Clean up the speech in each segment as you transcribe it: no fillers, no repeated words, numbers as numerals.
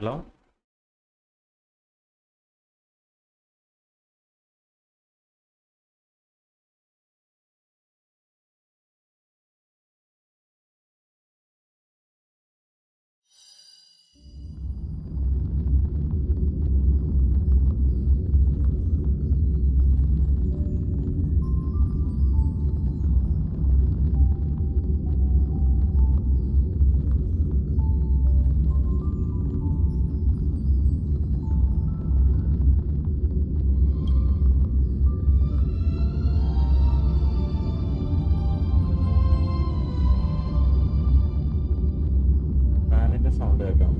Hello? ഫാനിൻ്റെ sound കേൾക്കാം.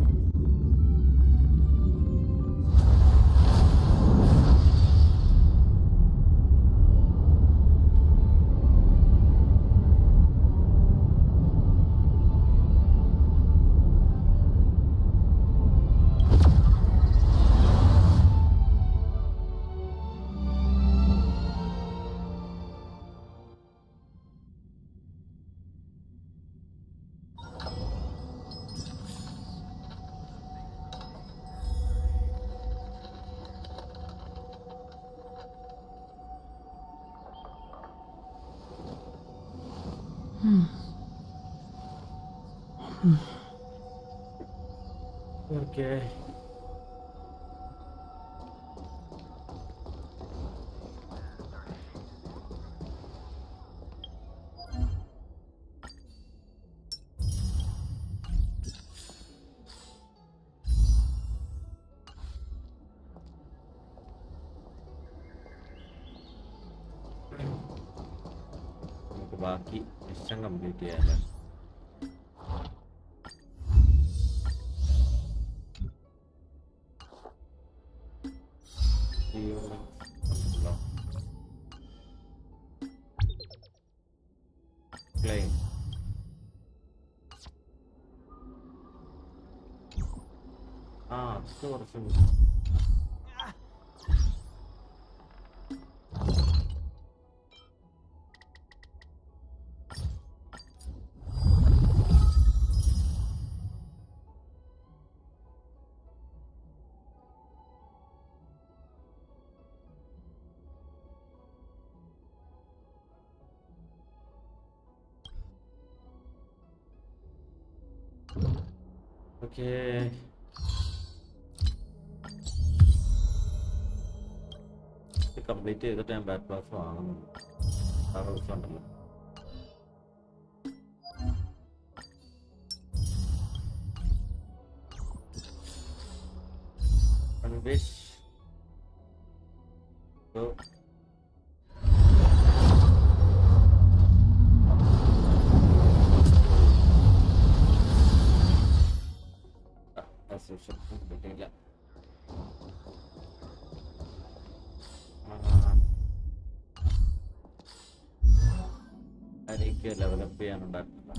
Okay. നമുക്ക് ബാക്കി മിഷൻ കംപ്ലീറ്റ് ചെയ്യാമല്ലേ? Claim. അത് കുറച്ചും ഓക്കെ. കംപ്ലീറ്റ് ചെയ്തിട്ട് ഞാൻ ബാക്ക് ക്ലാസ് വാങ്ങുന്നുണ്ട്. ആ ദിവസം ഉണ്ടല്ലോ. അൺവിഷ് കിട്ടിയില്ല. എനിക്ക് ഡെവലപ്പ് ചെയ്യാനുണ്ടായിരുന്നില്ല.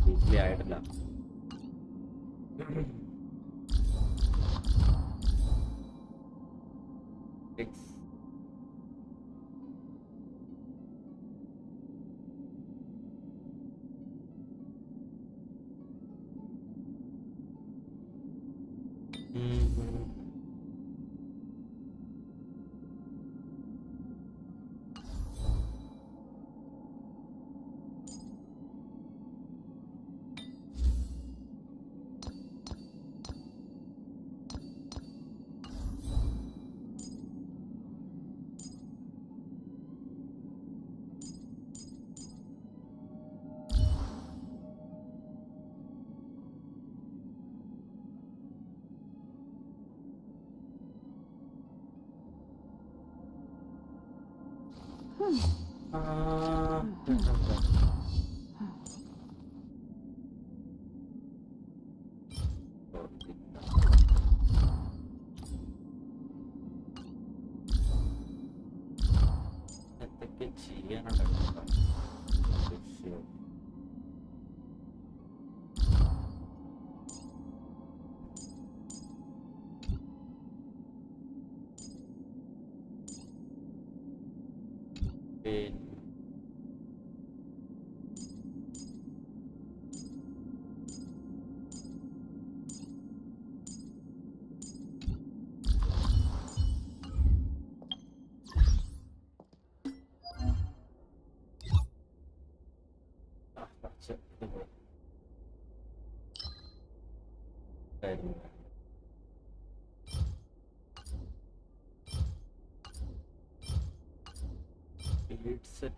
വീട്ടിലി ആയിട്ടില്ല. എന്തൊക്കെ ചെയ്യാനുണ്ടോ? Set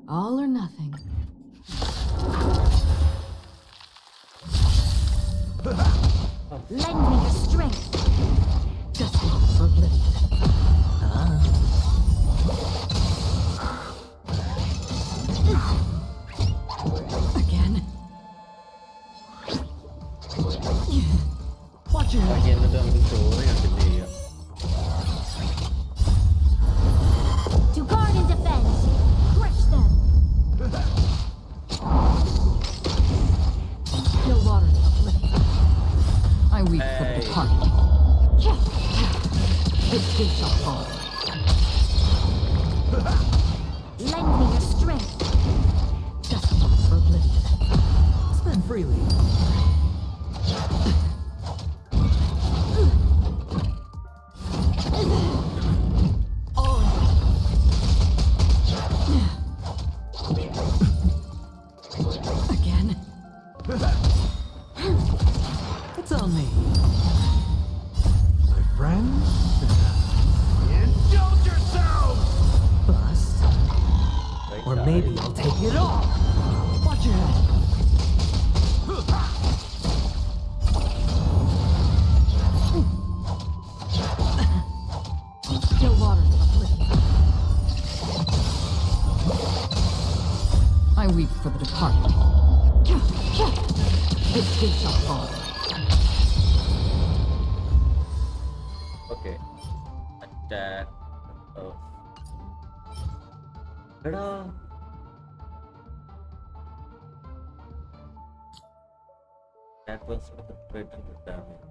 All or nothing. Lend me your strength. Just for oblivion. Again. Watch your head. എന്നിട്ട് നമുക്ക് സ്റ്റോറി കണ്ടിന്യൂ ചെയ്യാം. To guard and defend. Crush them. Still waters uplifted. I weep for the departed. Its gates shall fall. Lend me your strength. Desolate for oblivion. Spend freely. Again. It's on me. My friends? Indulge yourselves! Bust. Or maybe I'll take it all! Watch your head. Still waters uplifted. I weep for the departed. Its gates shall fall. Okay. Attack. Oh. എടാ that was the threatened damage.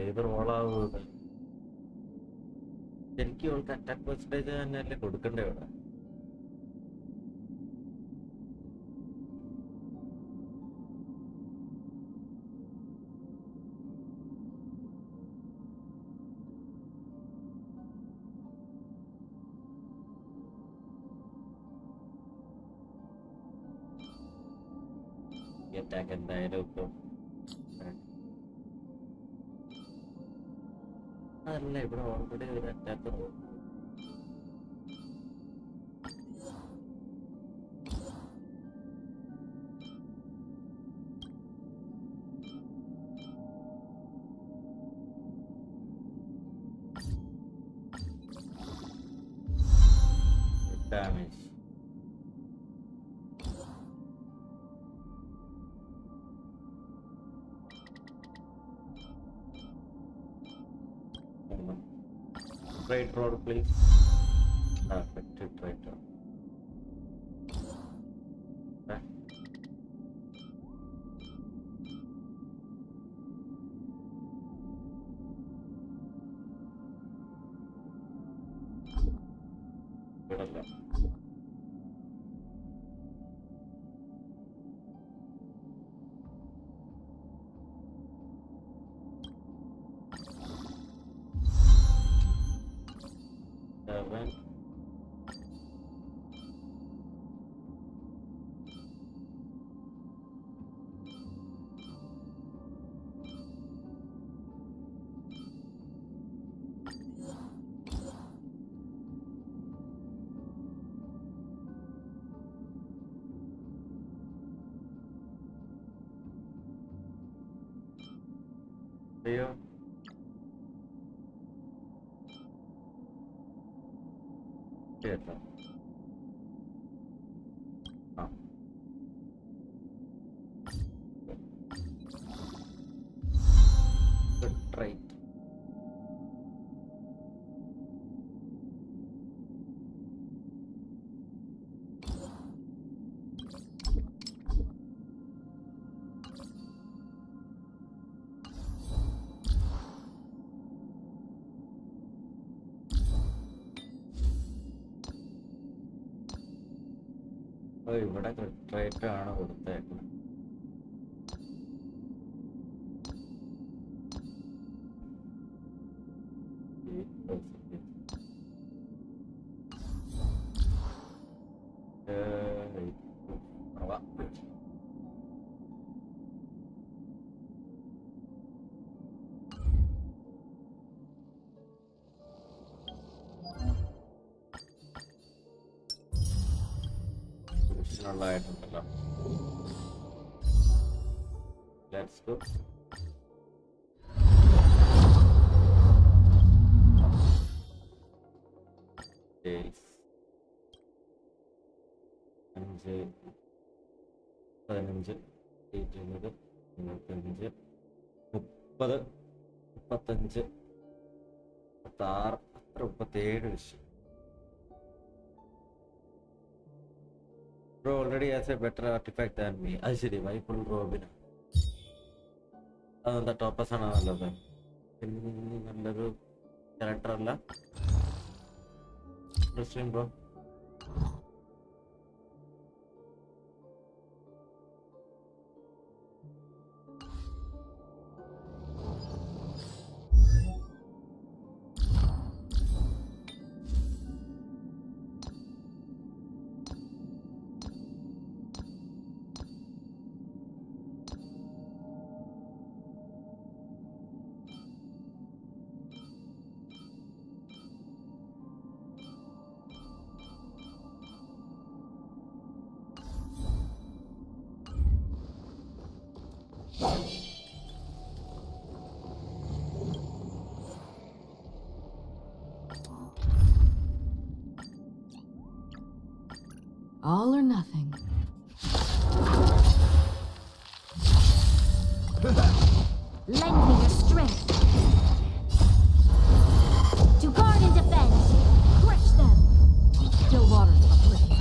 ഏത് റോളാവുക ശരിക്കും അവൾക്ക് attack percentage തന്നെയല്ലേ കൊടുക്കണ്ടേ ഇവിടെ attack എന്തായാലും ഇപ്പം അതല്ല ഇവിടെ ഓൾറെഡി ഒരു attack damage Trade road, please. Trade road. Okay. Good. Seven. Here. Here. Ah. Good trait. ഇവിടെ ട്രേറ്റ് ആണ് കൊടുത്തേക്കുന്നത്. ആയിട്ടുണ്ടല്ലോ. Let's go. ഡേയ്സ് 5 15 20 25 30 35 36 37 വിഷയം. Bro already has a better artifact than me. അത് ശരി, വൈഫുൾ റോബിന് അതെന്താ ടോപ്പസ് ആണ് നല്ലത്? നല്ലൊരു ക്യാരക്ടർ അല്ല bro. All or nothing. Lend me your strength. To guard and defend. Crush them. Still water of oblivion.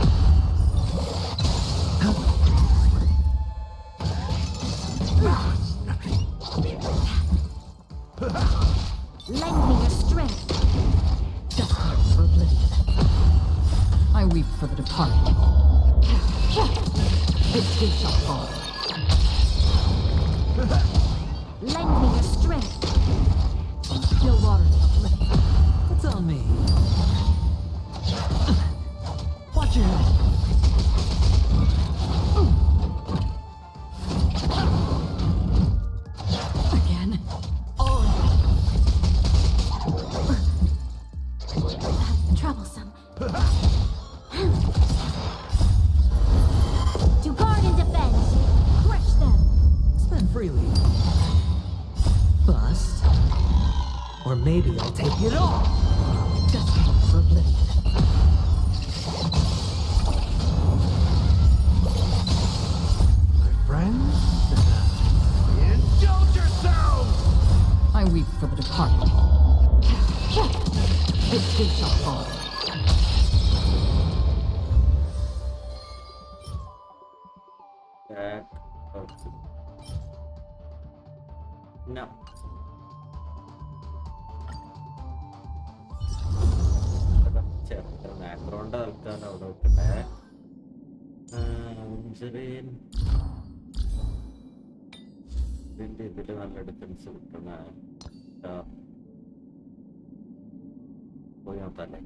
Lend me your strength. Just heart of oblivion. I weep for the departed. This too shall fall. Lend me your strength. Still water of oblivion. It's on me. Watch your head. Again. Oh. Troublesome. To guard and defend. Crush them. Spend freely. Bust. Or maybe I'll take it all. Just heart of oblivion. My friends, indulge yourselves! I weep for the departed. This They shall fall. That. Okay. No. Background ആൾക്കാർ അവിടെ വെക്കട്ടെ. ഇതില് നല്ല defence കിട്ടണ പോയി നോക്കാല്ലേ.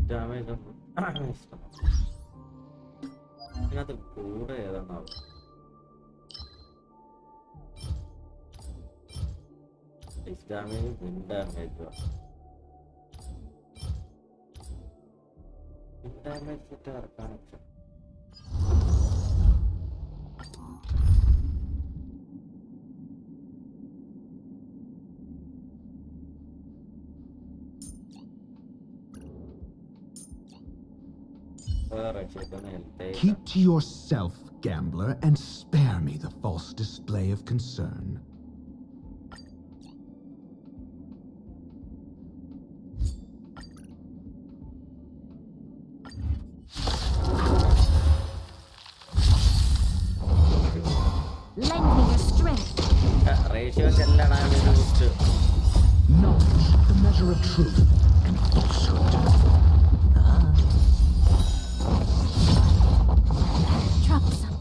Damage ഇതിനകത്ത് കൂടെ ഏതാണാവും. ഡാമേജ് പിൻ ഡാമേജോ പിൻ ഡാമേജ് സെറ്റ് ഇറക്കാണ്. Keep to yourself, gambler, and spare me the false display of concern. Lend me your strength. Knowledge, the measure of truth and falsehood. Troublesome.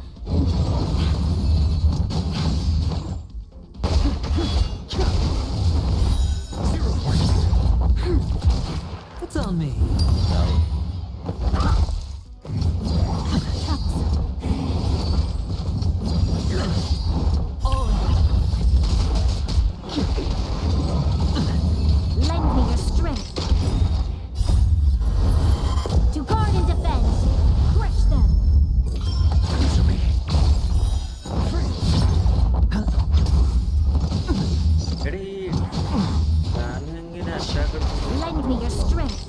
It's on me. Lend me your strength. To guard and defend. Crush them. Lend me your strength.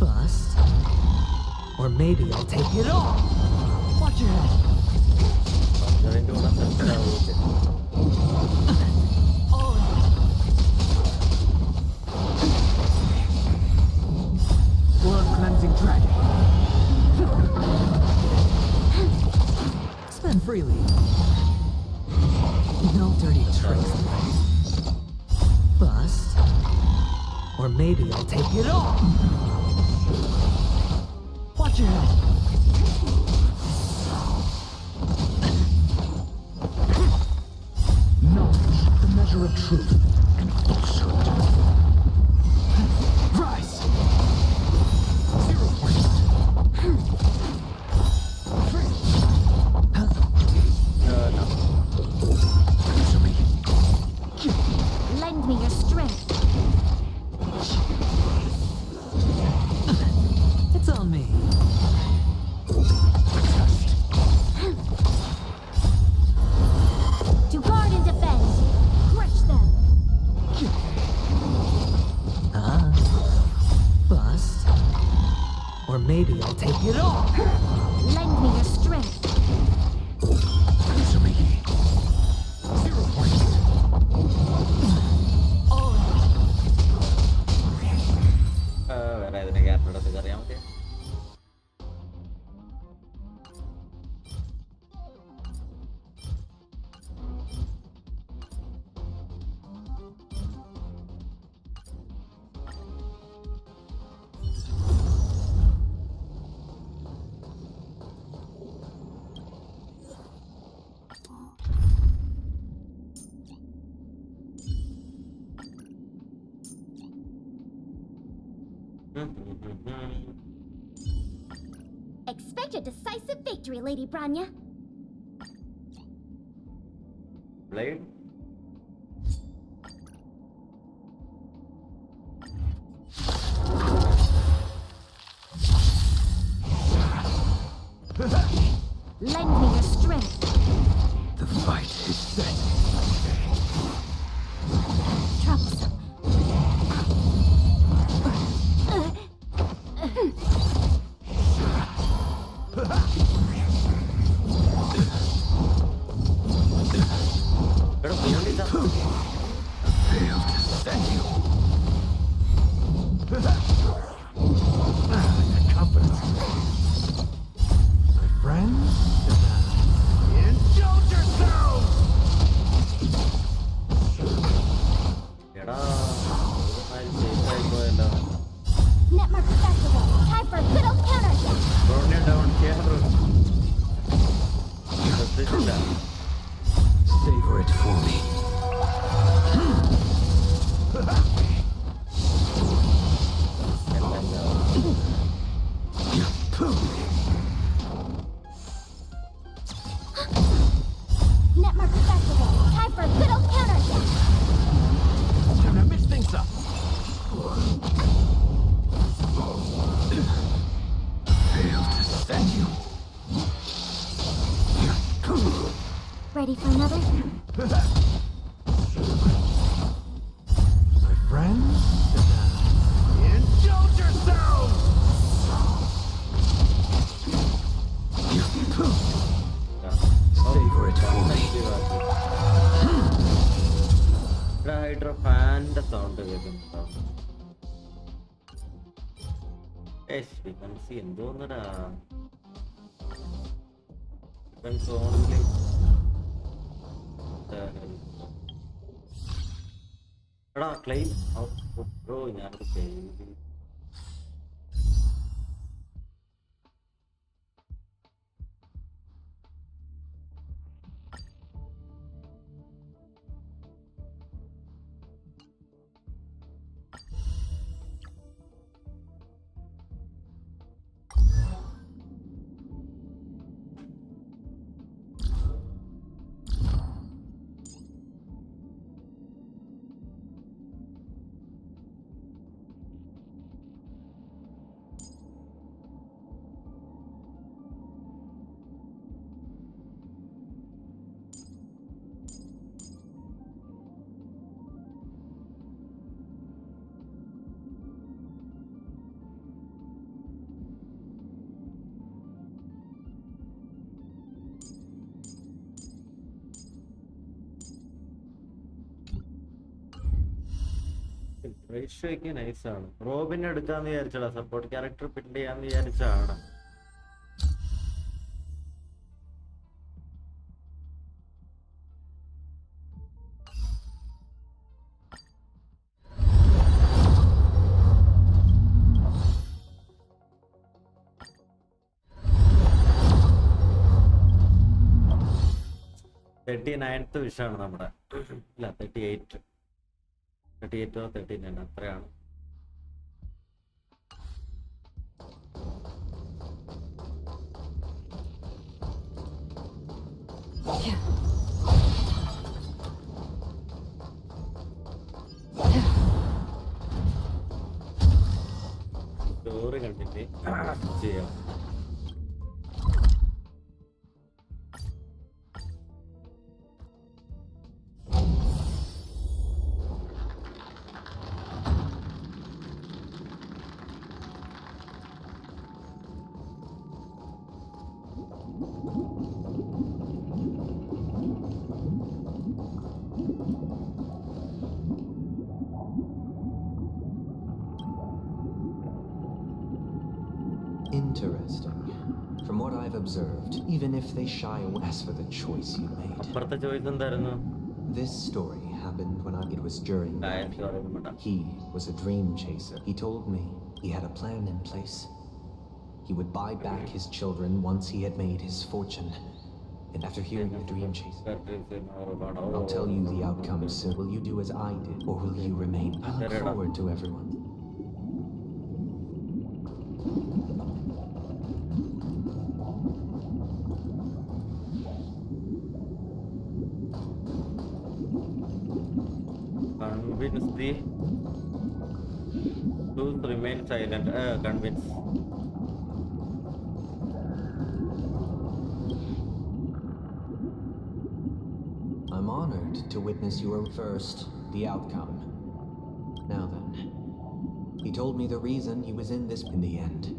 Bust. Or maybe I'll take it all. Watch your head. Blood cleansing dragon. Spend freely. No dirty tricks. Bust. Or maybe I'll take it all. Watch your head. Knowledge, the measure of truth and falsehood. Rise! 0 points. Answer me. Lend me your strength. It's on me. To guard and defend. Crush them. Bust. Or maybe I'll take it all. Lend me your strength. Answer me. 0 points. വേറെ ഏതിനെ ക്യാരക്ടറെടുത്ത് അറിയാൻ പറ്റിയ Expect a decisive victory, Lady Branya. Blade. Lend me your strength. The fight is set. Troublesome. എടാ പോലീസാ. Failed to send you. Confidence. My friends, indulge yourselves! എടാ ഒരുമാതിരി safe ആയി പോയല്ലോ. Netmark Festival. Time for a good old counter. Bronya down here. ശ്രദ്ധിച്ചില്ല. Savor it for me. എല്ലാം ഞാൻ. Netmark Festival. Time for a good old counter. Time to mix things up. Failed to send you. Ready for another? My friends, indulge yourselves! Savor it for me. എടാ hydro ഫാനിന്റെ sound കേൾക്കുന്നുണ്ടോ? വികൻസി എന്തോന്നടാ വികൻസ് only. എടാ claim bro ഞാനൊരു claim റേഷ്യോയ്ക്ക് നൈസാണ്. റോബിനെ എടുക്കാന്ന് വിചാരിച്ചടാ, support character പിൻ ചെയ്യാന്ന് വിചാരിച്ചാണ്. $39th വിഷാണ് നമ്മുടെ. ഇല്ല 38 38 or 39 അത്രയാണ്. സ്റ്റോറി കണ്ടിട്ട് ചെയ്യാം. Interesting. From what I've observed, even if they shy away, as for the choice you made, അപ്പുറത്തെ ചോയ്സ് എന്തായിരുന്നു? this story happened when it was during He was a dream chaser. He told me he had a plan in place. He would buy back his children once he had made his fortune. And after hearing the dream chaser, I'll tell you the outcome soon. Will you do as I did, or will you remain? I look forward to everyone. Convince the truth, remain silent. Convince. I'm honored to witness your first, the outcome. Now then, he told me the reason he was in this in the end.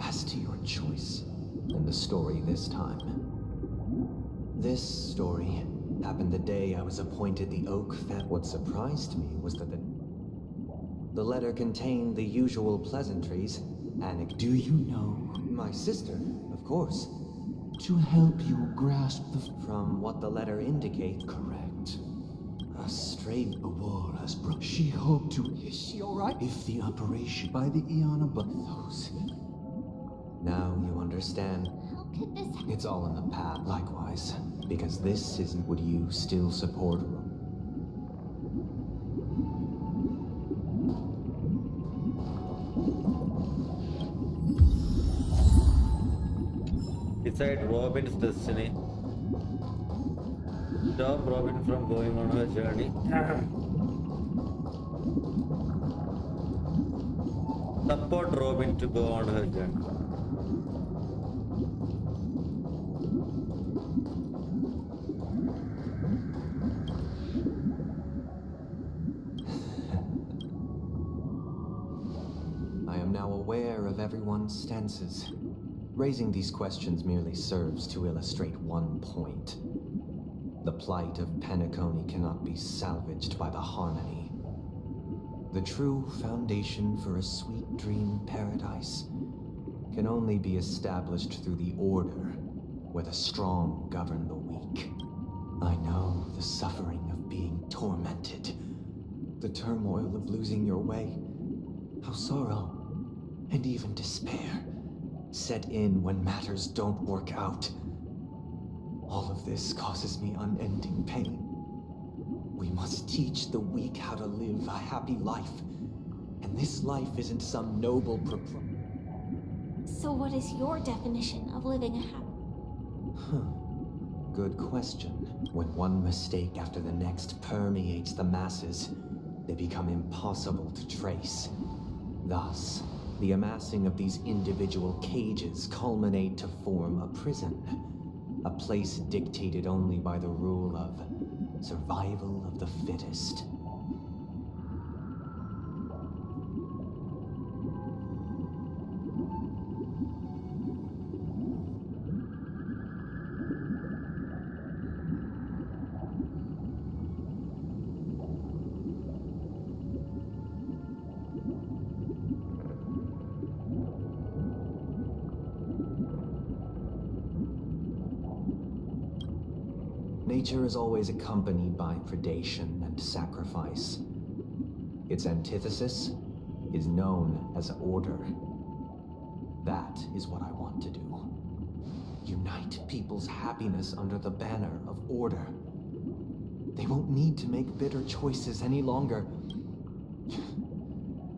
As to your choice and the story this time. This story happened the day I was appointed the Oak Fat. What surprised me was that the letter contained the usual pleasantries. Do you know? My sister, of course. To help you grasp the... From what the letter indicates, correct. A stray war has broken. She hoped to... Is she alright? If the operation by the Iana, but those... Now you understand. How could this happen? It's all in the past. Likewise, because this isn't. Would you still support? Decide Robin's destiny. Stop Robin from going on her journey. Support Robin to go on her journey. I am now aware of everyone's stances. Raising these questions merely serves to illustrate one point. The plight of Penacony cannot be salvaged by the harmony. The true foundation for a sweet dream paradise can only be established through the order, where the strong govern the weak. I know the suffering of being tormented, the turmoil of losing your way, how sorrow and even despair set in when matters don't work out. All of this causes me unending pain. We must teach the weak how to live a happy life. And this life isn't some noble So what is your definition of living a happy... Good question. When one mistake after the next permeates the masses, they become impossible to trace. Thus, the amassing of these individual cages culminate to form a prison. A place dictated only by the rule of survival of the fittest. Nature is always accompanied by predation and sacrifice. Its antithesis is known as order. That is what I want to do. Unite people's happiness under the banner of order. They won't need to make bitter choices any longer.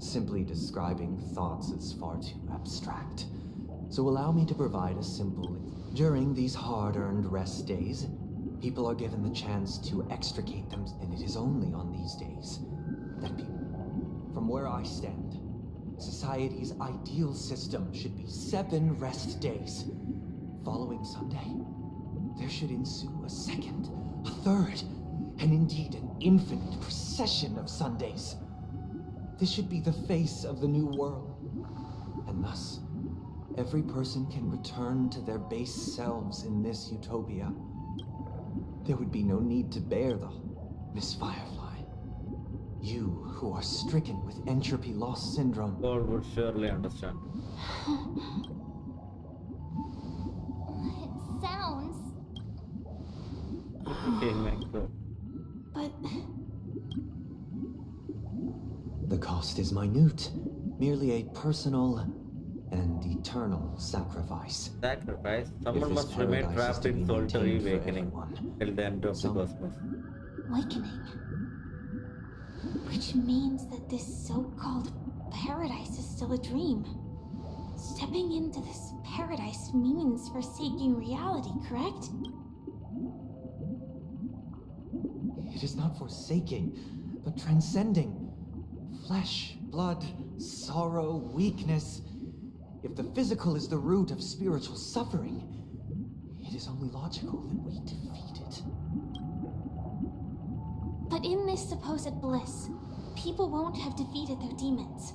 Simply describing thoughts is far too abstract. So allow me to provide a simple... During these hard-earned rest days, people are given the chance to extricate them, and it is only on these days that people... From where I stand, society's ideal system should be 7 rest days. Following Sunday, there should ensue a second, a third, and indeed an infinite procession of Sundays. This should be the face of the new world, and thus, every person can return to their base selves in this utopia. There would be no need to bear the... Miss Firefly, you who are stricken with entropy loss syndrome... God would surely understand. It sounds... Okay, my God. But... The cost is minute, merely a personal and eternal sacrifice. Sacrifice? If Someone this must remain paradise is trapped to be in solitary maintained for awakening everyone, till the end of the some- cosmos. Awakening. Which means that this so-called paradise is still a dream. Stepping into this paradise means forsaking reality, correct? It is not forsaking, but transcending. Flesh, blood, sorrow, weakness. If the physical is the root of spiritual suffering, it is only logical that we defeat it. But in this supposed bliss, people won't have defeated their demons.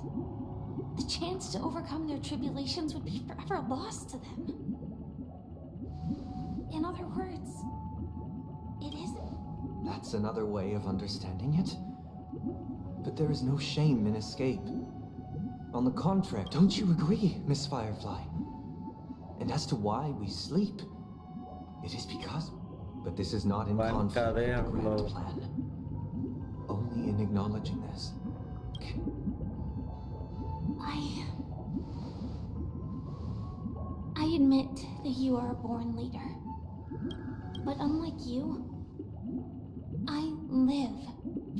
The chance to overcome their tribulations would be forever lost to them. In other words, it isn't. That's another way of understanding it. But there is no shame in escape. On the contrary, don't you agree, Miss Firefly? And as to why we sleep, it is because... But this is not in conflict with the grand plan. Only in acknowledging this. I admit that you are a born leader. But unlike you, I live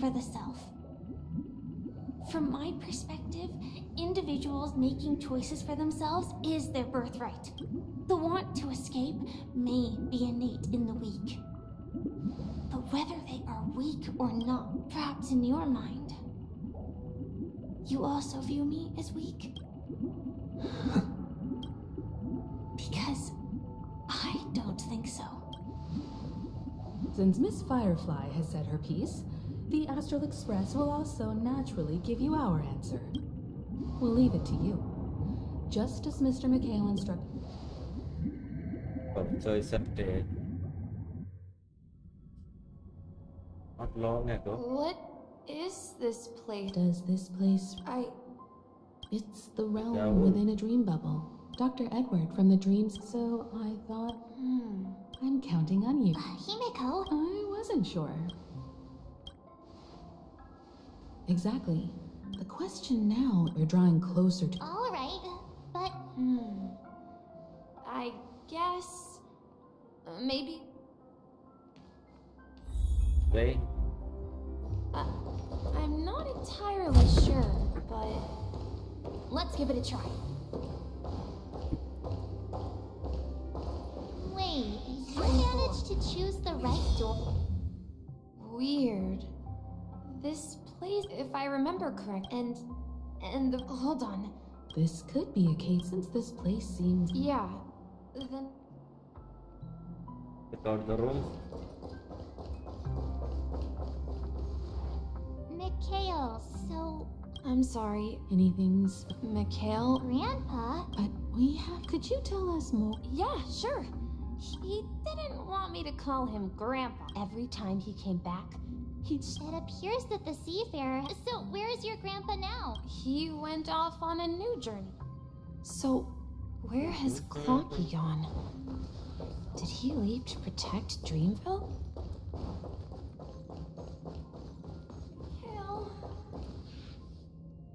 for the self. From my perspective, individuals making choices for themselves is their birthright. The want to escape may be innate in the weak. But whether they are weak or not, perhaps in your mind, you also view me as weak? Because I don't think so. Since Miss Firefly has said her piece, the Astral Express will also naturally give you our answer. We'll leave it to you. Just as Mr. McHale instructed. So accepted. Not long ago. What is this place? Does this place... It's the realm within a dream bubble. Dr. Edward from the dreams, so I thought, I'm counting on you. Himeko? I wasn't sure. Exactly. The question now, we're drawing closer to... Alright, but... I guess... maybe... Wait. I'm not entirely sure, but... let's give it a try. Wait, you managed to choose the right door? Weird. This place, if I remember correct, and the... hold on. This could be a case since this place seems... Yeah, then... Without the room. Mikhail, so... I'm sorry, Anything's... Mikhail? Grandpa? But we have... Could you tell us more? Yeah, sure. He didn't want me to call him Grandpa. Every time he came back, he'd... It appears that the seafarer... So, where is your grandpa now? He went off on a new journey. So, where has Clonky gone? Did he leave to protect Dreamville? Hell.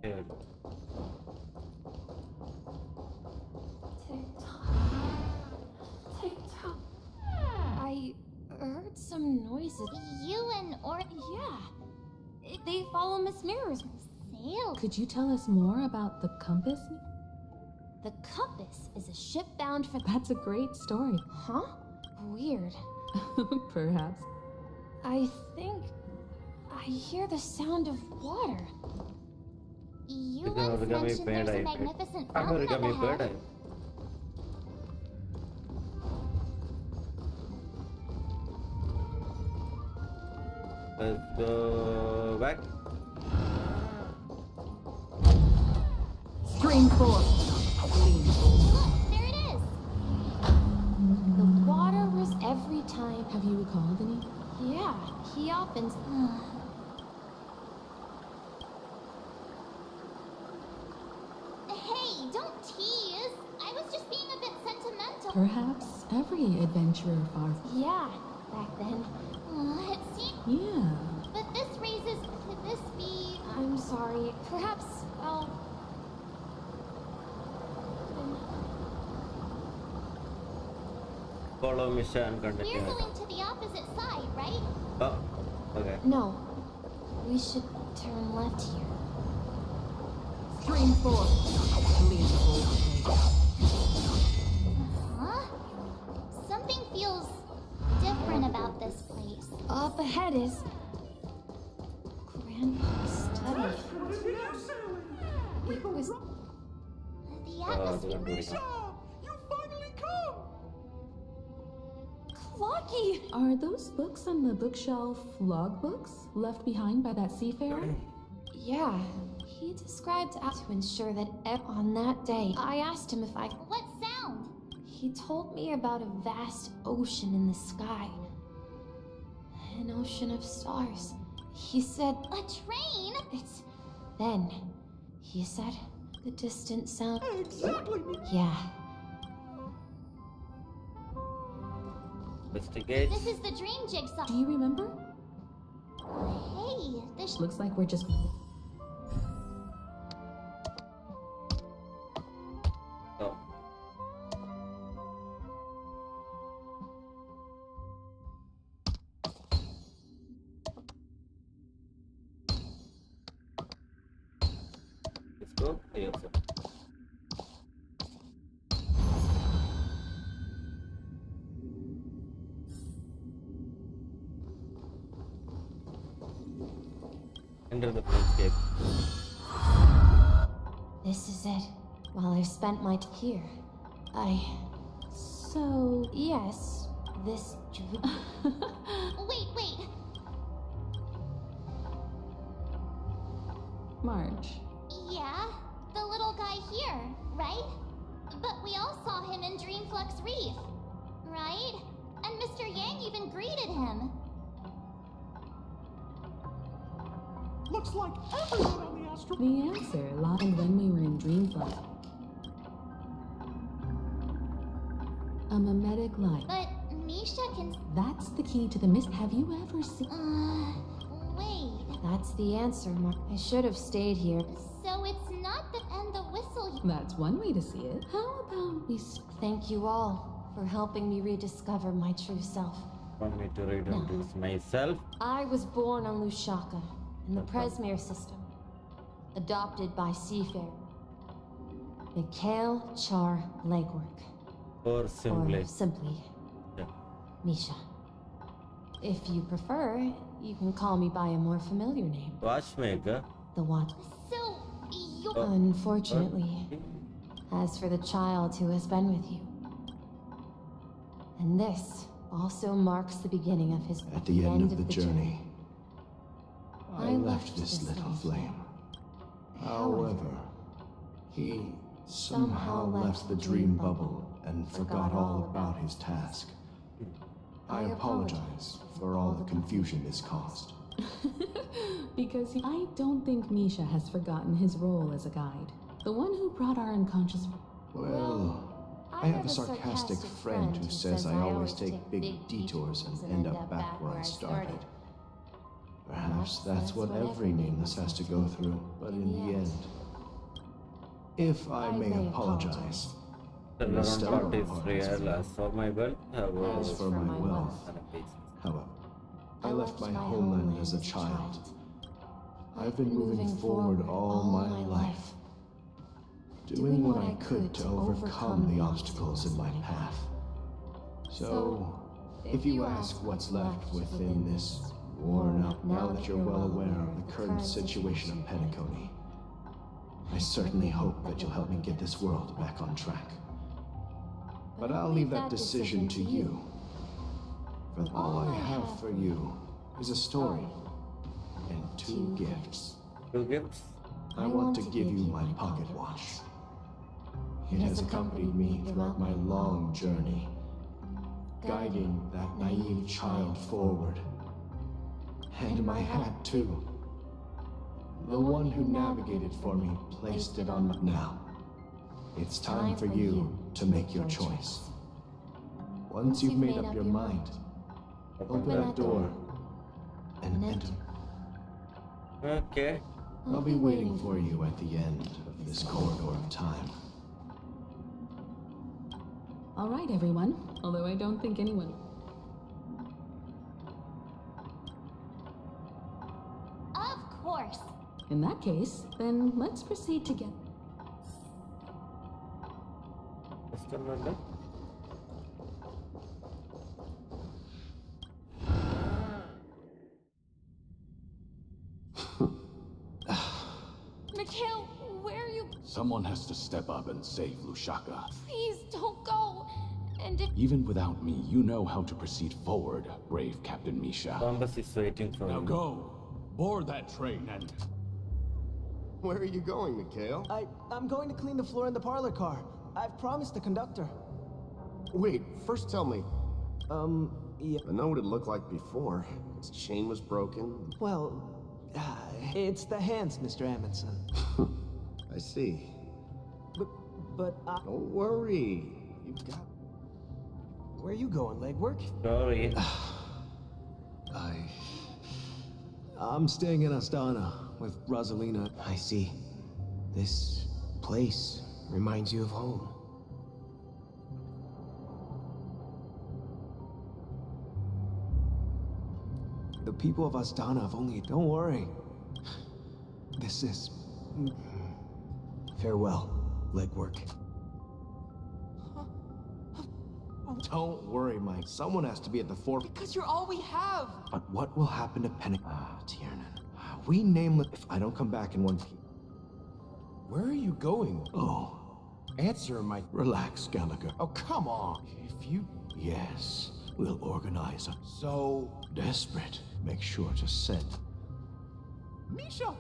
Yeah. Tick-tock. I heard some noises. You and Yeah. They follow Miss Mirror's. Sail? Could you tell us more about the compass? The compass is a ship bound for... That's a great story. Huh? Weird. Perhaps. I think... I hear the sound of water. You It's once origami mentioned there's bird a eye. magnificent I'm fountain up origami bird ahead. eye. Let's go back. Stream force. Look, there it is! The water was every time. Have you recalled any? Yeah, he often... Hey, don't tease! I was just being a bit sentimental. Perhaps every adventurer far... Yeah, back then. It seems... Yeah. But this raises... Could this be... I'm sorry. Perhaps I'll... Follow mission We're continue. going to the opposite side, right? Oh, okay. No. We should turn left here. Stream force. Huh? Something feels different about this place. Up ahead is... was. The atmosphere. Misha! You finally come! Clocky! Are those books on the bookshelf logbooks left behind by that seafarer? Yeah. He described how to ensure that on that day, I asked him if I. What sound? He told me about a vast ocean in the sky. An ocean of stars. He said. A train? It's. Then, he said, the distant sound. Exactly! Yeah. Investigate. This is the dream jigsaw. Do you remember? Hey, this. Looks like we're just. Oh. Let's go. Here, sir. Enter the landscape. This is it. While I've spent my here, So. Yes, this Wait. Marge. Yeah, the little guy here, right? But we all saw him in Dreamflux Reef, right? And Mr. Yang even greeted him. Looks like everyone on the astral. The answer lied when we were in Dreamflux. A mimetic light. But Misha can. That's the key to the mist. Have you ever seen? Wait. That's the answer, Mark. I should have stayed here. So it's not the and the whistle. That's one way to see it. How about we? Thank you all for helping me rediscover my true self. Want me to reintroduce myself? I was born on Lushaka, in the Presmere system, adopted by Seafarer Mikhail Char Legwork, Or simply. or simply Yeah. Misha. If you prefer, you can call me by a more familiar name, Watchmaker. the Watch. So you. Unfortunately, as for the child who has been with you, and this also marks the beginning of his. At the end of the journey, I left left this this little little flame. However, However, he somehow left the dream bubble and forgot all about his task. I apologize for all the confusion this caused. Because I don't think Misha has forgotten his role as a guide. The one who brought our unconscious. Well, I have a sarcastic friend who says I always take big detours and end up back where I started. Perhaps that's what every nameless has to go through, but in the end, if I may apologize, Around what is real as for my wealth, as for my wealth, and a peace. however, I left my homeland as a child. I've been moving forward all my life, doing what I could to overcome the obstacles in my path. So, if you ask what's left within this worn out, now that you're well aware of the current situation of Penacony, I certainly hope that you'll help me get this world back on track. But I'll leave that decision to you. For all I have for you is a story and two gifts. 2 gifts. I want to give you my pocket watch. It has accompanied me throughout my long journey, guiding that naive child forward. And my hat, too. The one who navigated for me placed it on my... Now, it's time for you to make your choice. Once you've made up your mind, open that door and enter. Okay. I'll be waiting for you at the end of this corridor of time. All right, everyone. Although I don't think anyone. Of course. In that case, then let's proceed together. Just a minute. Mikhail, where are you? Someone has to step up and save Lushaka. Please don't go. And if Even without me, you know how to proceed forward, brave Captain Misha. Columbus is waiting for Now him. go. Board that train and... Where are you going, Mikhail? I'm going to clean the floor in the parlor car. I've promised the conductor. Wait, first tell me. Yeah. I know what it looked like before. Its chain was broken. Well, it's the hands, Mr. Amundsen. I see. But Don't worry. You've got... where are you going, legwork? Sorry. I'm staying in Astana with Rosalina. I see. This place reminds you of home. The people of Astana have only... Don't worry. This is... Farewell, legwork. Don't worry, Mike. Someone has to be at the forefront. Because you're all we have. But what will happen to Penny? Tiernan. We nameless... If I don't come back in one piece... Where are you going? Oh. Answer my... Relax, Gallagher. Oh, come on. If you... Yes. We'll organize a... So... Desperate. Make sure to send... Misha!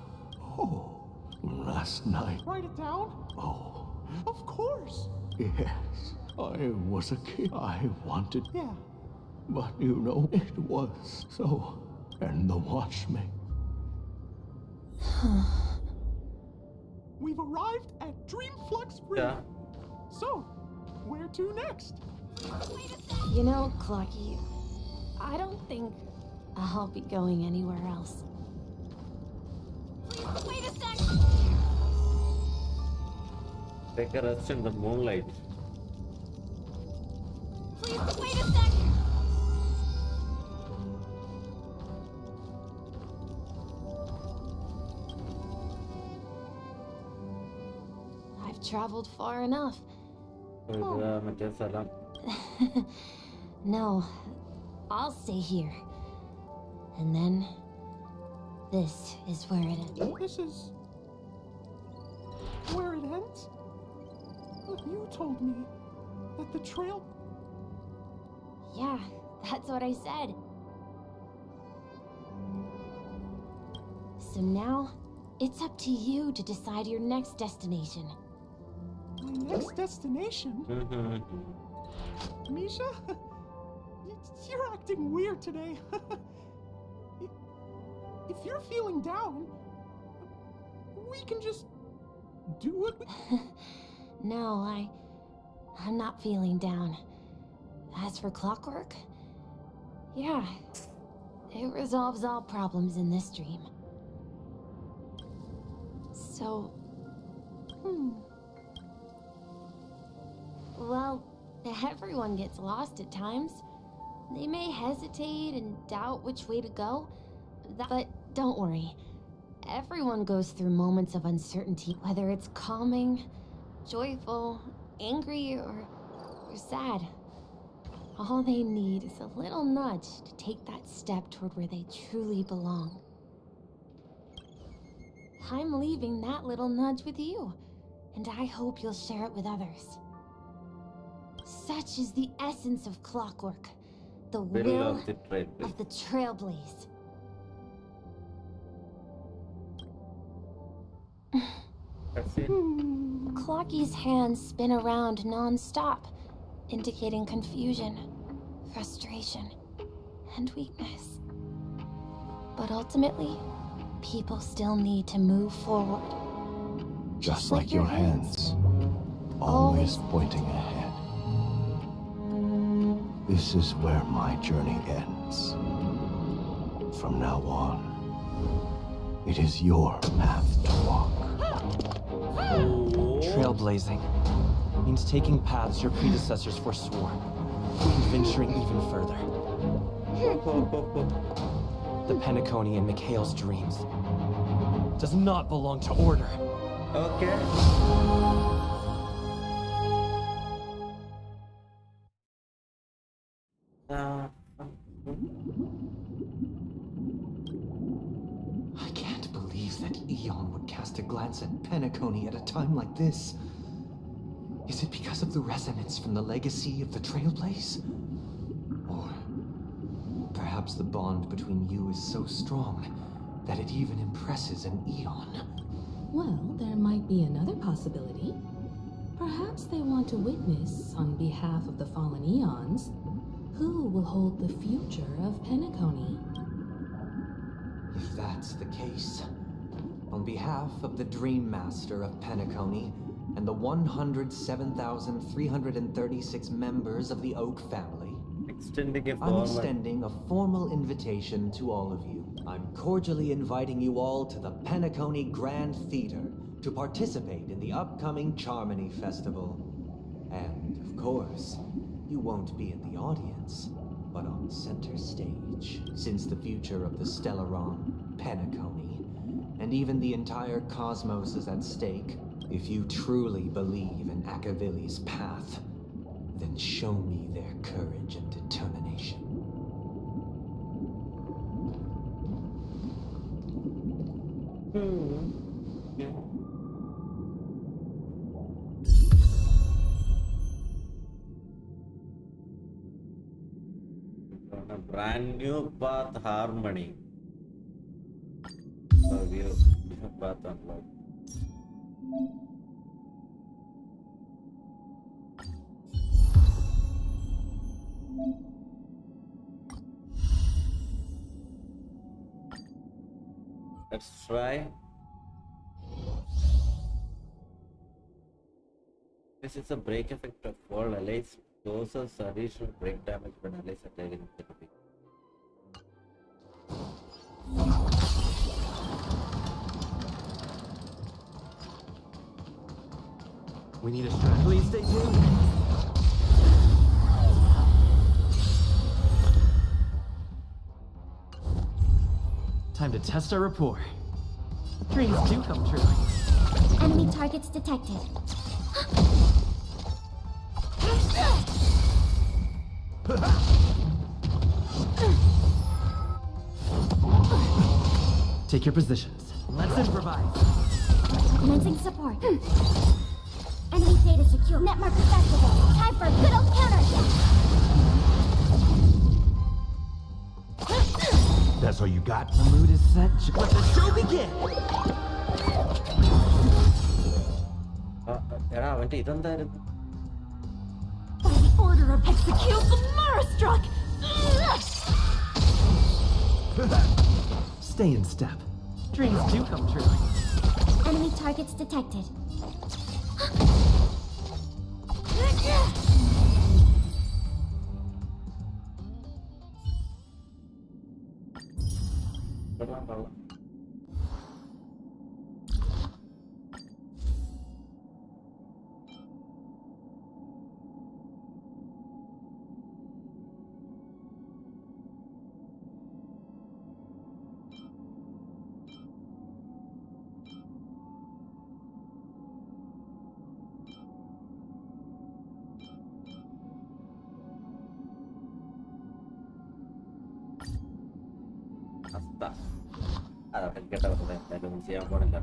Oh. Last night... Write it down? Oh. Of course. Yes. I was a kid. I wanted... Yeah. But you know, it was so... And the watchmaker... We've arrived at Dreamflux Reef. Yeah. So, where to next? you know, Clocky, I don't think I'll be going anywhere else. Wait a sec! Take a rest in the moonlight. Please, wait a sec! I've traveled far enough. മറ്റേ സ്ഥലം. No, I'll stay here. And then, this is where it ends. This is... where it ends? But you told me that the trail... Yeah, that's what I said. So now, it's up to you to decide your next destination. My next destination? Misha? You're acting weird today. If you're feeling down, we can just do it. No, I'm not feeling down. As for clockwork, yeah, it resolves all problems in this dream. So, well, everyone gets lost at times. They may hesitate and doubt which way to go, but don't worry. Everyone goes through moments of uncertainty, whether it's calming, joyful, angry, or sad. All they need is a little nudge to take that step toward where they truly belong. I'm leaving that little nudge with you, and I hope you'll share it with others. Such is the essence of clockwork, the will of the trailblaze. That's it. Clocky's hands spin around non-stop, indicating confusion, frustration, and weakness. But ultimately, people still need to move forward. Just like your hands. Always pointing ahead. This is where my journey ends. From now on, it is your path to walk. Trailblazing means taking paths your predecessors forswore, and venturing even further. The Penacony in Mikhail's dreams does not belong to order. Okay. I can't believe that Eon would cast a glance at Penacony at a time like this. Is it because of the resonance from the legacy of the Trailblaze? Or perhaps the bond between you is so strong that it even impresses an Eon? Well, there might be another possibility. Perhaps they want to witness, on behalf of the fallen Eons, who will hold the future of Penacony. If that's the case, on behalf of the Dream Master of Penacony and the 107,336 members of the Oak family, I'm extending a formal invitation to all of you. I'm cordially inviting you all to the Penacony Grand Theater to participate in the upcoming Charmony Festival. And, of course, you won't be in the audience, but on center stage, since the future of the Stellaron, Penacony, and even the entire cosmos is at stake. If you truly believe in Akavili's path, then show me their courage and determination. On a brand new path harmony. So view path unlocked. Let's try. This is a break effect of all allies. Causes additional break damage when allies are taken into the topic. We need a strat. Please stay tuned. Time to test our rapport. Dreams do come true. Enemy targets detected. Take your positions. Let's improvise. Commencing support. Enemy data secure. Netmark accessible. Time for a good old counterattack. That's all you got? The mood is set. Let the show begin. By the order of execute, Mara struck. Stay in step. Dreams do come true. Enemy targets detected. Get out of there. I don't see I'm gonna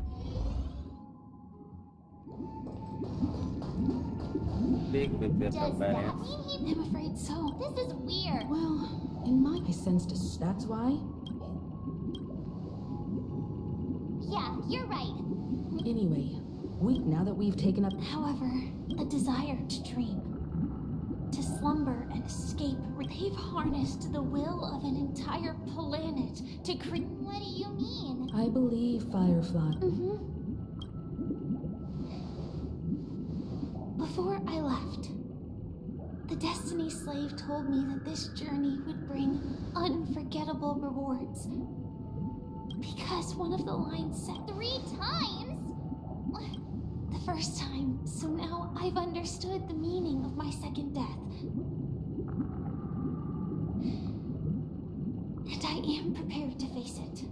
Speak with your companions. I'm afraid so. This is weird. Well, in my I sensed that's why. Yeah, you're right. Anyway, now that we've taken up. However, a desire to dream, to slumber and escape, they've harnessed the will of an entire planet to create. What do you mean? I believe Firefly. Before I left, the Destiny Slave told me that this journey would bring unforgettable rewards. Because one of the lines said 3 times! The first time, so now I've understood the meaning of my second death. And I am prepared to face it.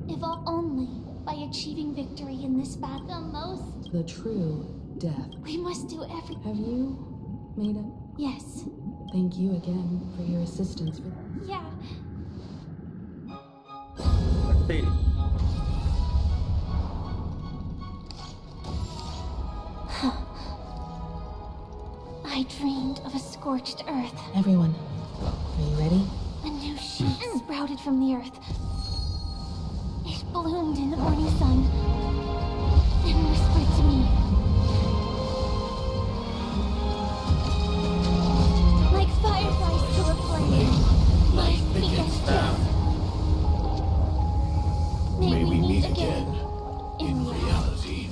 If only by achieving victory in this battle. The most. The true death. We must do everything. Have you made it? Yes. Thank you again for your assistance. Yeah. I dreamed of a scorched earth. Everyone, are you ready? A new shoot sprouted from the earth. It bloomed in the morning sun and whispered to me. Like fireflies to a flame, life begins down. May we meet again in reality.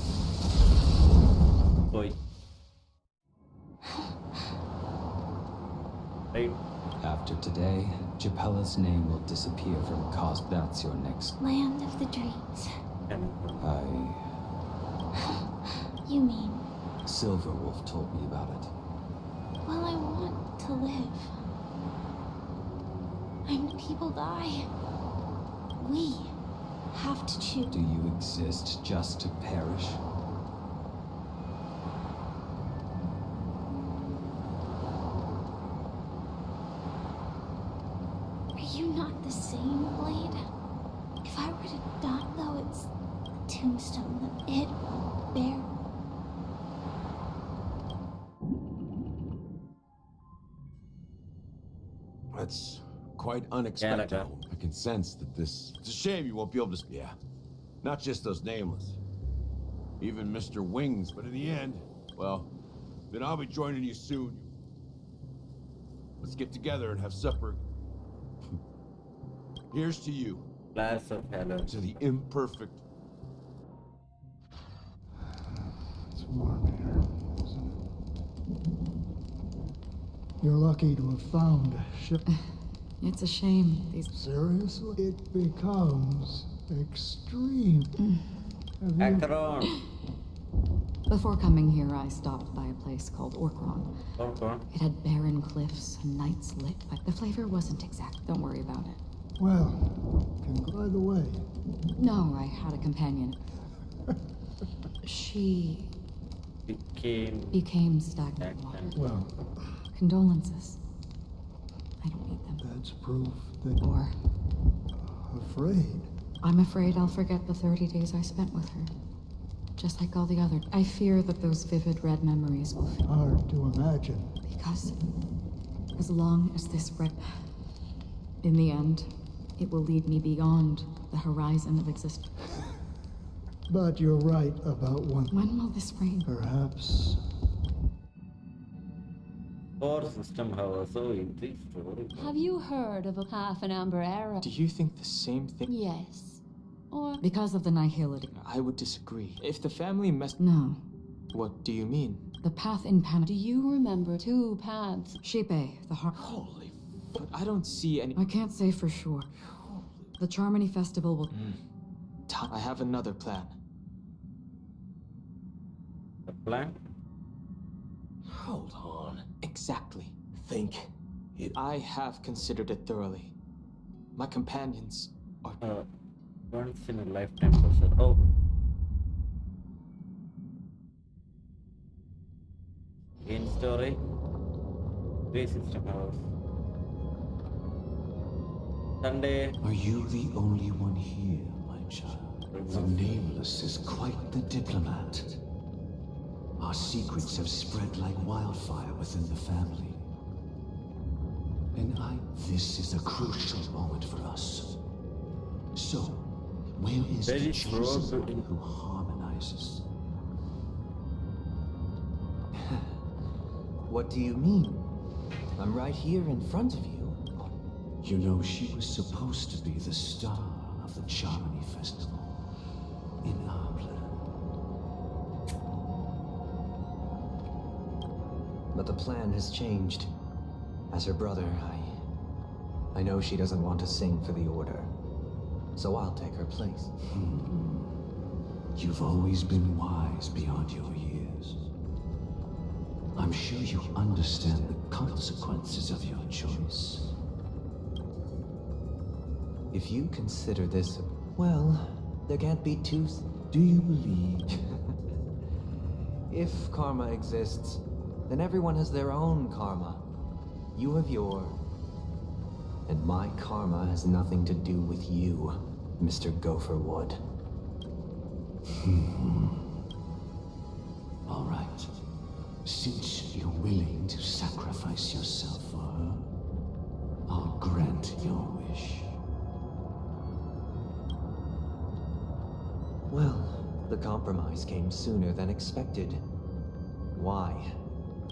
Boy. Right. After today, Japella's name will disappear from Cos. That's your next. Land of the dreams. You mean? Silverwolf told me about it. Well, I want to live. And people die. We have to choose. Do you exist just to perish? Are you not the same, Blade? If I were to die, though, it's a tombstone that it will bear. That's quite unexpected. Yeah, I can sense that this... It's a shame you won't be able to... Yeah. Not just those nameless. Even Mr. Wings, but in the end, well, then I'll be joining you soon. Let's get together and have supper. Here's to you. Glass of hello. To the imperfect. It's warm here, isn't it? You're lucky to have found a ship. It's a shame. Seriously? It becomes extreme. Akron. Before coming here, I stopped by a place called Orkron. Orkron. It had barren cliffs and nights lit, but the flavor wasn't exact. Don't worry about it. Well, by the way. No, I had a companion. She became stagnant water. Well, condolences. I don't need them. That's proof that Or afraid. I'm afraid I'll forget the 30 days I spent with her. Just like all the other. I fear that those vivid red memories will fade. Hard to imagine. Because as long as this in the end, it will lead me beyond the horizon of existence. But you're right about one. When will this rain? Perhaps. Core system, however, so in the story. Have you heard of a half an amber era? Do you think the same thing? Yes. Or because of the nihility. I would disagree. If the family No. What do you mean? The path in Pan. do you remember 2 paths? Shepe, the heart. Holy but I don't see any. I can't say for sure. The Charmony Festival will. I have another plan. The plan? Hold on. Exactly. Think. I have considered it thoroughly. My companions are. Once in a lifetime person. Oh. In story. 3 system hours. Sunday. Are you the only one here, my child? The Nameless is quite the diplomat. Our secrets have spread like wildfire within the family. And this is a crucial moment for us. So, where is the chosen one who harmonizes? What do you mean? I'm right here in front of you. You know, she was supposed to be the star of the Charmony Festival. In our plan. But the plan has changed. As her brother, I know she doesn't want to sing for the Order. So I'll take her place. You've always been wise beyond your years. I'm sure you understand the consequences of your choice. If you consider this, well, there can't be two. Do you believe? If karma exists, then everyone has their own karma. You have yours. And my karma has nothing to do with you, Mr. Gopherwood. All right. Since you're willing to sacrifice yourself for her, I'll grant your wish. Well, the compromise came sooner than expected. Why?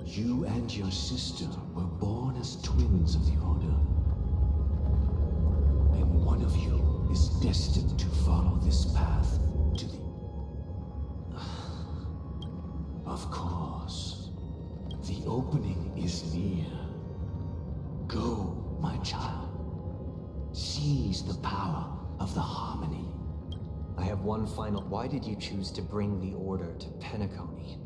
You and your sister were born as twins of the Order. And one of you is destined to follow this path to the... Of course. The opening is near. Go, my child. Seize the power of the harmony. I have one final... Why did you choose to bring the Order to Penacony?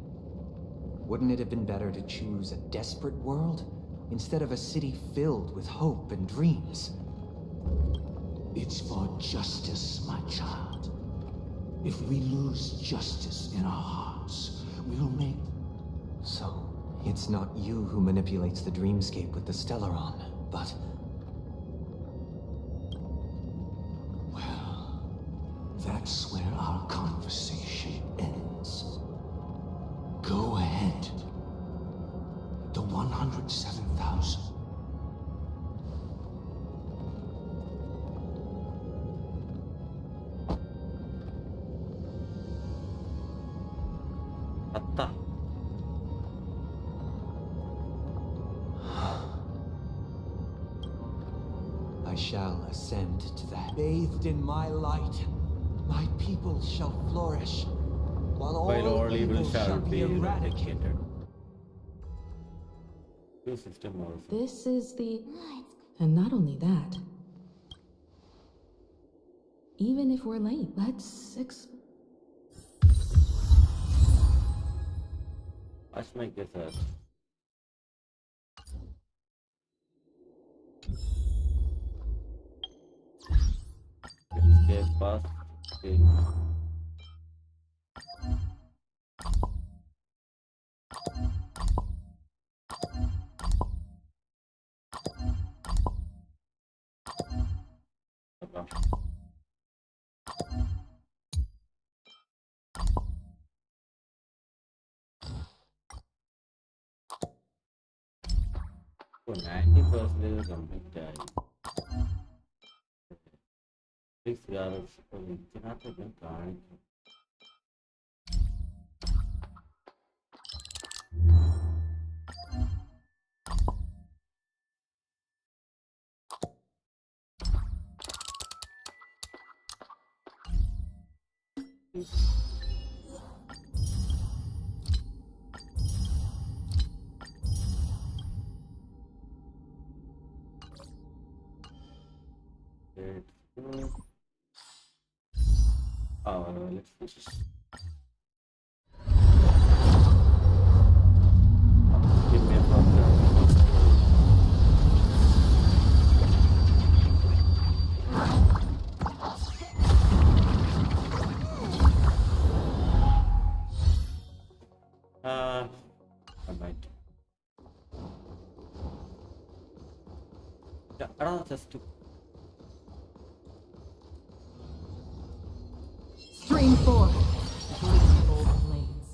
Wouldn't it have been better to choose a desperate world instead of a city filled with hope and dreams? It's for justice, my child. If we lose justice in our hearts, we'll make... So, it's not you who manipulates the dreamscape with the Stellaron, but... Well, that's where our conversation ends. Go ahead. The 107,000. I shall ascend to that. Bathed in my light, my people shall flourish, while all evil shall be eradicated. This is the... And not only that. Even if we're late, let's make this up. Escape past. So 90% complete time. 6 guards for the card. Let's finish. Give me a problem. I might. Yeah, I don't know, just to. Stream 4. Bold blades.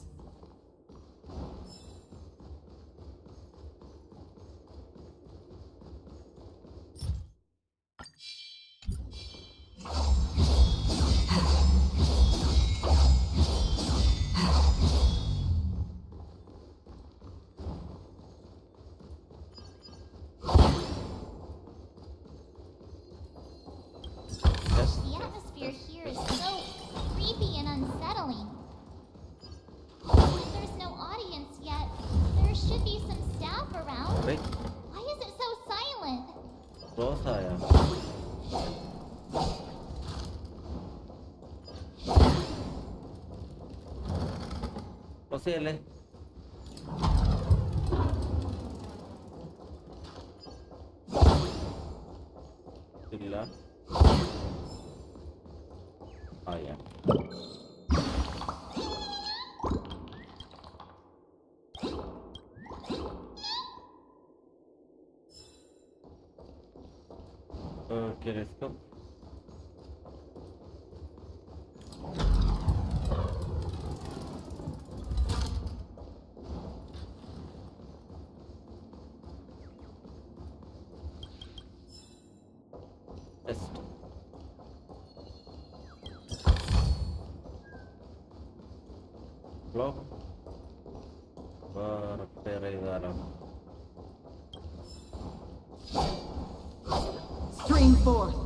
The atmosphere here is so creepy and unsettling. If there's no audience yet, there should be some staff around. Wait. Why is it so silent? Close aya. Close ayale. Illa. Oh yeah. Okay, let's go. Block. Repair ചെയ്താലോ? Stream forth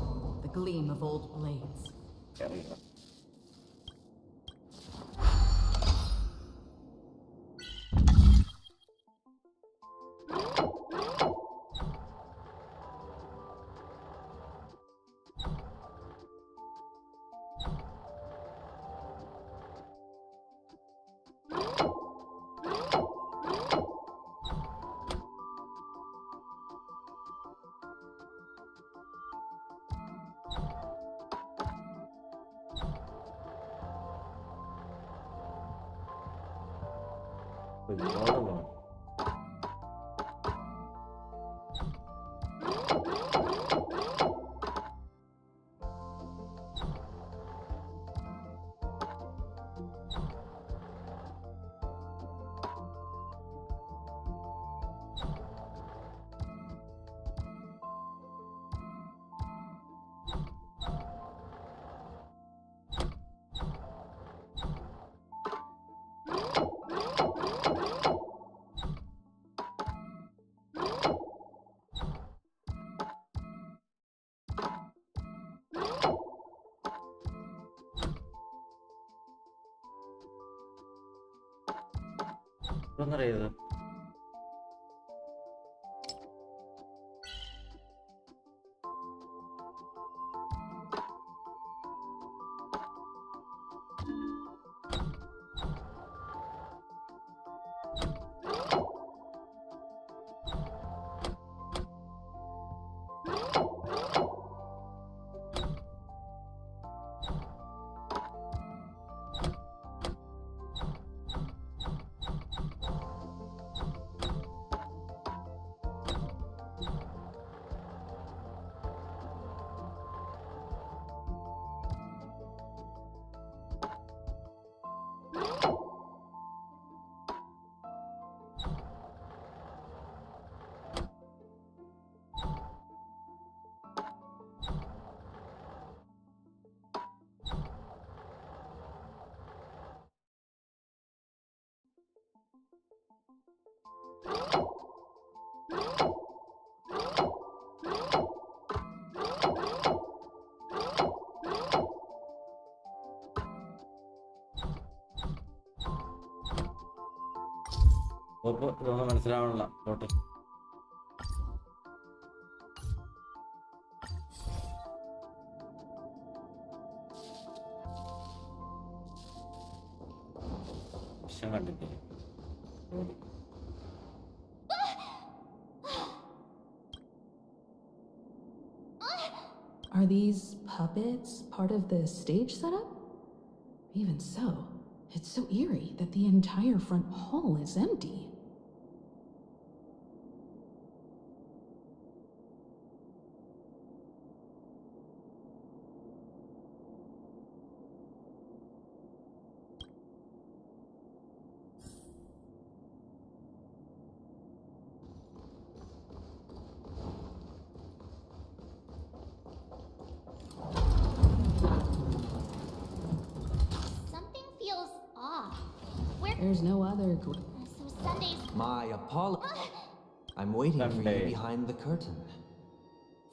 the gleam of old blades. Voldemort. ഇതൊന്നും അറിയത് ഇതൊന്നും മനസ്സിലാവണില്ല. പോട്ടെ. വിഷം കണ്ടിട്ടില്ല. Are these puppets part of the stage setup? Even so, it's so eerie that the entire front hall is empty. Something feels off. Where? There's no other So Sundays. My apologies. I'm waiting for you behind the curtain.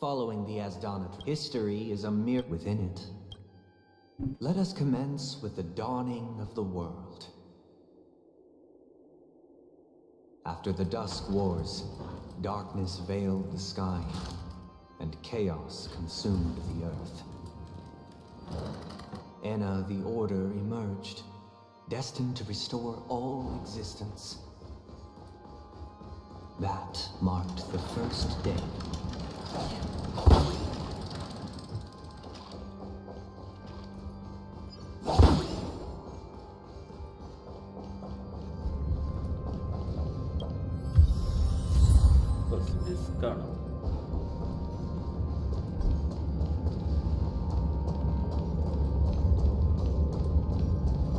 Following the Asdana history is a mere within it. Let us commence with the dawning of the world. After the Dusk Wars, darkness veiled the sky, and chaos consumed the earth. Enna the Order emerged, destined to restore all existence. That marked the first day.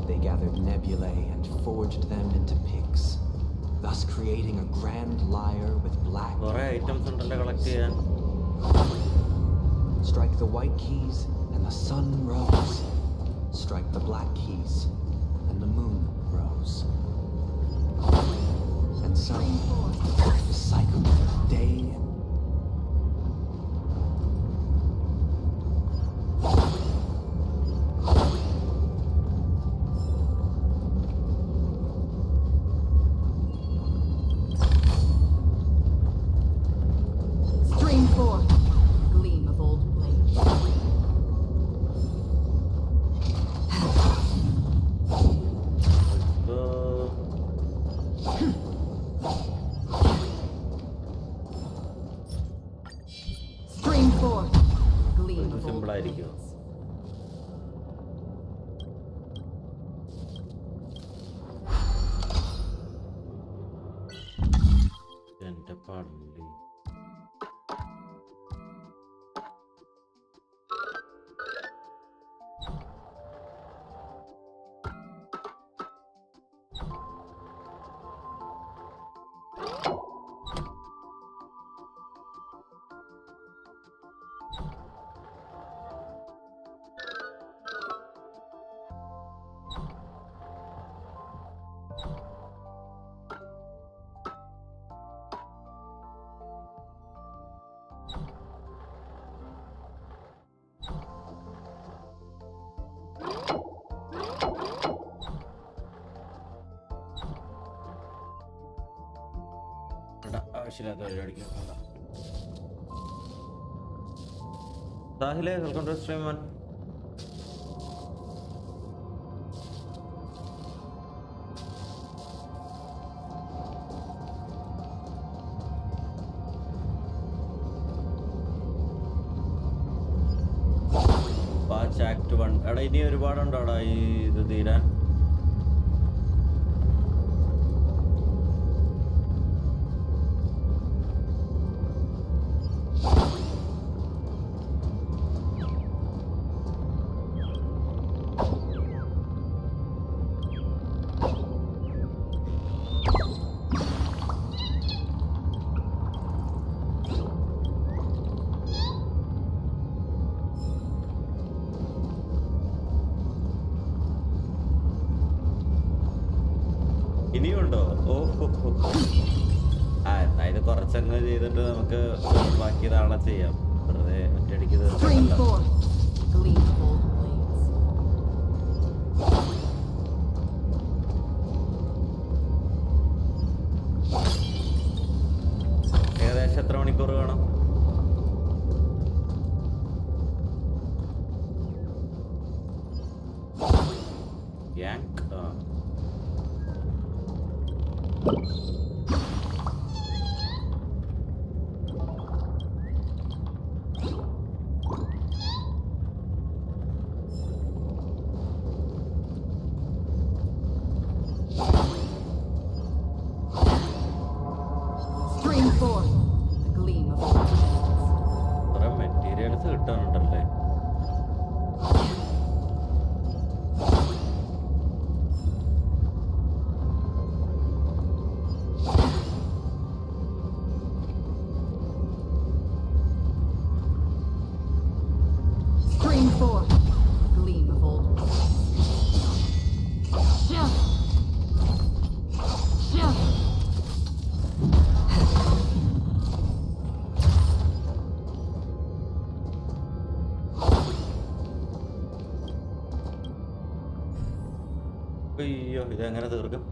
They gathered nebulae and forged them into pigs, thus creating a grand lyre with black items collect. Strike the white keys and the sun rose. Strike the black keys and the moon rose. goes. And so, the cycle of day Stream 4. Gleam of old blade. Stream 4. Gleam of old blades. എന്റെ പള്ളി. ആവശ്യമില്ലാത്ത പരിപാടിക്ക് സാഹിലെ welcome to stream one. Patch act 1 എടാ ഇനി ഒരുപാടുണ്ടോടാ ഈ ഇത് തീരാൻ? ഇനിയുണ്ടോ? ഓഹോ, ആ എന്നാ ഇത് കുറച്ചങ്ങ് ചെയ്തിട്ട് നമുക്ക് ബാക്കി നാളെ ചെയ്യാം. വെറുതെ ഒറ്റയടിക്ക് തീർച്ചയായിട്ടും. ഏകദേശം എത്ര മണിക്കൂർ വേണം? യാങ്ക് കുറെ മെറ്റീരിയൽസ് കിട്ടാനുണ്ടല്ലേ? അയ്യോ, ഇതെങ്ങനെ തീർക്കും?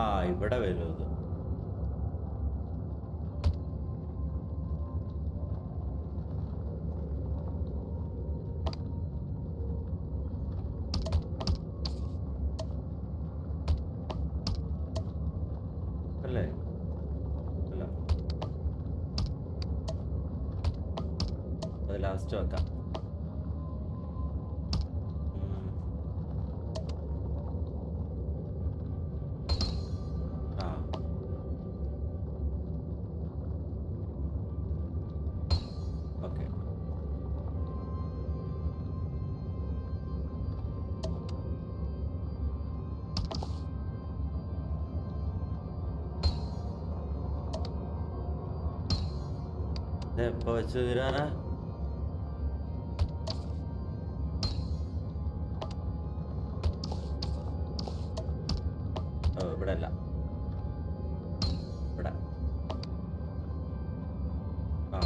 ആ ഇവിടെ വരും അത്. അത് ലാസ്റ്റ് വെക്കാം. ഓക്കെ. എപ്പോ വെച്ച് തീരാനാ? ഇവിടെ അല്ല, ഇവിടെ. ആ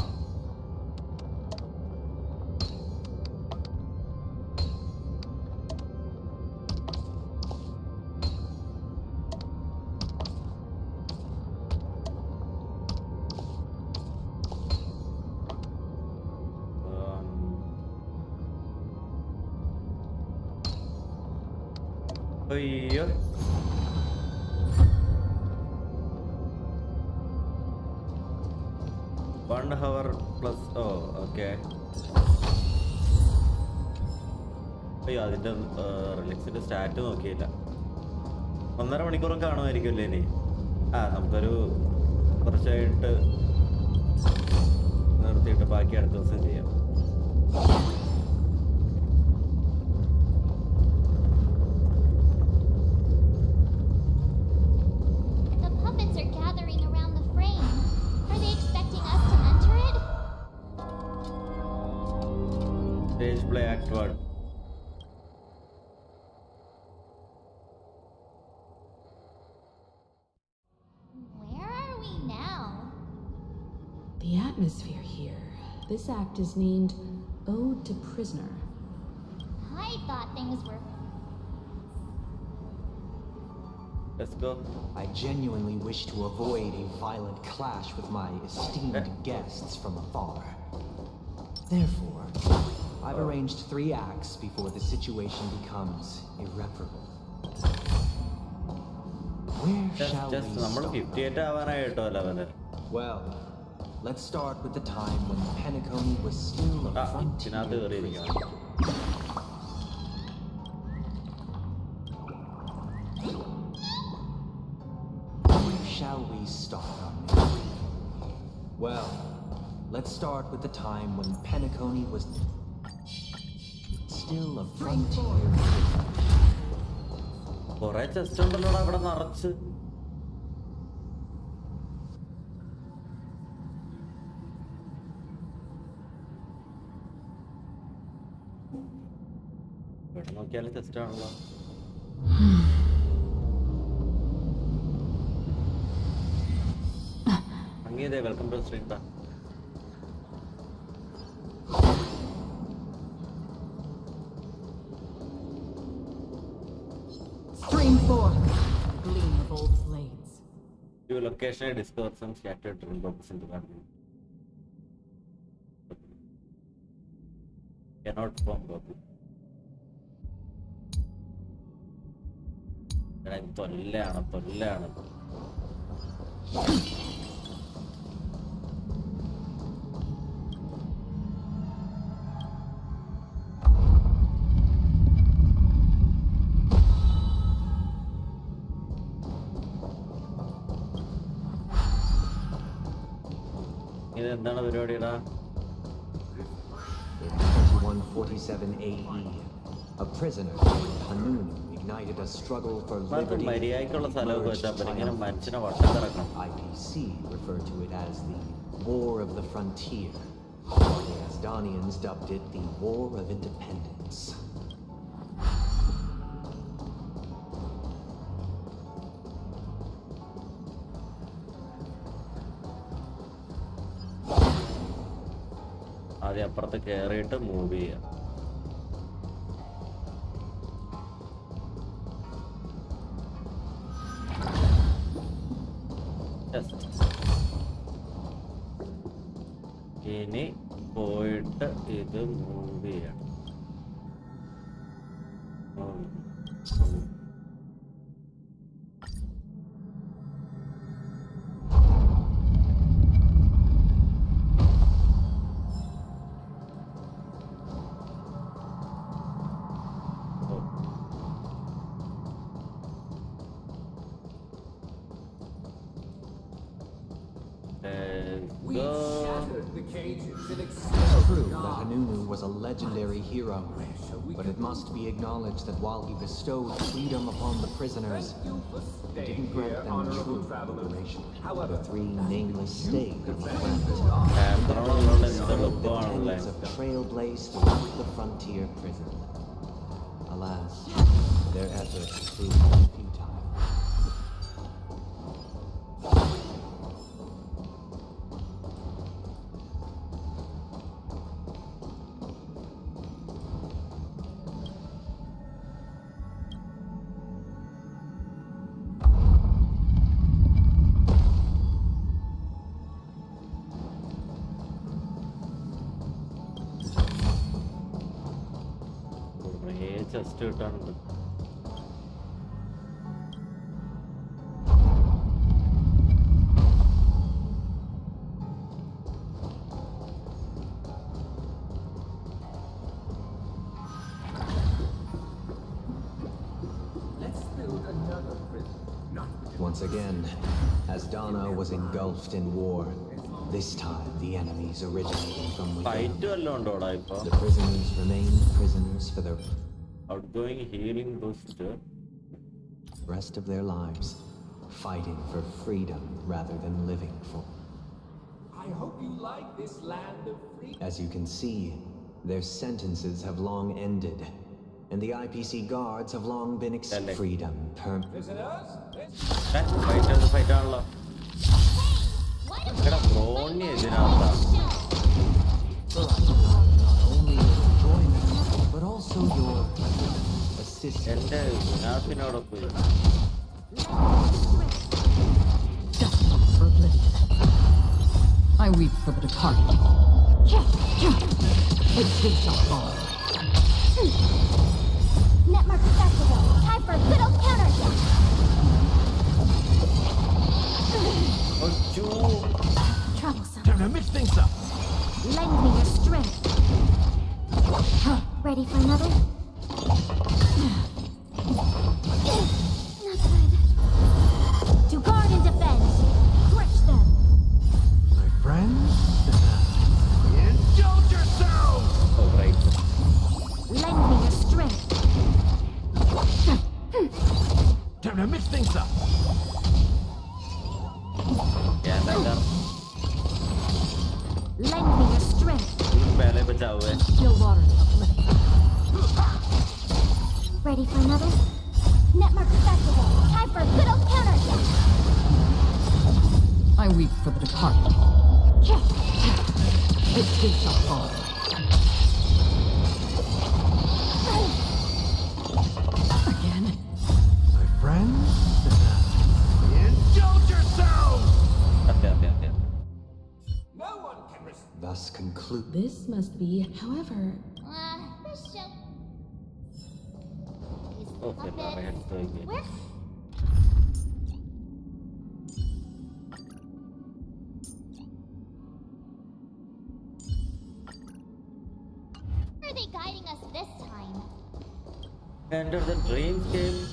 അയ്യോ, one hour plus. ഓ ഓക്കെ. അയ്യോ, അതിൻ്റെ റിലക്സിൻ്റെ സ്റ്റാറ്റ് നോക്കിയില്ല. 1.5 മണിക്കൂറും കാണുമായിരിക്കുമല്ലേ ഇനി? നമുക്കൊരു കുറച്ചായിട്ട് നിർത്തിയിട്ട് ബാക്കി അടുത്ത ദിവസം ചെയ്യാം. Stage play act 1. Where are we now? The atmosphere here. This act is named Ode to Prisoner. I thought things were... Let's go. I genuinely wish to avoid a violent clash with my esteemed guests from afar. Therefore, I've arranged 3 acts before the situation becomes irreparable. Where shall we start? Well, let's start with the time when Penacony was still a frontier. Where shall we start? Well, let's start with the time when Penacony was still a frontier. കുറെ chest ഉണ്ടല്ലോടാ അവിടെ നിറച്ച്. ഇവിടെ നോക്കിയാലും chest ആണല്ലോ. അങ്ങേതേ welcome to stream. Stream 4. Gleam of old blades. Your location discover some scattered dream boxes in the garden. Cannot form copy. തൊല്ലാണ്. ഇതെന്താണ് പരിപാടിടാ? In 2147 AE, a prisoner named Hanunu ignited a struggle for liberty. IPC referred to it as the War of the Frontier, while the Asdanians dubbed it the War of Independence. ആദ്യം അപ്പുറത്ത് കയറിയിട്ട് move ചെയ്യാം. ഇനി പോയിട്ട് ഇത് move ചെയ്യണം. It's true that Hanunu was a legendary hero, but it must be acknowledged that while he bestowed freedom upon the prisoners, he didn't grant them true liberation. The three nameless stayed on the planet. The tens of trailblazed throughout the frontier prison. Alas, their efforts proved futile. Just to turn. Once again, as Dana was engulfed in war, this time the enemies originating from within. The prisoners remained prisoners for the outgoing healing boost. Rest of their lives, fighting for freedom rather than living for. I hope you like this land of freedom. As you can see, their sentences have long ended, and the IPC guards have long been freedom Visitors? not only your enjoyment, but also your assistance. Destined for oblivion. I weep for the departed. Its gates shall fall. Netmark Festival. Time for a good old counterattack. Troublesome. Time to mix things up. Lend me your strength. Ready for another? Not good. To guard and defend. Crush them. My friends, indulge yourselves! Oh, right. Lend me your strength. Time to mix things up. Yeah, that's Lend me your strength. Still waters of oblivion. Ready for another? Netmark Festival. Time for a good old counterattack. I weep for the departed. Its gates shall fall. Again. My friends, indulge yourselves! No one can resist. Thus conclude. This must be, however. This show. Okay, now I have to again. Where? Where are they guiding us this time? Enter the dreamscape.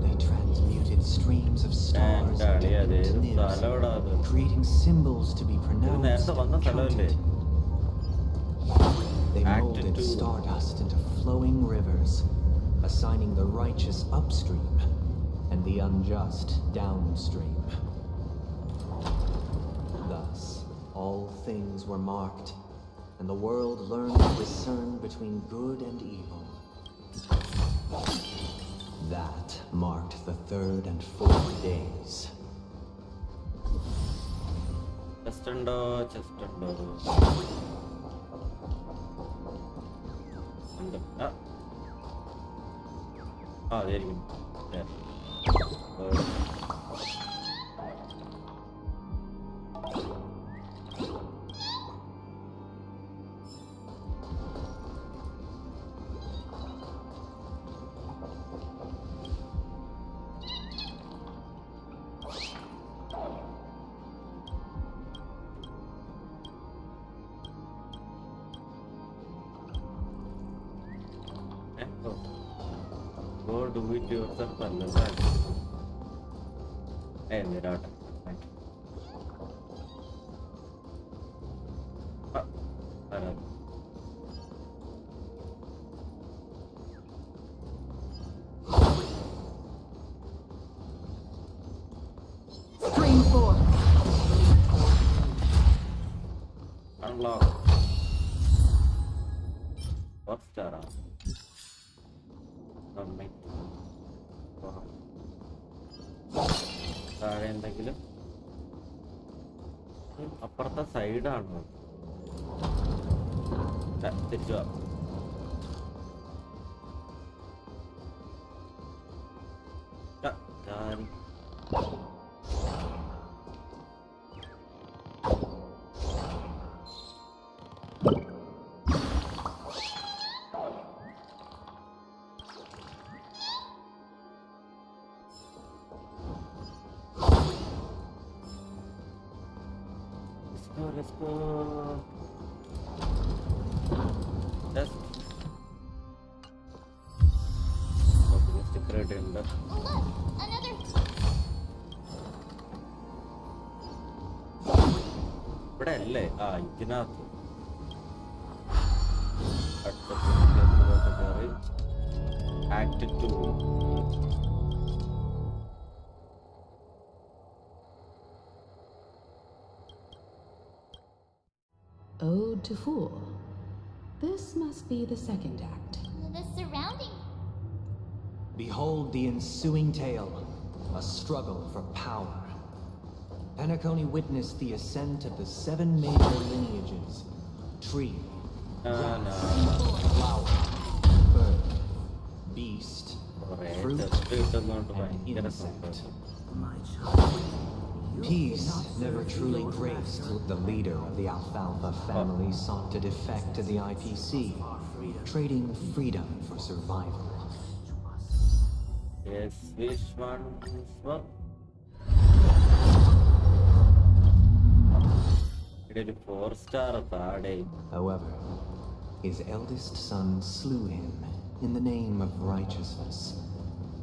They transmuted streams of stars into nibs, creating symbols to be pronounced and counted. They molded stardust into flowing rivers, assigning the righteous upstream and the unjust downstream. Thus, all things were marked, and the world learned to discern between good and evil. That marked the third and fourth days. Chest undo. There you go. Yeah. Go do it yourself and then and Screen 4. Unlock. What star? താഴെ എന്തെങ്കിലും അപ്പുറത്തെ സൈഡാണോ? തിരിച്ചു വാ. Let's go. Just sticker it in the. Oh look, another. ഇവിടെ അല്ലേ? ഇതിനകത്ത് Act 2. Ode to Fool. This must be the second act. The surrounding. Behold the ensuing tale, a struggle for power. Penacony witnessed the ascent of the 7 major lineages: tree, grass, flower, bird, beast, fruit, and insect. Peace never truly graced the leader of the Alfalfa family sought to defect to the IPC, trading freedom for survival. Yes, which one? It is 4-star party. However, his eldest son slew him in the name of righteousness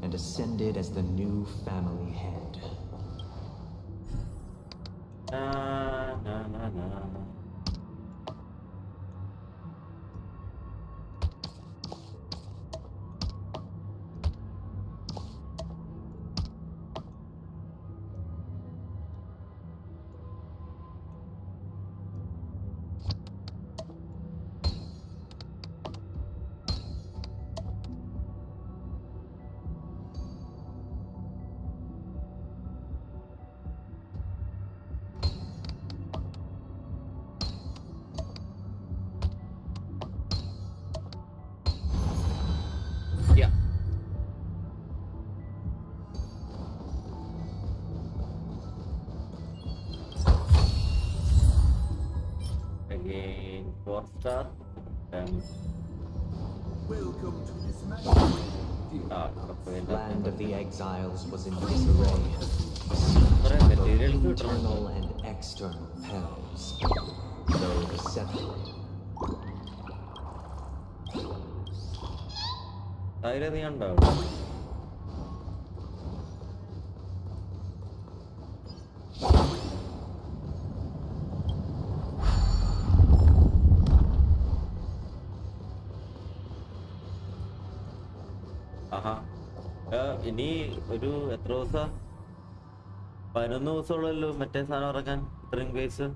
and ascended as the new family head. Again, 4-star. Then welcome to this Land of the Exiles was in disarray. Internal and external perils, though deceptive. ഇനി ഒരു എത്ര ദിവസം? 11 ദിവസമുള്ളല്ലോ മറ്റേ സാധനം ഇറക്കാൻ. ഇത്രയും case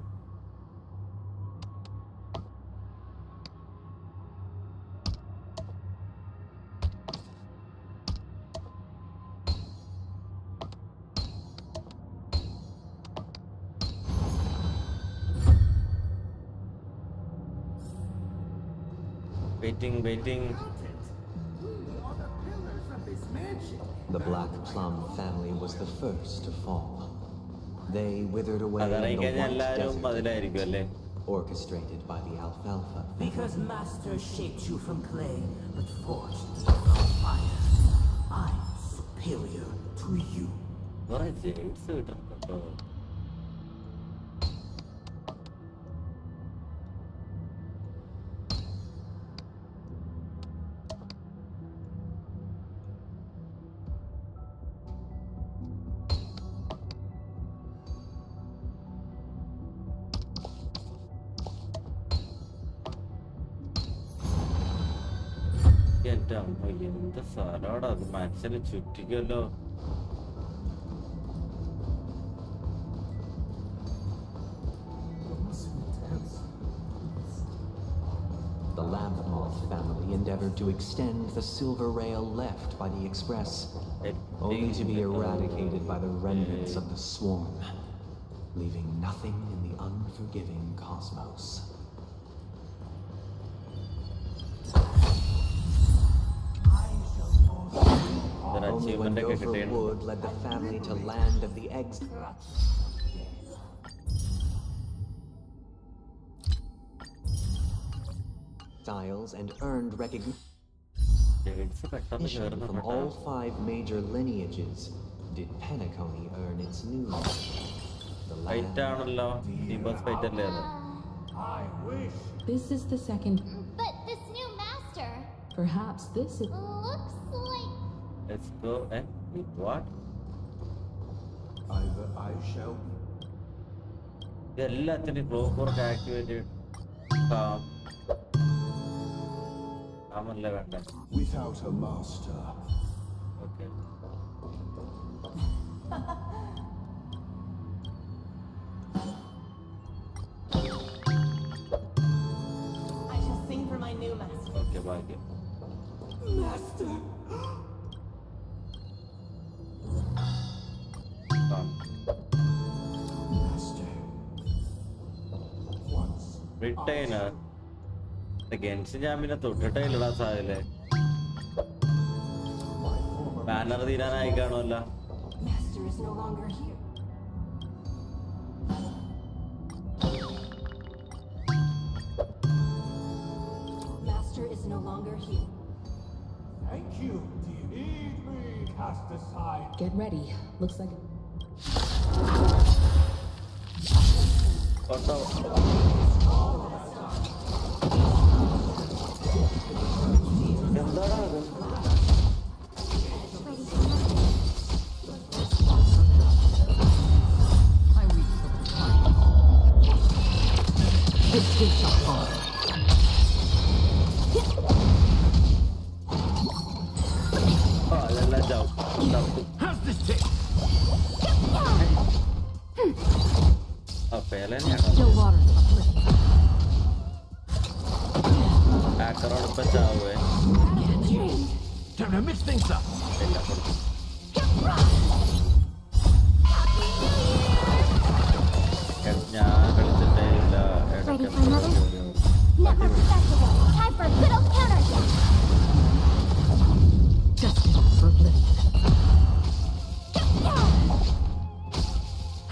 waiting. The Black Plum family was the first to fall. They withered away in the white desert, orchestrated by the Alfalfa. Because Master shaped you from clay, but forged you from fire. I'm superior to you. What is it? എൻ്റെ അമ്മ എന്ത് സ്ഥലമാടാ അത്, മനുഷ്യനെ ചുറ്റിക്കല്ലോ. The lamp moth family endeavored to extend the silver rail left by the express, only to be eradicated by the remnants of the swarm, leaving nothing in the unforgiving cosmos. Only when Gopher Wood led the family to land of the eggs. Styles and earned recognition from all 5 major lineages did Penacony earn its news. This is the second. But this new master Perhaps this is. looks like. Let's go and what? Either I shall be. എല്ലാത്തിനും clock work activated. കാമല്ലേ വേണ്ട. Without a master. Okay. I shall sing for my new master. Okay, bye. Master. Retainer. The genshin ഞാൻ പിന്നെ തൊട്ടിട്ടേ ഇല്ലടാ സായില്ലേ. Banner തീരാനായി കാണുമല്ലോ. Master is no longer here. Master is no longer here. Thank you. Heed me, cast aside. Get ready. Looks like. എന്താടാ അത്? How's this take? Still water. Time to mix things up. Ready for another? Network festival. Time for a good old counterattack.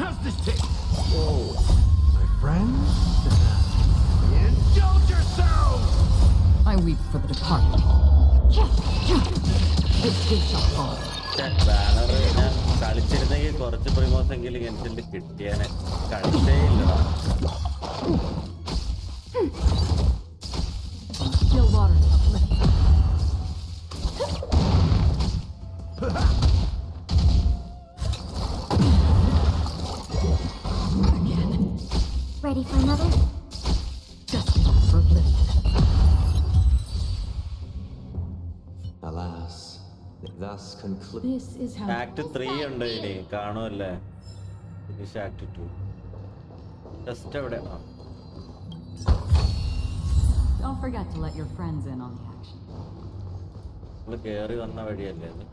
How's this take? Whoa. My friends? Indulge yourselves! I weep for the departed. Banner ഞാൻ കളിച്ചിരുന്നെങ്കിൽ കുറച്ച് പ്രിമോസെങ്കിലും എനിക്ക് കിട്ടിയാനെ. കളിച്ചേ ഇല്ലടാ. Still water. Ready for another? Alas, it thus concludes. This is how. Act 3 ഉണ്ട് ഇനി കാണുമല്ലേ. Finish Act 2. Just എവിടെ? Don't forget to let your friends in on the action. നമ്മള് കേറി വന്ന വഴിയല്ലേ അത്?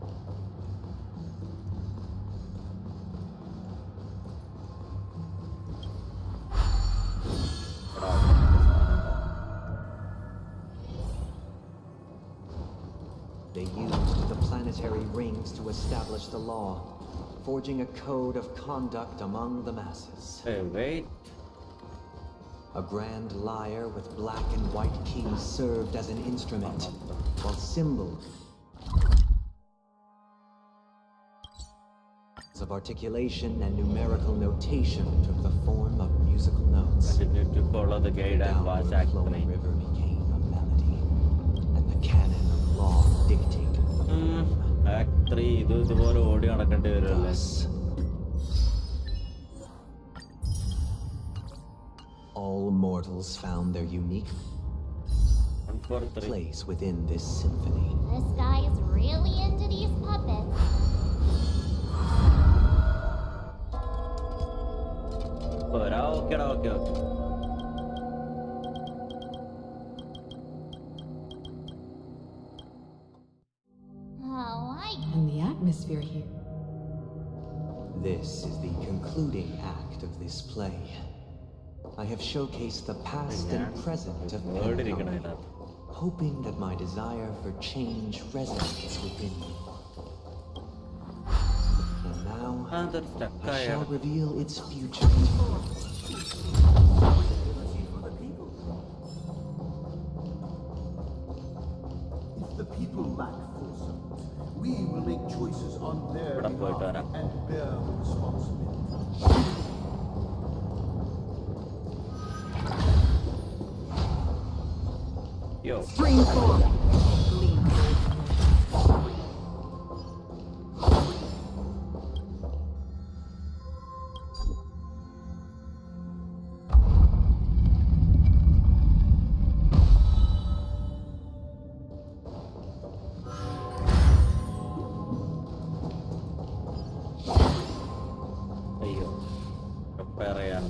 They used the planetary rings to establish the law, forging a code of conduct among the masses. Hey, wait. A grand lyre with black and white keys served as an instrument, while symbols of articulation and numerical notation took the form of musical notes. Continue to follow the guide and watch Act 3. River became a melody, and the canon of law dictated the form. Act 3 ഇതുപോലെ ഓടി നടക്കേണ്ടി വരുമല്ലേ? All mortals found their unique place within this symphony. This guy is really into these puppets. Okay. Oh, And the atmosphere here. This is the concluding act of this play. I have showcased the past and present of Honkai, hoping that my desire for change resonates within you. And now, I shall reveal its future. If the people lack foresight, we will make choices on their behalf and bear the responsibility. Yo. Stream 4. Gleam. അയ്യോ repair ചെയ്യാൻ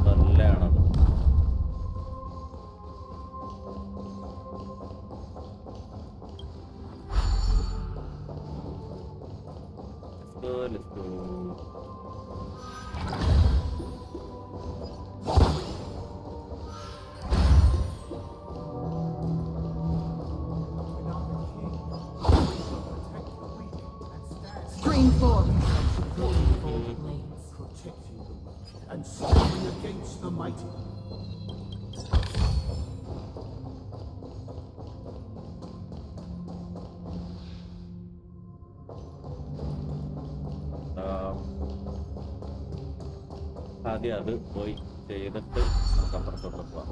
നല്ലതാണത്. Let's go. Stream 4. Protecting the weak and standing against the mighty. ആദ്യം അത് പോയി ചെയ്തിട്ട് നമുക്ക് അപ്പുറത്തോട്ട് പോവാം.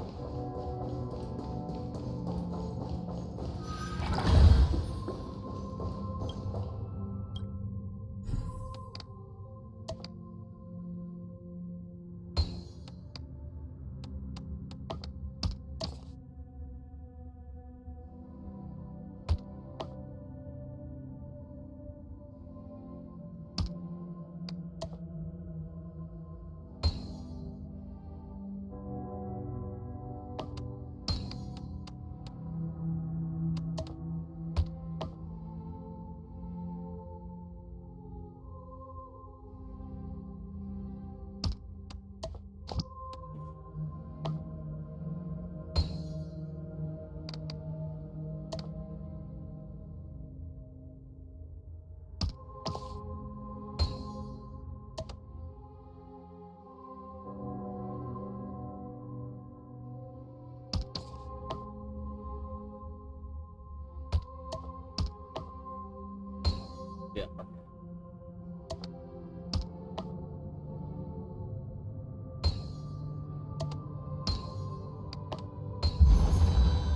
Yeah.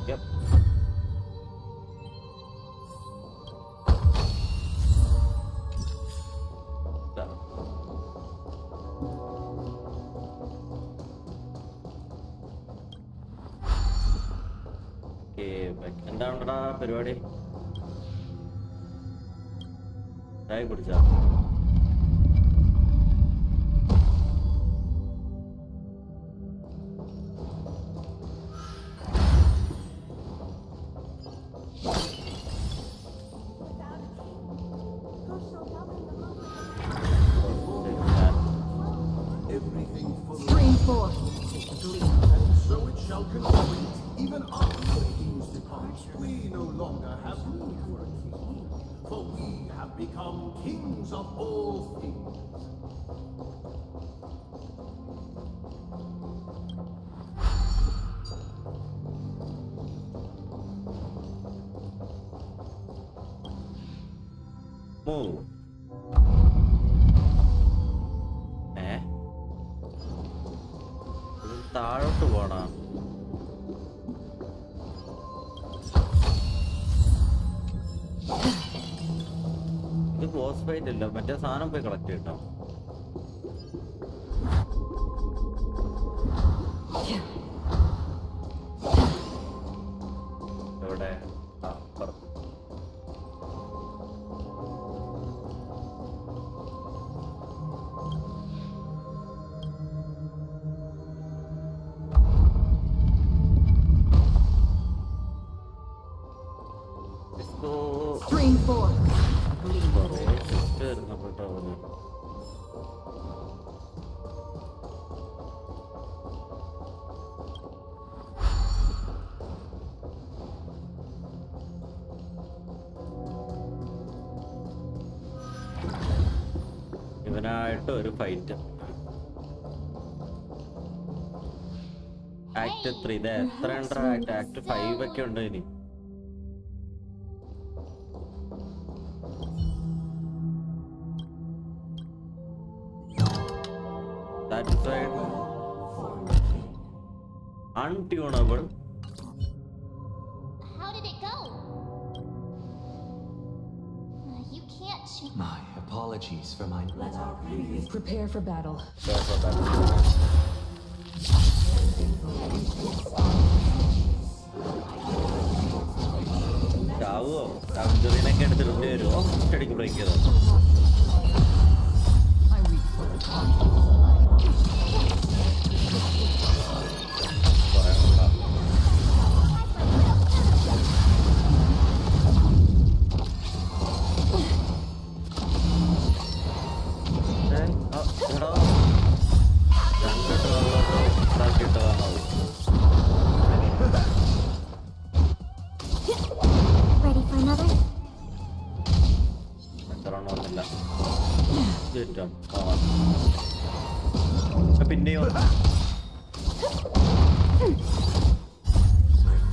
Yep. Done. Okay, എന്താണ്ടാ പരിപാടി? ചായ കുടിച്ചാ? Everything for Stream 4. and so it shall continue. Even after the kings depart, we no longer have room for a king, for we have become kings of all things. Move. താഴോട്ട് പോണ ഇത് boss fight ഇല്ല, മറ്റേ സാധനം പോയി collect ചെയ്യട്ടോ. എവിടെ 4. ഇവനായിട്ട് ഒരു ഫൈറ്റ്. ആക്ട് 3 ഇത് എത്ര ഉണ്ട്? ആക്ട് 5 ഒക്കെ ഉണ്ട് ഇനി. Satisfied. Untunable. How did it go? You can't shoot. My apologies for my... Prepare for battle. ചാവോ? കൗണ്ടറിനൊക്കെ എടുത്തിട്ടുണ്ട് വരുമോ? സ്റ്റഡിക്ക് ബ്രേക്ക് ചെയ്തോ? Ready for another? പിന്നെയോ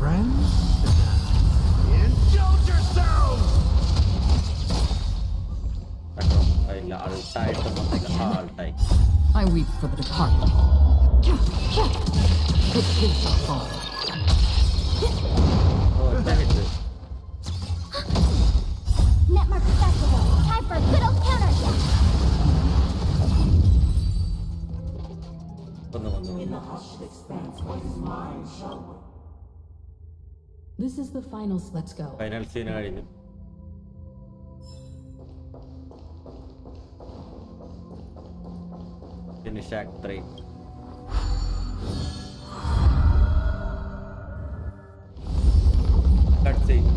Friends? Indulge yourselves! ഇല്ല, ആൾട്ടായിട്ട് വന്നേക്കാം. ആൾട്ടായി. I weep for the departed. The kids shall fall. Netmark Festival. Time for a good old counter. This is the finals. Let's go. Final scene കഴിഞ്ഞു. Finish Act 3. Cutscene.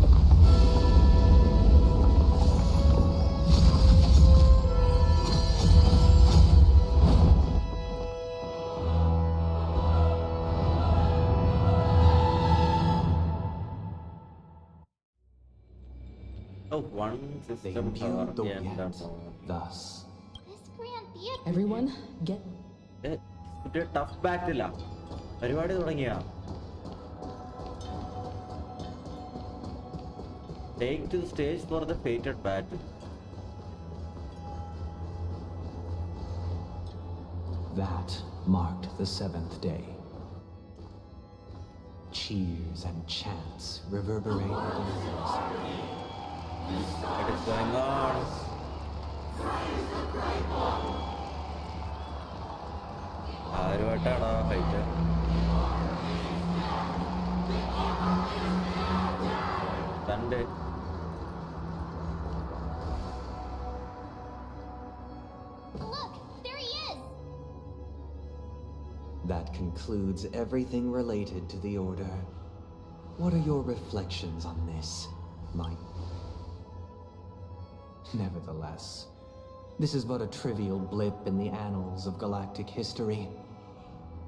Oh, one system power. Thus. Everyone, get. It's a tough battle. പരിപാടി തുടങ്ങിയ. Take to the stage for the fated battle. That marked the 7th day. Cheers and chants reverberated in the What is going on? ആരുമായിട്ടാണ് fight? തൻ്റെ That concludes everything related to the Order. What are your reflections on this, Mike? Nevertheless, this is but a trivial blip in the annals of galactic history.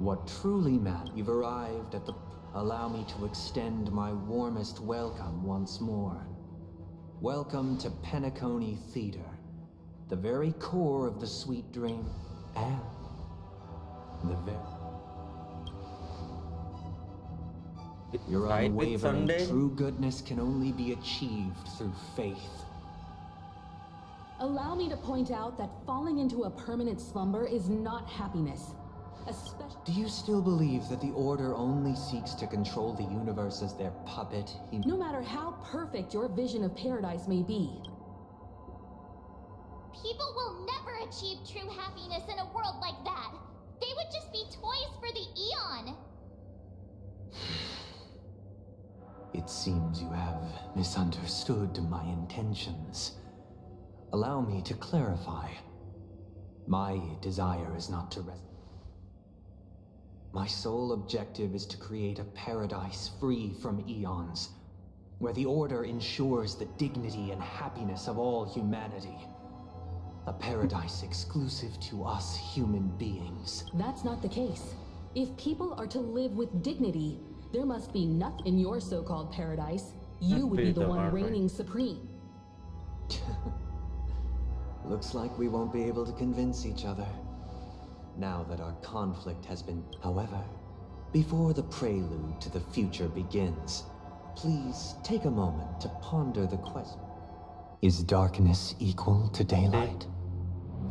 What truly matters, you've arrived at the... Allow me to extend my warmest welcome once more. Welcome to Penacony Theater, the very core of the sweet dream, and the very... Your unwavering true goodness can only be achieved through faith. Allow me to point out that falling into a permanent slumber is not happiness. Especially. Do you still believe that the Order only seeks to control the universe as their puppet? No matter how perfect your vision of paradise may be. People will never achieve true happiness in a world like that. They would just be toys for the Eon. It seems you have misunderstood my intentions. Allow me to clarify. My desire is not to rest. My sole objective is to create a paradise free from eons. where the Order ensures the dignity and happiness of all humanity. A paradise exclusive to us human beings. That's not the case. If people are to live with dignity, there must be nothing in your so-called paradise. You would be the one reigning supreme. Looks like we won't be able to convince each other, now that our conflict has been... However, before the prelude to the future begins, please take a moment to ponder the question. Is darkness equal to daylight?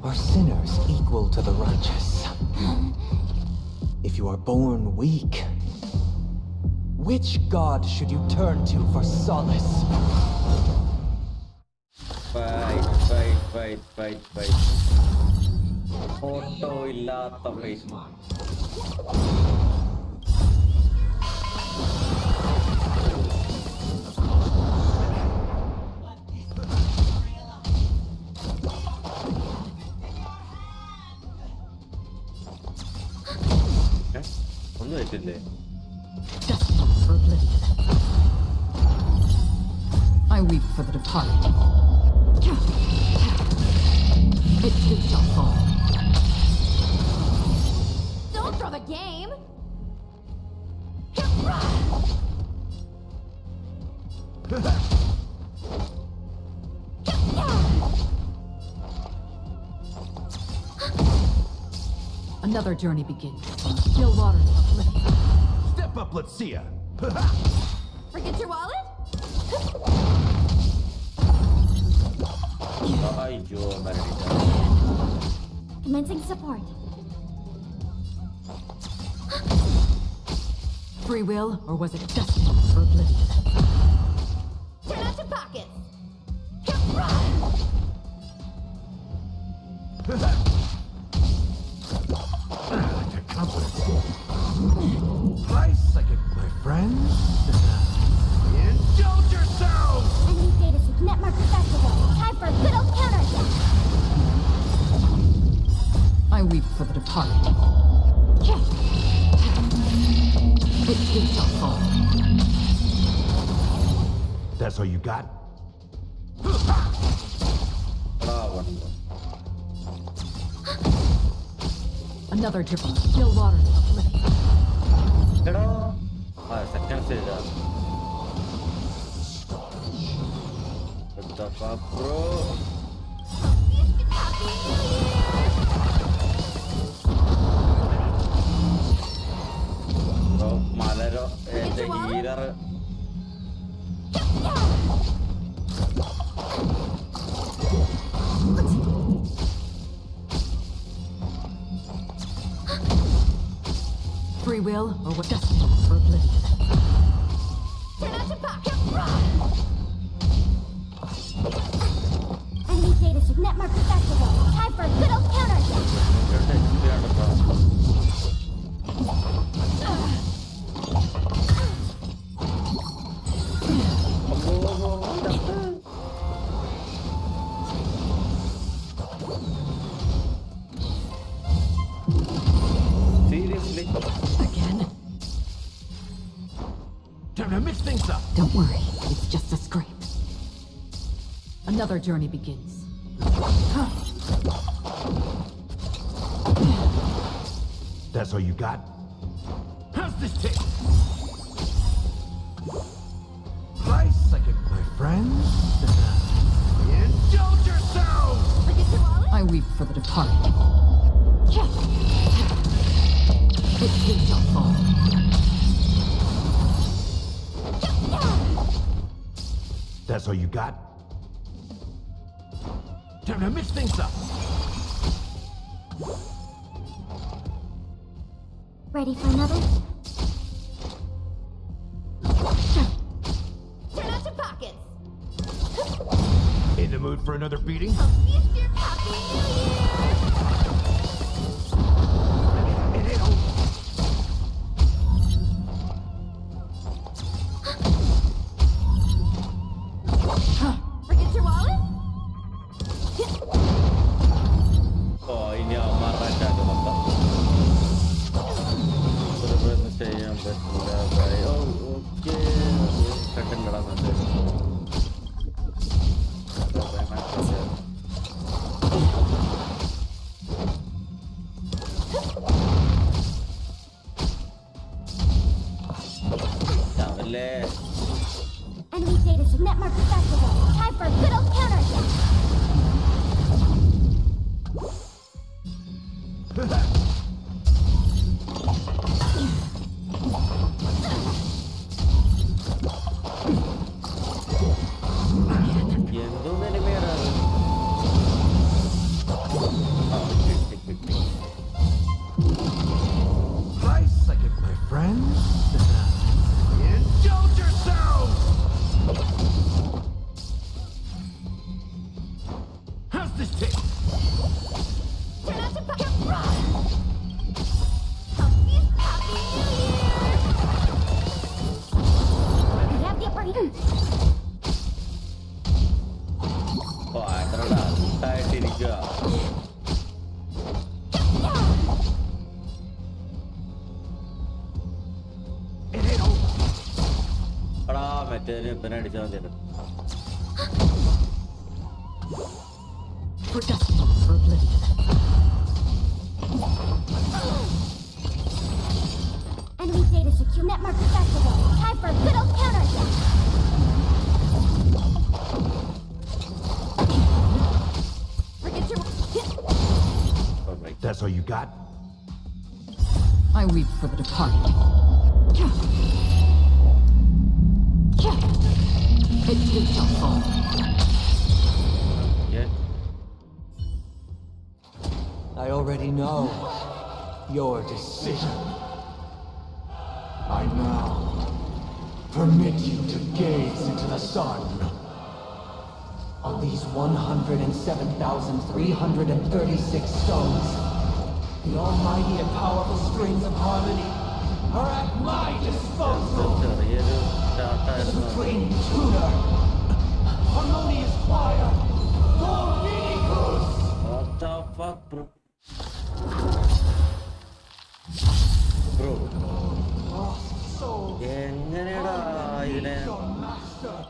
Are sinners equal to the righteous? If you are born weak, which god should you turn to for solace? Fight. Photo illata face. ഒന്നും ആയിട്ടില്ലേ? For oblivion. I weep for the departed. It too shall fall. Don't throw the game! Another journey begins on the still waters of oblivion. Step up, let's see ya. Forget your wallet? Commencing support. Free will, or was it destiny for oblivion? Turn out your pockets! Nice, psychic, my friends. Indulge yourselves! I need data to net marker festival. Time for a good old counterattack. I weep for the departed. It too shall fall. That's all you got? Another trip on the still waters of oblivion. Second stage. What the fuck, bro? Bro, Malero, the healer. Free will, or what destiny for oblivion? Turn out your pockets! I need data to net marker festival. Time for a good old counterattack. Seriously? Again? Time to mix things up. Don't worry, it's just a scrape. Another journey begins. That's all you got? How's this taste? Nice, psychic, my friends. Indulge yourselves! Forget your wallet? I weep for the departed. It too shall fall. That's all you got? Time to mix things up. Ready for another? Turn out your pockets! In the mood for another beating? Feast your Happy New Year! It ain't over. Forget your wallet? Oh, ini amarah jaga mata. Bener-bener ചെയ്യാൻ പറ്റില്ല. Oh, okay. Second Enemy data to netmark festival. Time for a good old counterattack. Nice second, my friends. Indulge yourselves! How's this taste? Turn out to fucking run! Happy New Year! We have the upper hand. We're destined for oblivion. Enemy data secure. Netmark festival. Time for a good old counterattack. Forget your... That's all you got? I weep for the departed. It too shall fall. I already know your decision. I now permit you to gaze into the sun. On these 107,336 stones, the almighty and powerful strings of harmony are at my disposal. The supreme tuner, harmonious choir, Dominicus. What the fuck, bro? Bro.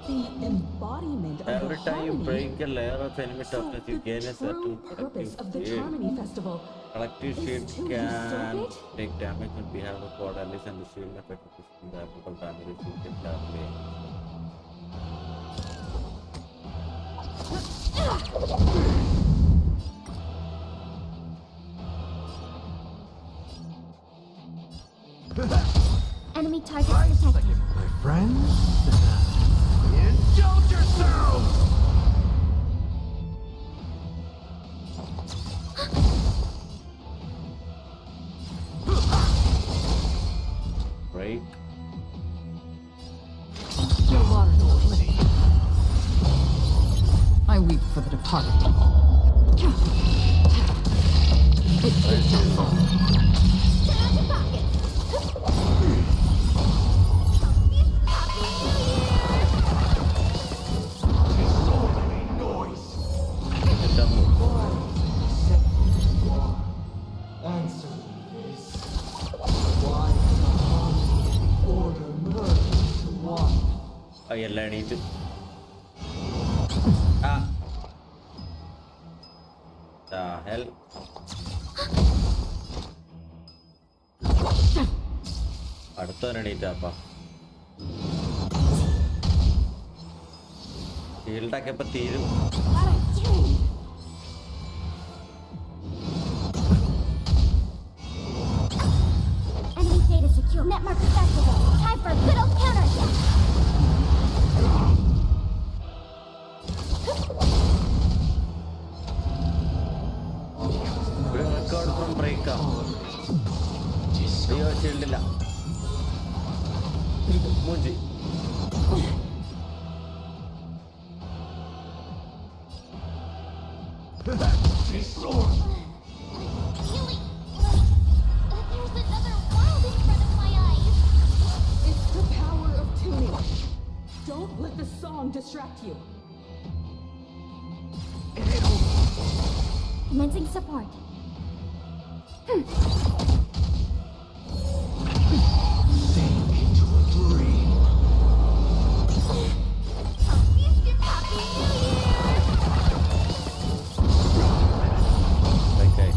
The embodiment of Every the time you harmony. break a layer of enemy toughness, you gain a True certain purpose of the shield. Harmony Festival Collective is shield to can usurp it? take damage on behalf of God allies and the shield effect is invulnerable damage you can play. Enemy targets detected. My friends? Indulge yourselves! Break. Your water to oblivion. I weep for the departed. It too shall fall. Turn out your pockets. Answer me this. Why does the harmony and order merge into one? I need to. The hell? അടുത്തവൻ എണീറ്റാപ്പാ ഷീൽഡൊക്കെ ഇപ്പൊ തീരും. Enemy data secure. Netmark festival. Time for a good old counterattack. Record from breakup. അയ്യോ ഷീൽഡില്ല. മൂഞ്ചി. There's another world in front of my eyes. It's the power of tuning. Don't let the song distract you. Commencing support. Sink into a dream. Okay.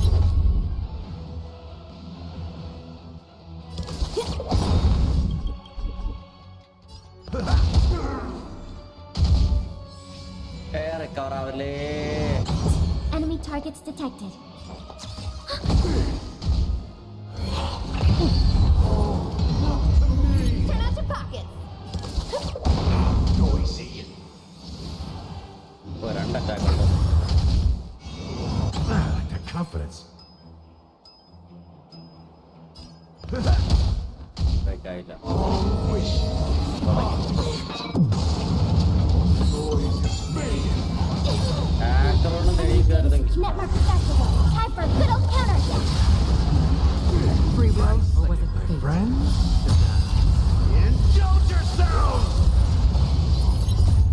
Enemy targets detected. Turn out your pockets. Noisy. The confidence. Net marker festival. Time for a good old counter. Free will, or was it fate? Friends? Indulge yourselves!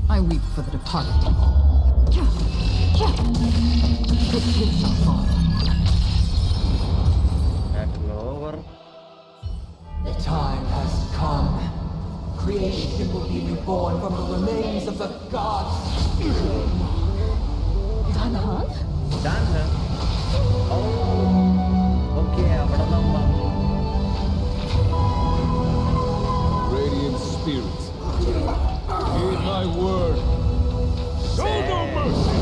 I weep for the departed. It gives a fall. The time has come. Creation will be reborn from the remains of the gods. Danhan? Danhan? Oh. Okay, Radiant spirits, heed my word. Show no mercy!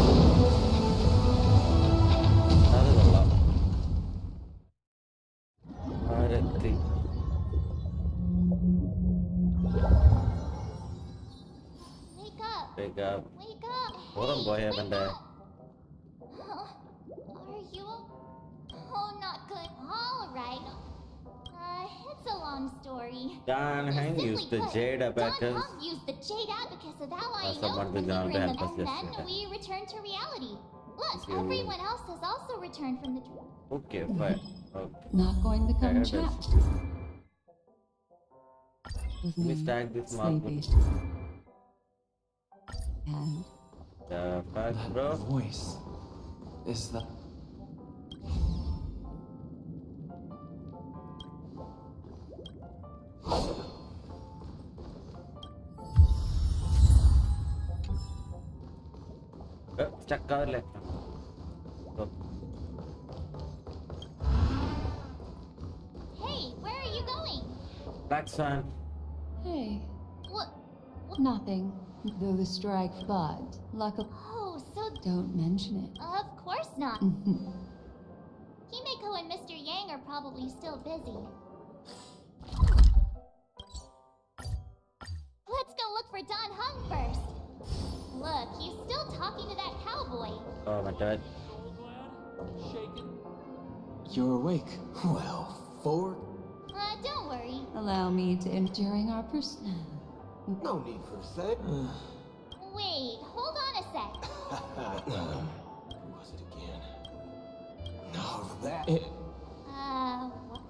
Wake up. Wake up. Orang boy benda. Are you? Oh, not good. All right. It's a long story. Dan Hang used the Jade Abacus. Don Hung used the Jade Abacus of allying someone oaths when to we were in help us and then yesterday. we returned to reality. Look, everyone else has also returned from the... Okay, fine. Okay. Not going to come There it chat. is. With Let me me, stack this marble. Sleepy. And The fact, That bro. voice is the... Stuck out left. Hey, where are you going? Black Swan. Hey. What? Nothing. Though the strike, but luck of... Oh, so... Don't mention it. Of course not. Mhm. Himeko and Mr. Yang are probably still busy. Let's go look for Don Hung first. Look, he's still talking to that cowboy. Oh my god. You're awake. Well, Don't worry. Allow me to during our No need for that. Wait, hold on a sec. Who was it again? No, that. What?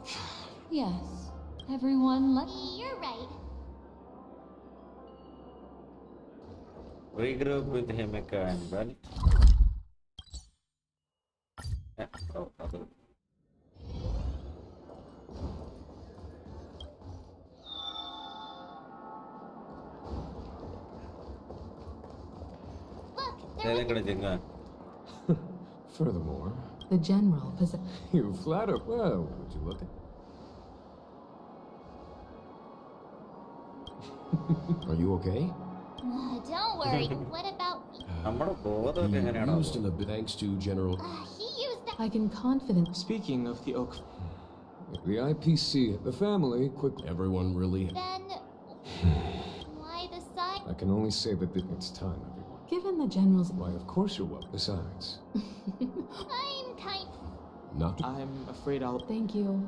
Yes. Everyone let... You're right. Regroup with Himeka and Belt. Yeah. Oh, okay. Furthermore, The general possess... you flatter. Well, would you look at? Are you okay? Don't worry. What about me? He used in a bit thanks to General. He used that. I can confidently... Speaking of the oak... The IPC, the family, quickly. Everyone really. Then why the side? I can only say that it's time, everyone. Given the general's... Why, of course you're welcome. Besides, I'm kind. Not. I'm afraid I'll... Thank you.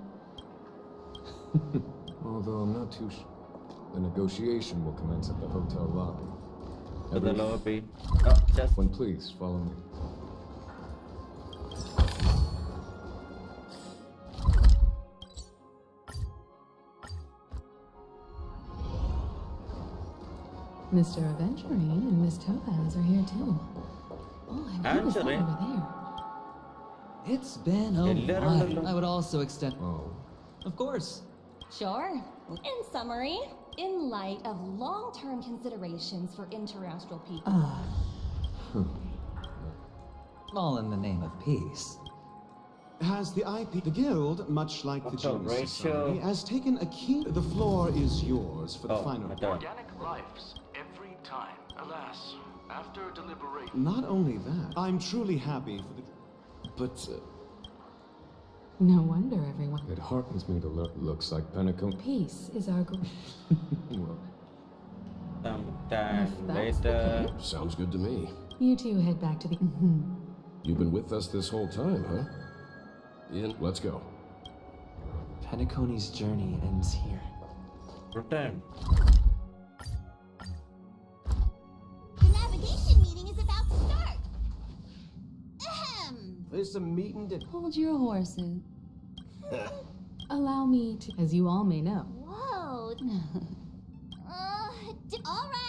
although I'm not too sure. The negotiation will commence at the hotel lobby. The Everyone- lobby. Oh, just One, please follow me. Mr. Aventurine and Miss Topaz are here too. Oh, I noticed that Aventurine? over there. It's been a while. I would also extend... Oh. Of course. Sure. In summary, in light of long-term considerations for interastral people. All in the name of peace. Has the the guild, much like the What's up, Genius Rachel? Society, has taken a key. The floor is yours for the Oh, final. my God. Organic lives every time. Alas, After deliberation... Not only that, I'm truly happy for the... But... No wonder everyone. It heartens me to look. Looks like Penacone. Peace is our goal. Well, Sometime If that's the later. case. sounds good to me. You two head back to the. You've been with us this whole time, huh? Ian, let's go. Penacone's journey ends here. Return. The navigation meeting is about to start. Ahem. There's a meeting to... Hold your horses. Allow me to, as you all may know. Whoa. All right.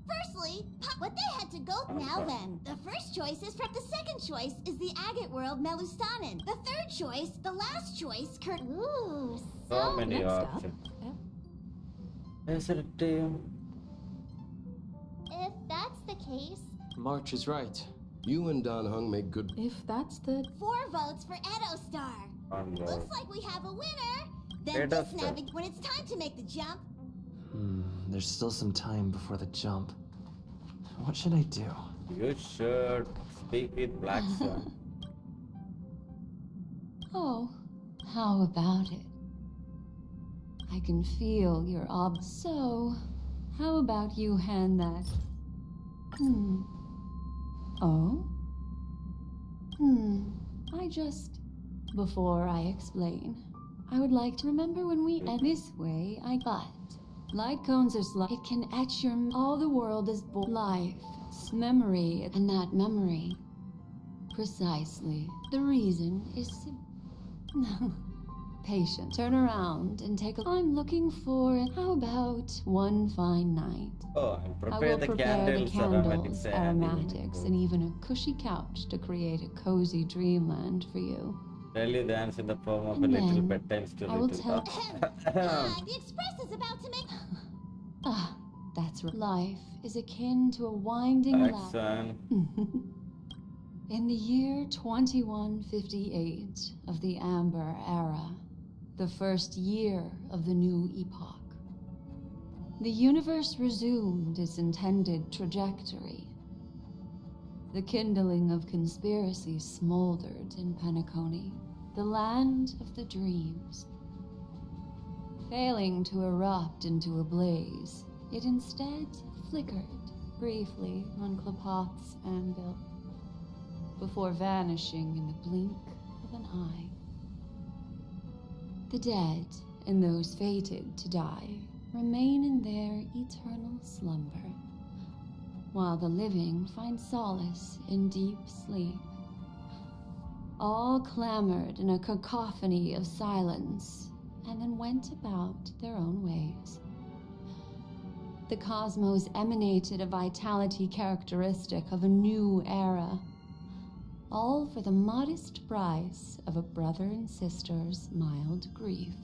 Firstly, what they had to go. Now then, the first choice is from the second choice is the agate world Melustanen. The third choice, the last choice, Ooh, So many next up. options. Is it damn? If that's the case, March is right. You and Don Hung make good... If that's the. 4 votes for Edostar. Looks like we have a winner. Then this when it's time to make the jump. There's still some time before the jump. What should I do? You should speak with Black Sun. Oh, how about it? I can feel your So, how about you hand that? Oh? I just... Before I explain, I would like to remember when we end this way, But light cones are it can etch your... All the world is life, memory, and that memory. Precisely. The reason is... Patient. Turn around and take a... I'm looking for... How about one fine night? Oh, and I prepare will the prepare the candles, aromatics, and even a cushy couch to create a cozy dreamland for you. Really dance in the form of And a little then bedtime story. I will to tell- The Express is about to make. That's right. Life is akin to a winding Black ladder. Sun. In the year 2158 of the Amber Era, the first year of the new epoch, the universe resumed its intended trajectory. The kindling of conspiracy smoldered in Penacone, the land of the dreams. Failing to erupt into a blaze, it instead flickered briefly on Klapoth's anvil, before vanishing in the blink of an eye. The dead and those fated to die remain in their eternal slumber, while the living find solace in deep sleep. All clamored in a cacophony of silence, and then went about their own ways. The cosmos emanated a vitality characteristic of a new era, all for the modest price of a brother and sister's mild grief.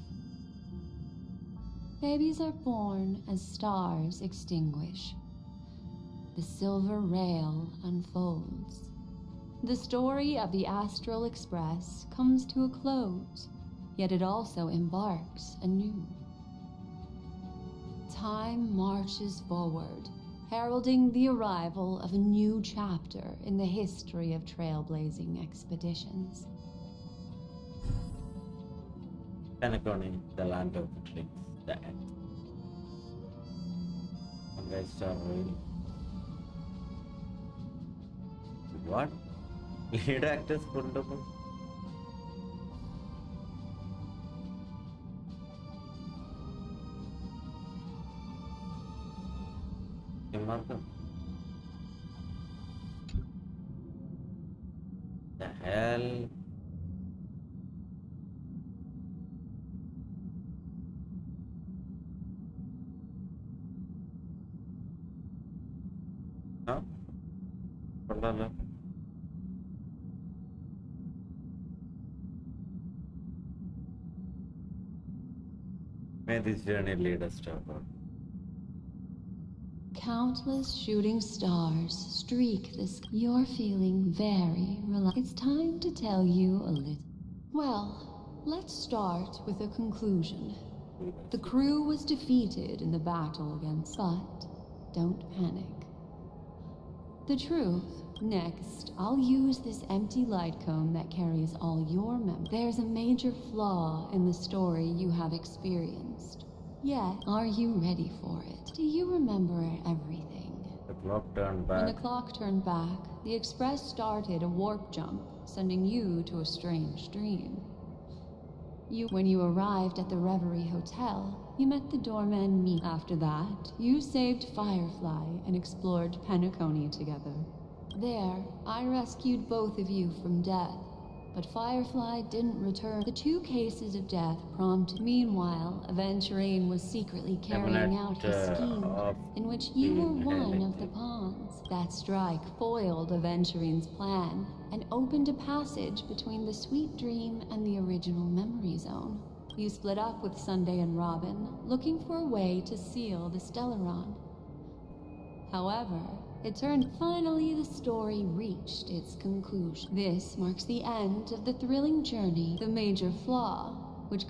Babies are born as stars extinguish. The silver rail unfolds. The story of the Astral Express comes to a close, yet it also embarks anew. Time marches forward, heralding the arrival of a new chapter in the history of trailblazing expeditions. Penacone, the land of the dreams. The end. Honkai Star Rail. What? Lead actors Fundamental? The hell? Huh? May this journey lead us to God. Countless shooting stars streak this. You're feeling very relaxed. It's time to tell you a little. Well, let's start with a conclusion. The crew was defeated in the battle against, but don't panic. The truth. Next, I'll use this empty light cone that carries all your memories. There's a major flaw in the story you have experienced. Yet, are you ready for it? Do you remember everything? The clock turned When the back. clock turned back, the Express started a warp jump, sending you to a strange dream. When you arrived at the Reverie Hotel, you met the doorman Me. After that, you saved Firefly and explored Penacony together. There, I rescued both of you from death, but Firefly didn't return. The 2 cases of death prompted. Meanwhile, Aventurine was secretly carrying out his scheme, in which you were one of the pawns. That strike foiled Aventurine's plan and opened a passage between the Sweet Dream and the original Memory Zone. You split up with Sunday and Robin, looking for a way to seal the Stellaron. However, it turned finally the story reached its conclusion. This marks the end of the thrilling journey, the major flaw, which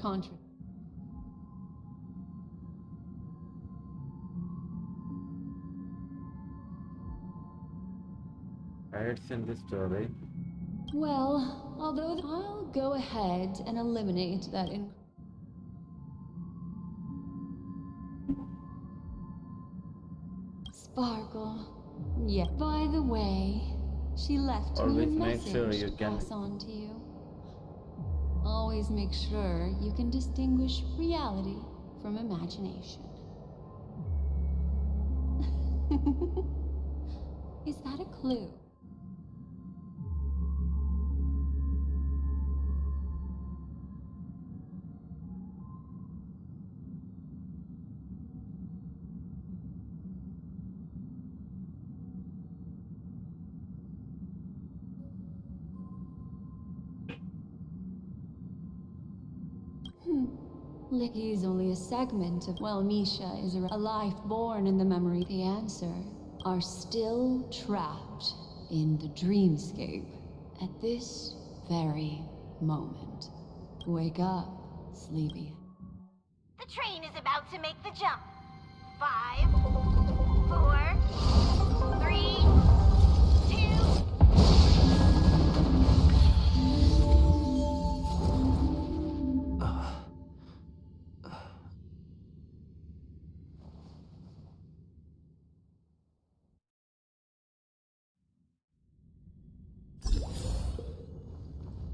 Credits in the story. Well, although I'll go ahead and eliminate that Sparkle. Yeah. By the way, she left me a Always make message sure you to can. pass on to you. Always make sure you can distinguish reality from imagination. Is that a clue? Licky is only a segment of. Well, Misha is a life born in the memory. The answer are still trapped in the dreamscape at this very moment. Wake up, sleepy. The train is about to make the jump. 5, 4, 3, 2.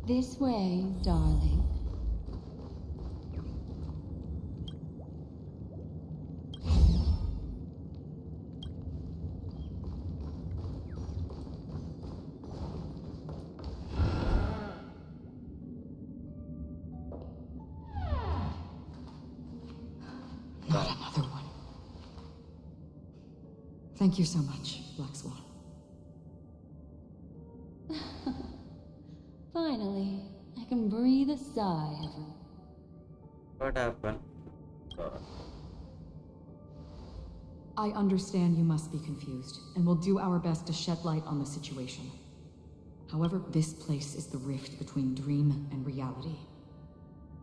This way, darling. Not another one. Thank you so much, Black Swan. Finally, I can breathe a sigh of What happened? I understand you must be confused, and will do our best to shed light on the situation. However, this place is the rift between dream and reality.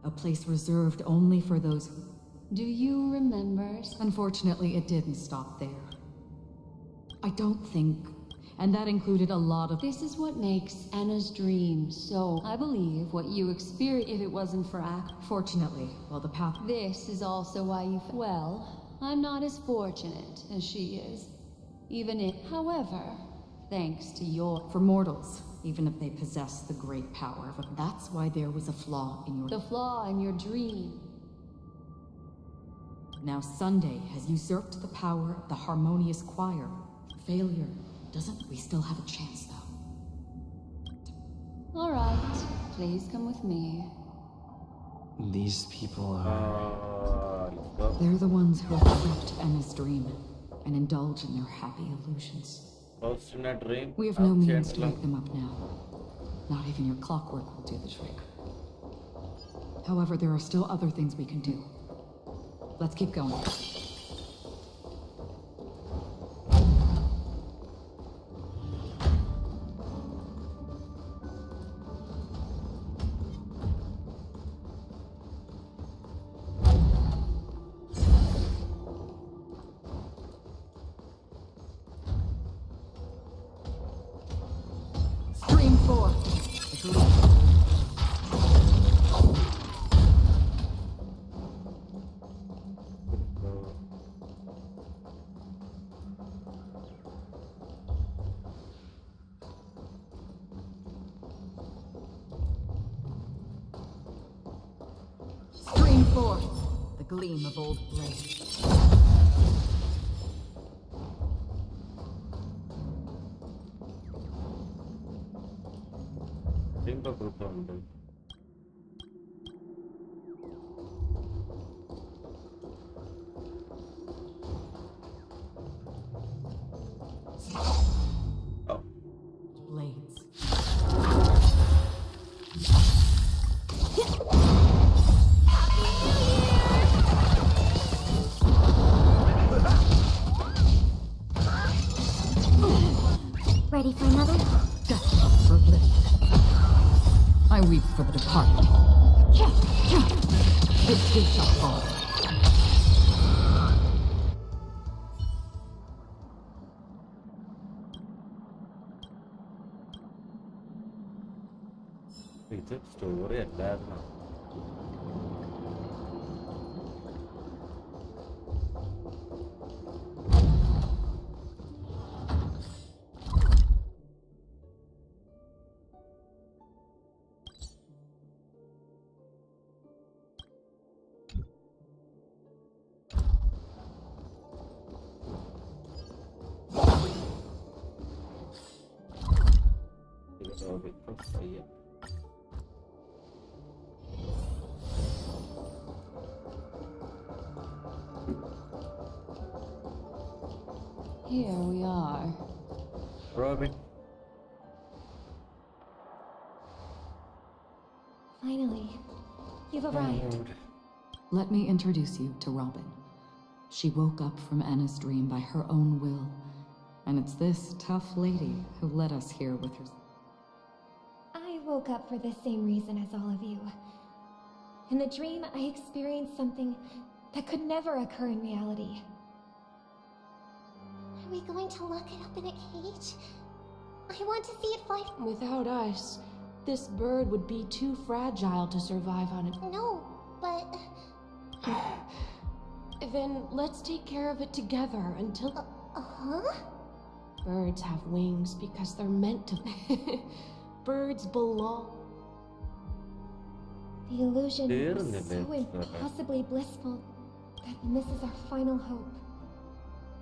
A place reserved only for those who... Do you remember? Unfortunately, it didn't stop there. I don't think... And that included a lot of... This is what makes Anna's dream so... I believe what you experienced if it wasn't for Fortunately, while the path... This is also why you... Well, I'm not as fortunate as she is. Even if... However, thanks to your... For mortals, even if they possess the great power of... That's why there was a flaw in your... The flaw in your dream. Now Sunday has usurped the power of the harmonious choir. Failure doesn't... We still have a chance, though. All right, please come with me. These people are... They're the ones who accept Emma's dream and indulge in their happy illusions. Lost in a dream. We have no means to wake them up now. Not even your clockwork will do the trick. However, there are still other things we can do. Let's keep going. Bring forth the gleam of old blades. Think of group on Blades. Ready for another? Death for oblivion. I weep for the departed. This too shall fall. ഇത് story അല്ലായിരുന്നു. Here we are. Robin. Finally, you've arrived. Let me introduce you to Robin. She woke up from Anna's dream by her own will, and it's this tough lady who led us here with her. I woke up for the same reason as all of you. In the dream, I experienced something that could never occur in reality. Are we going to lock it up in a cage? I want to see it fly. Without us, this bird would be too fragile to survive on it. No, but... Then let's take care of it together until... Uh-huh? Birds have wings because they're meant to... Birds belong. The illusion was so impossibly blissful that this is our final hope.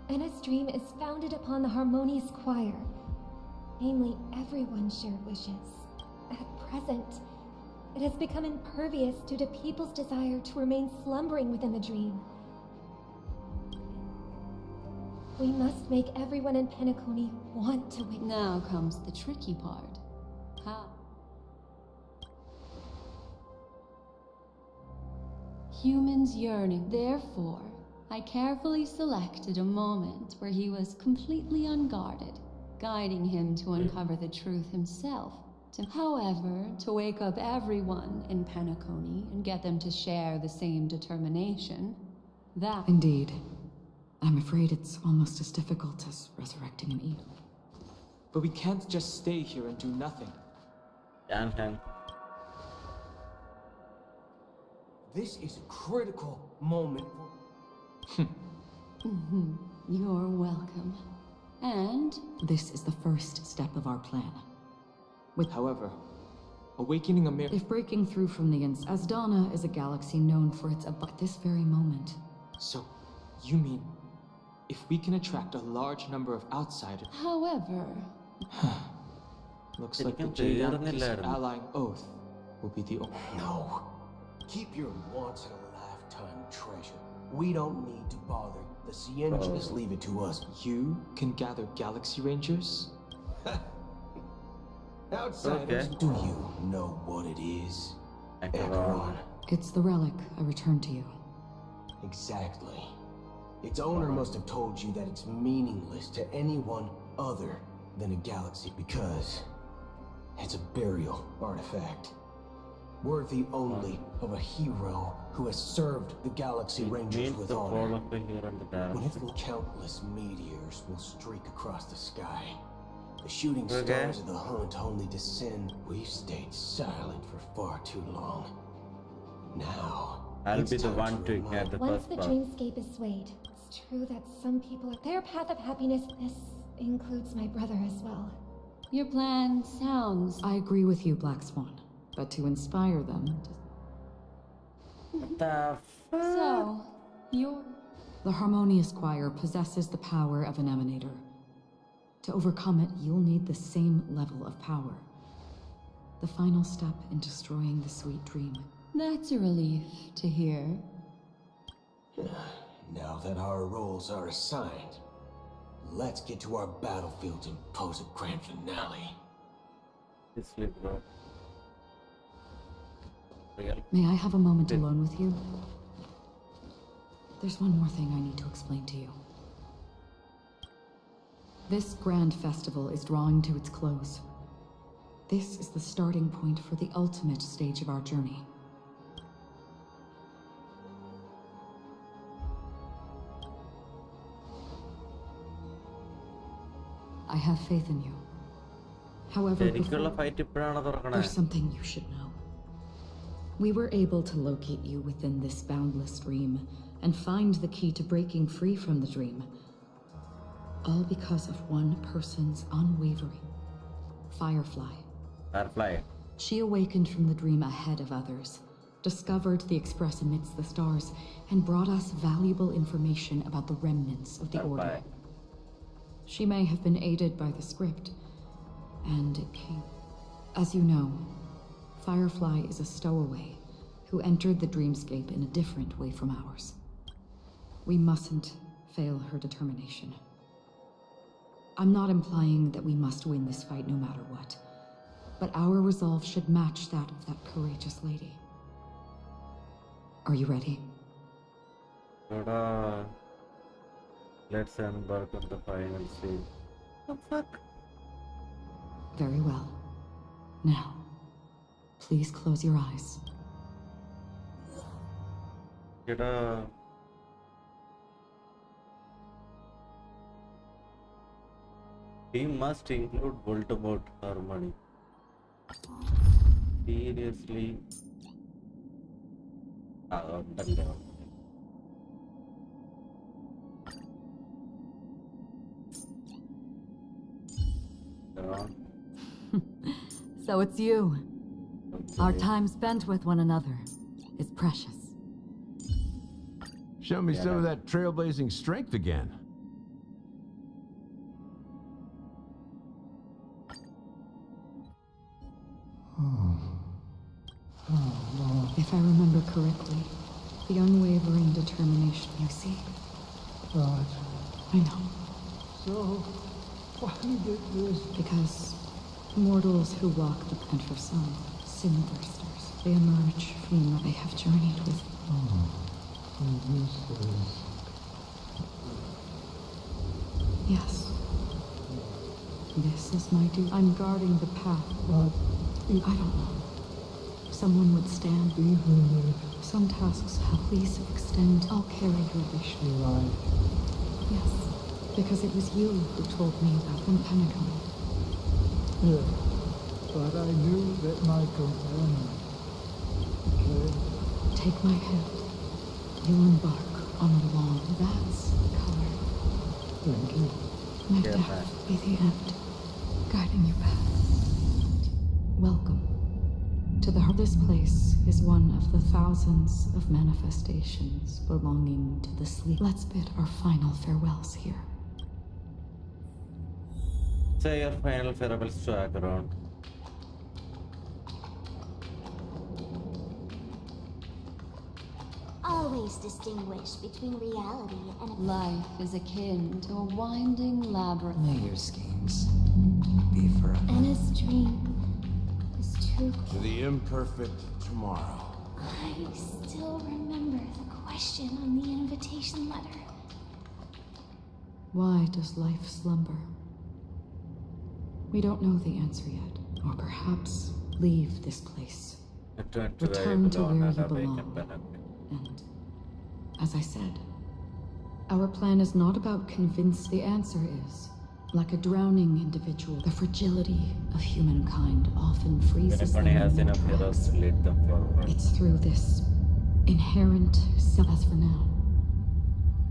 Anna's dream is founded upon the harmonious choir. Namely, everyone shared wishes. At present, it has become impervious due to people's desire to remain slumbering within the dream. We must make everyone in Penacony want to win. Now comes the tricky part. How? Humans yearning. Therefore, I carefully selected a moment where he was completely unguarded, guiding him to uncover the truth himself. However, to wake up everyone in Penacony and get them to share the same determination, that... Indeed. I'm afraid it's almost as difficult as resurrecting an evil. But we can't just stay here and do nothing. This is a critical moment for... You're welcome. And... This is the first step of our plan. However, awakening a If breaking through from the Asdana is a galaxy known for its at this very moment. So, you mean, if we can attract a large number of outsiders... However... Looks like the Jade allying oath will be the only... No. Keep your once-in-a-lifetime treasure. We don't need to bother. The Sienna, just leave it to us. You can gather Galaxy Rangers? Outsiders, do you know what it is? Acheron. It's the relic I returned to you. Exactly. Its owner must have told you that it's meaningless to anyone other than a galaxy because it's a burial artifact. Worthy only of a hero who has served the Galaxy Rangers with honor. When its countless meteors will streak across the sky, the shooting stars of the hunt only descend. We've stayed silent for far too long. Now, I'll be the one to get the Once first the part. dreamscape is swayed, it's true that some people are their path of happiness. This includes my brother as well. Your plan sounds... I agree with you, Black Swan. But to inspire them... What the fuck? So, the Harmonious Choir possesses the power of an emanator. To overcome it, you'll need the same level of power. The final step in destroying the sweet dream. That's a relief to hear. Now that our roles are assigned, let's get to our battlefield and pose a grand finale. Sleep, bro. Real. May I have a moment alone with you? There's one more thing I need to explain to you. This grand festival is drawing to its close. This is the starting point for the ultimate stage of our journey. I have faith in you. However, there's something you should know. We were able to locate you within this boundless dream and find the key to breaking free from the dream. All because of one person's unwavering. Firefly. She awakened from the dream ahead of others, discovered the Express amidst the stars, and brought us valuable information about the remnants of the Order. She may have been aided by the script, and it came. As you know, Firefly is a stowaway who entered the dreamscape in a different way from ours. We mustn't fail her determination. I'm not implying that we must win this fight no matter what, but our resolve should match that of that courageous lady. Are you ready? Let's embark on the final scene. What the fuck? Very well. Now, please close your eyes. We must include Voldemort harmony. Seriously? So it's you. Our time spent with one another is precious. Show me some of that trailblazing strength again. If I remember correctly, the unwavering determination you see. Right. I know. So, why did this? Because mortals who walk the and for some, sin thirsters, they emerge from what they have journeyed with. This is... Yes. This is my duty. I'm guarding the path. But I don't know. Someone would stand. Even if... Some tasks have please extend. I'll carry your wish. You're right. Yes. Because it was you who told me about Pentagon. Yeah. But I knew that my companion... Okay. Take my hand. You'll embark on a long dance color. Thank you. My death be the end, guiding you back. Welcome to the heart. This place is one of the thousands of manifestations belonging to the sleep. Let's bid our final farewells here. Say your final farewells to Acheron. Always distinguish between reality and life is akin to a winding labyrinth. May your schemes be forever. And his dream is too. To the imperfect tomorrow. I still remember the question on the invitation letter. Why does life slumber? We don't know the answer yet. Or perhaps leave this place. Return to where you belong. And, as I said, our plan is not about convince. The answer is, like a drowning individual, the fragility of humankind often freezes them in their tracks. It's through this inherent self. As for now,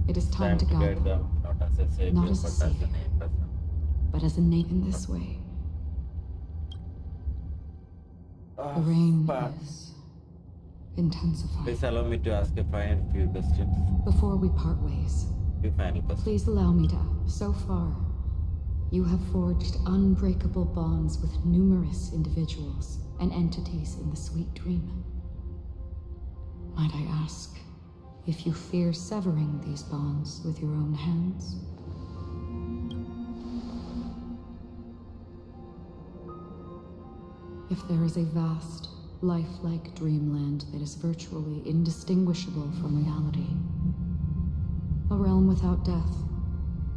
it is time to guide them, not as a savior, but as a name in this way. The rain is intensify. Please allow me to ask a few questions. Before we part ways, Few final questions. please allow me to. So far, you have forged unbreakable bonds with numerous individuals and entities in the Sweet Dream. Might I ask if you fear severing these bonds with your own hands? If there is a vast, lifelike dreamland that is virtually indistinguishable from reality, a realm without death,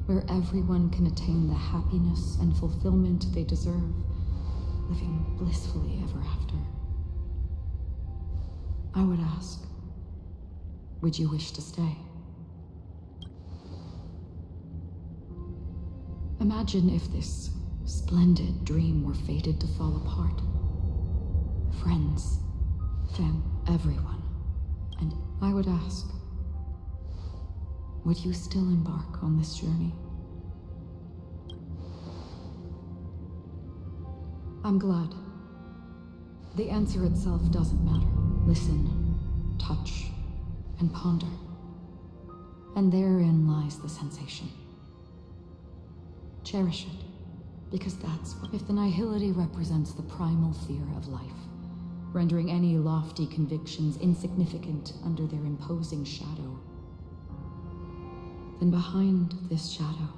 where everyone can attain the happiness and fulfillment they deserve, living blissfully ever after, I would ask, would you wish to stay? Imagine if this splendid dream were fated to fall apart. Friends, everyone. And I would ask, would you still embark on this journey? I'm glad. The answer itself doesn't matter. Listen, touch, and ponder. And therein lies the sensation. Cherish it, because that's what... If the nihility represents the primal fear of life, rendering any lofty convictions insignificant under their imposing shadow, then behind this shadow,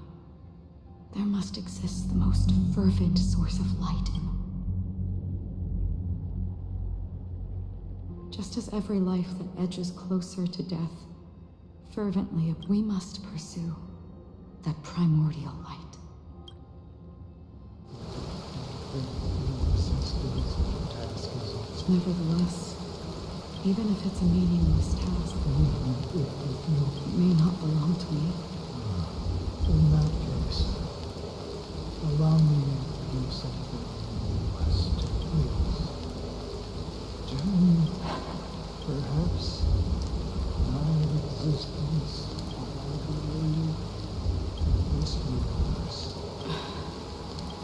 there must exist the most fervent source of light in them. Just as every life that edges closer to death, fervently we must pursue that primordial light. Nevertheless, even if it's a meaningless task, it may not belong to me. In that case, allow me to do something request, please. Jim, perhaps my existence will lead to this universe.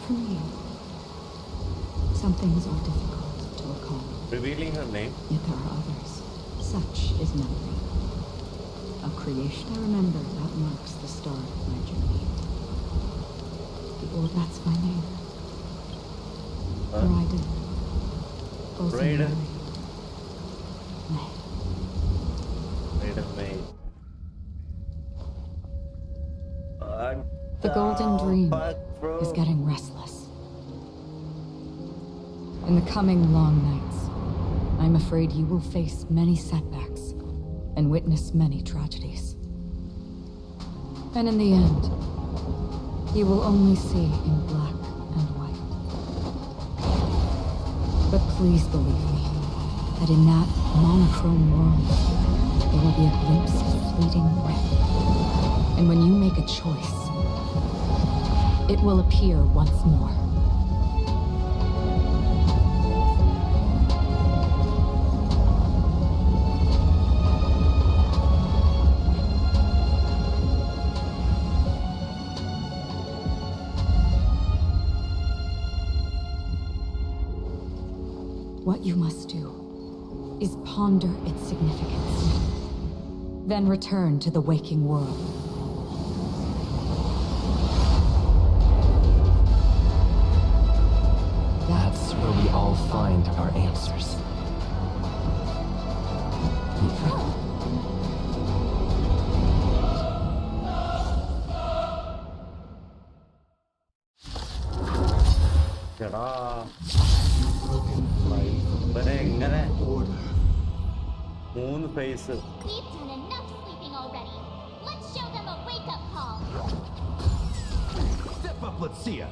For me, some things are difficult to recall. Revealing her name. Yet there are others. Such is memory. A creation I remember that marks the start of my journey. That's my name. Raiden. Also Raiden. May. Raiden May. The Golden Dream is getting restless. In the coming long nights, I'm afraid you will face many setbacks and witness many tragedies. And in the end, you will only see in black and white. But please believe me, that in that monochrome world, there will be a glimpse of fleeting red. And when you make a choice, it will appear once more. What you must do is ponder its significance, then return to the waking world. That's where we all find our answers. Moon face. We've done enough sleeping already. Let's show them a wake-up call. Step up, let's see ya.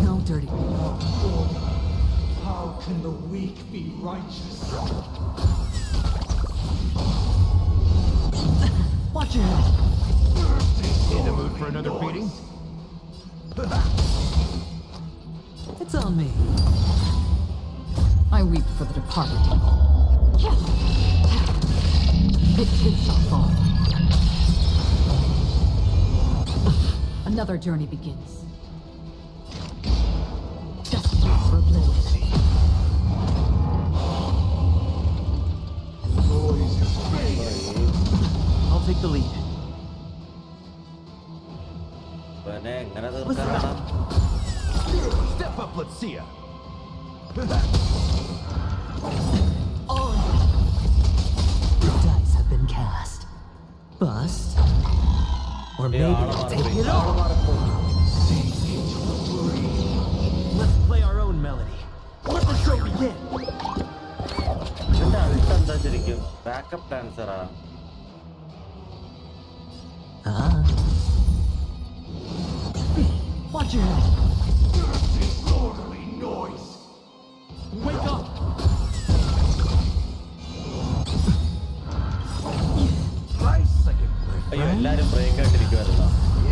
No dirty. How can the weak be righteous? Watch your head. In the mood for another beating? It's on me. I weep for the departed. It too shall fall. Another journey begins. Destined for oblivion. I'll take the lead. Step up, let's see ya. The dice have been cast. Bust. Or maybe I'll take it all. Let's play our own melody. Let the show begin. Backup dancer. Watch your head. Disorderly noise. Wake up! Nice second. അയ്യോ എല്ലാരും break ആയിട്ടിരിക്കുവായിരുന്നോ?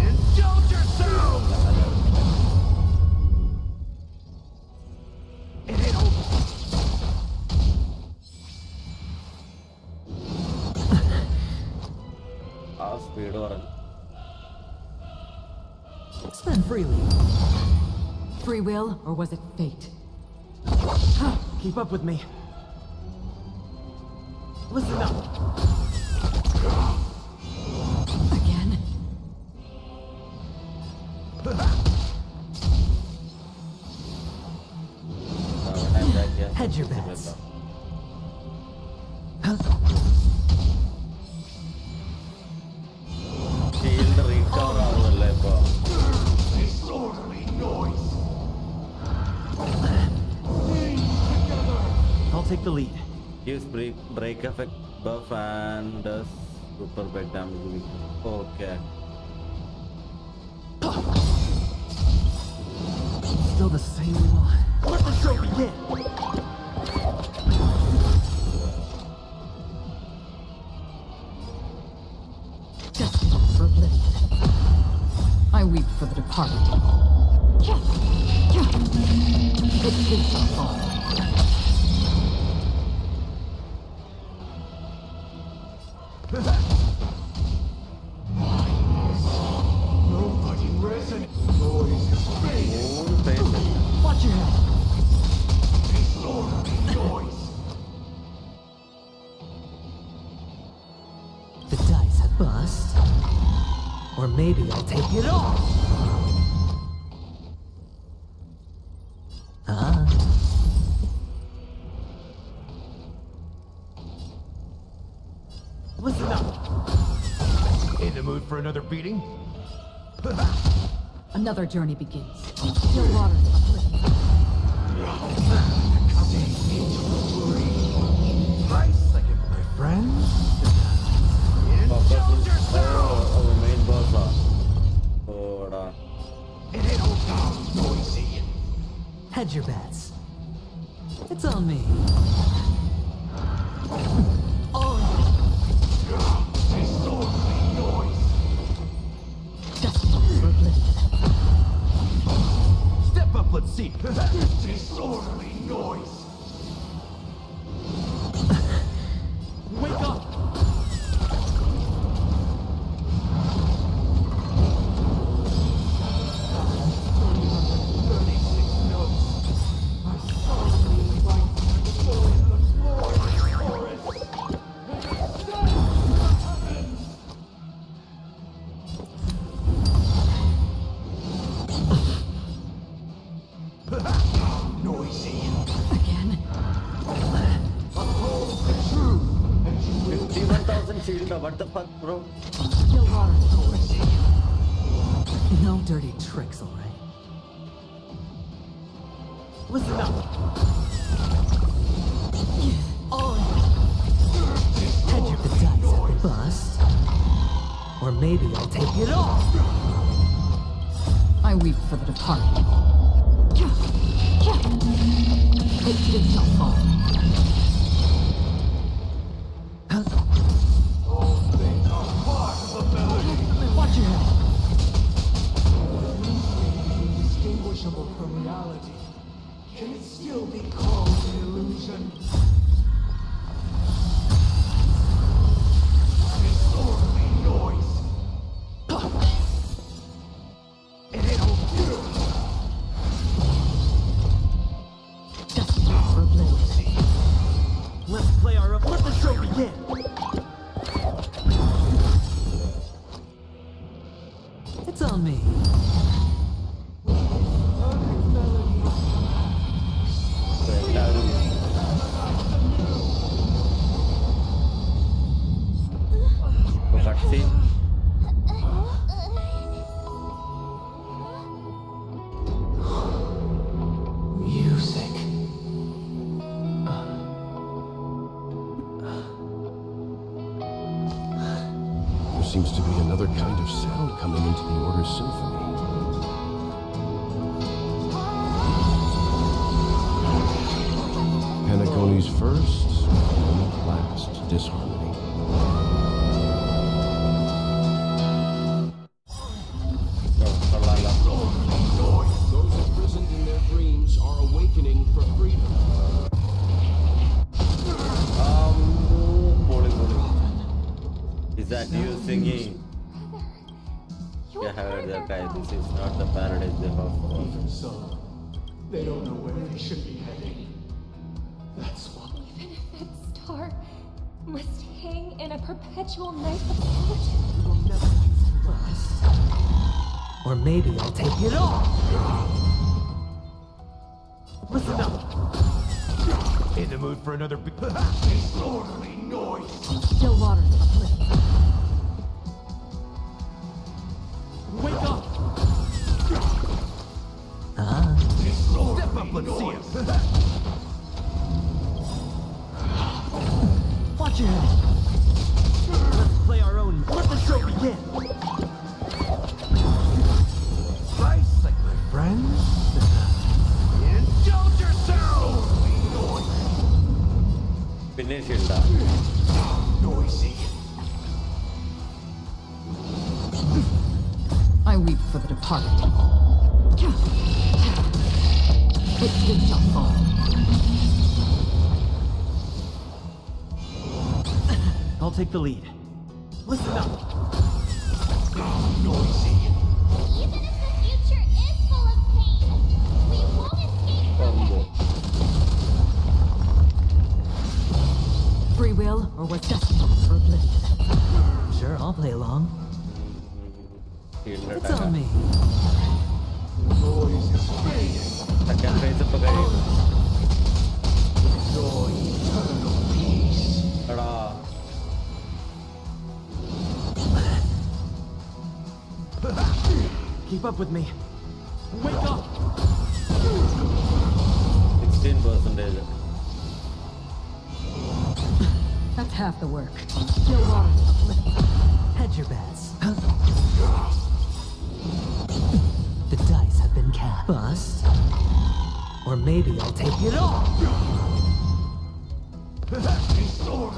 Indulge yourself. ആ speed പറഞ്ഞു. Spend freely. Free will, or was it fate? Keep up with me. Listen up. Again? Hedge your bets. Shield recover ആവുമല്ലേ ഇപ്പൊ? Disorderly noise. I'll take the lead. Gives break effect buff and does super bad damage. Okay. Still the same one. Let the show begin. Destined for oblivion. I weep for the departed. It too shall fall. Nobody resonates. Noise is fading. Watch your head. Disorderly noise. The dice have bust. Or maybe I'll take it all. Listen up. In the mood for another beating? Another journey begins. Still water. Nice second, my friend. Indulge yourself. Main boss. ഓടാ. It ain't all down noisy. Hedge your bets. It's on me. Disorderly noise. Destined for oblivion. Step up, let's see. Disorderly noise. Wake up! Noisy. Again? 51,000 shield. What the fuck, bro? Still water. No dirty tricks, alright? Listen up. Hedge your the dice at the bust. Or maybe I'll take it all. I weep for the departed. It too shall fall. All things are part of the melody. Watch your head. Indistinguishable from reality. begin. It's on me. Cutscene. Music. There seems to be another kind of sound coming into the Order's symphony. Panagone's first and last disharmony. Those imprisoned in their dreams are awakening for freedom. Is that you singing? Yeah, I heard that guy. This is not the paradise they hope for. Even so, they don't know where they should be heading. That's why. Even if that star must hang in a perpetual night of solitude. We'll never use to rest. Or maybe I'll take it all. Listen up. In the mood for another big Disorderly noise. Still waters uplift. Wake up! Step up, let's see it. Watch your head. Let's play our own. Let the show begin. Rise like my friends. Indulge yourself. Finish it up. Noisy. I weep for the departed. It too shall fall. I'll take the lead. Listen up. Noisy. Even if the future is full of pain, we won't escape from it. Free will, or we're destined for oblivion. Sure, I'll play along. It's on me. Noise is fading. Second phase of the Enjoy eternal peace. Keep up with me. Wake up! 16%. That's half the work. Still waters uplift. Hedge your bets. The dice have been cast. Bust. Or maybe I'll take it all.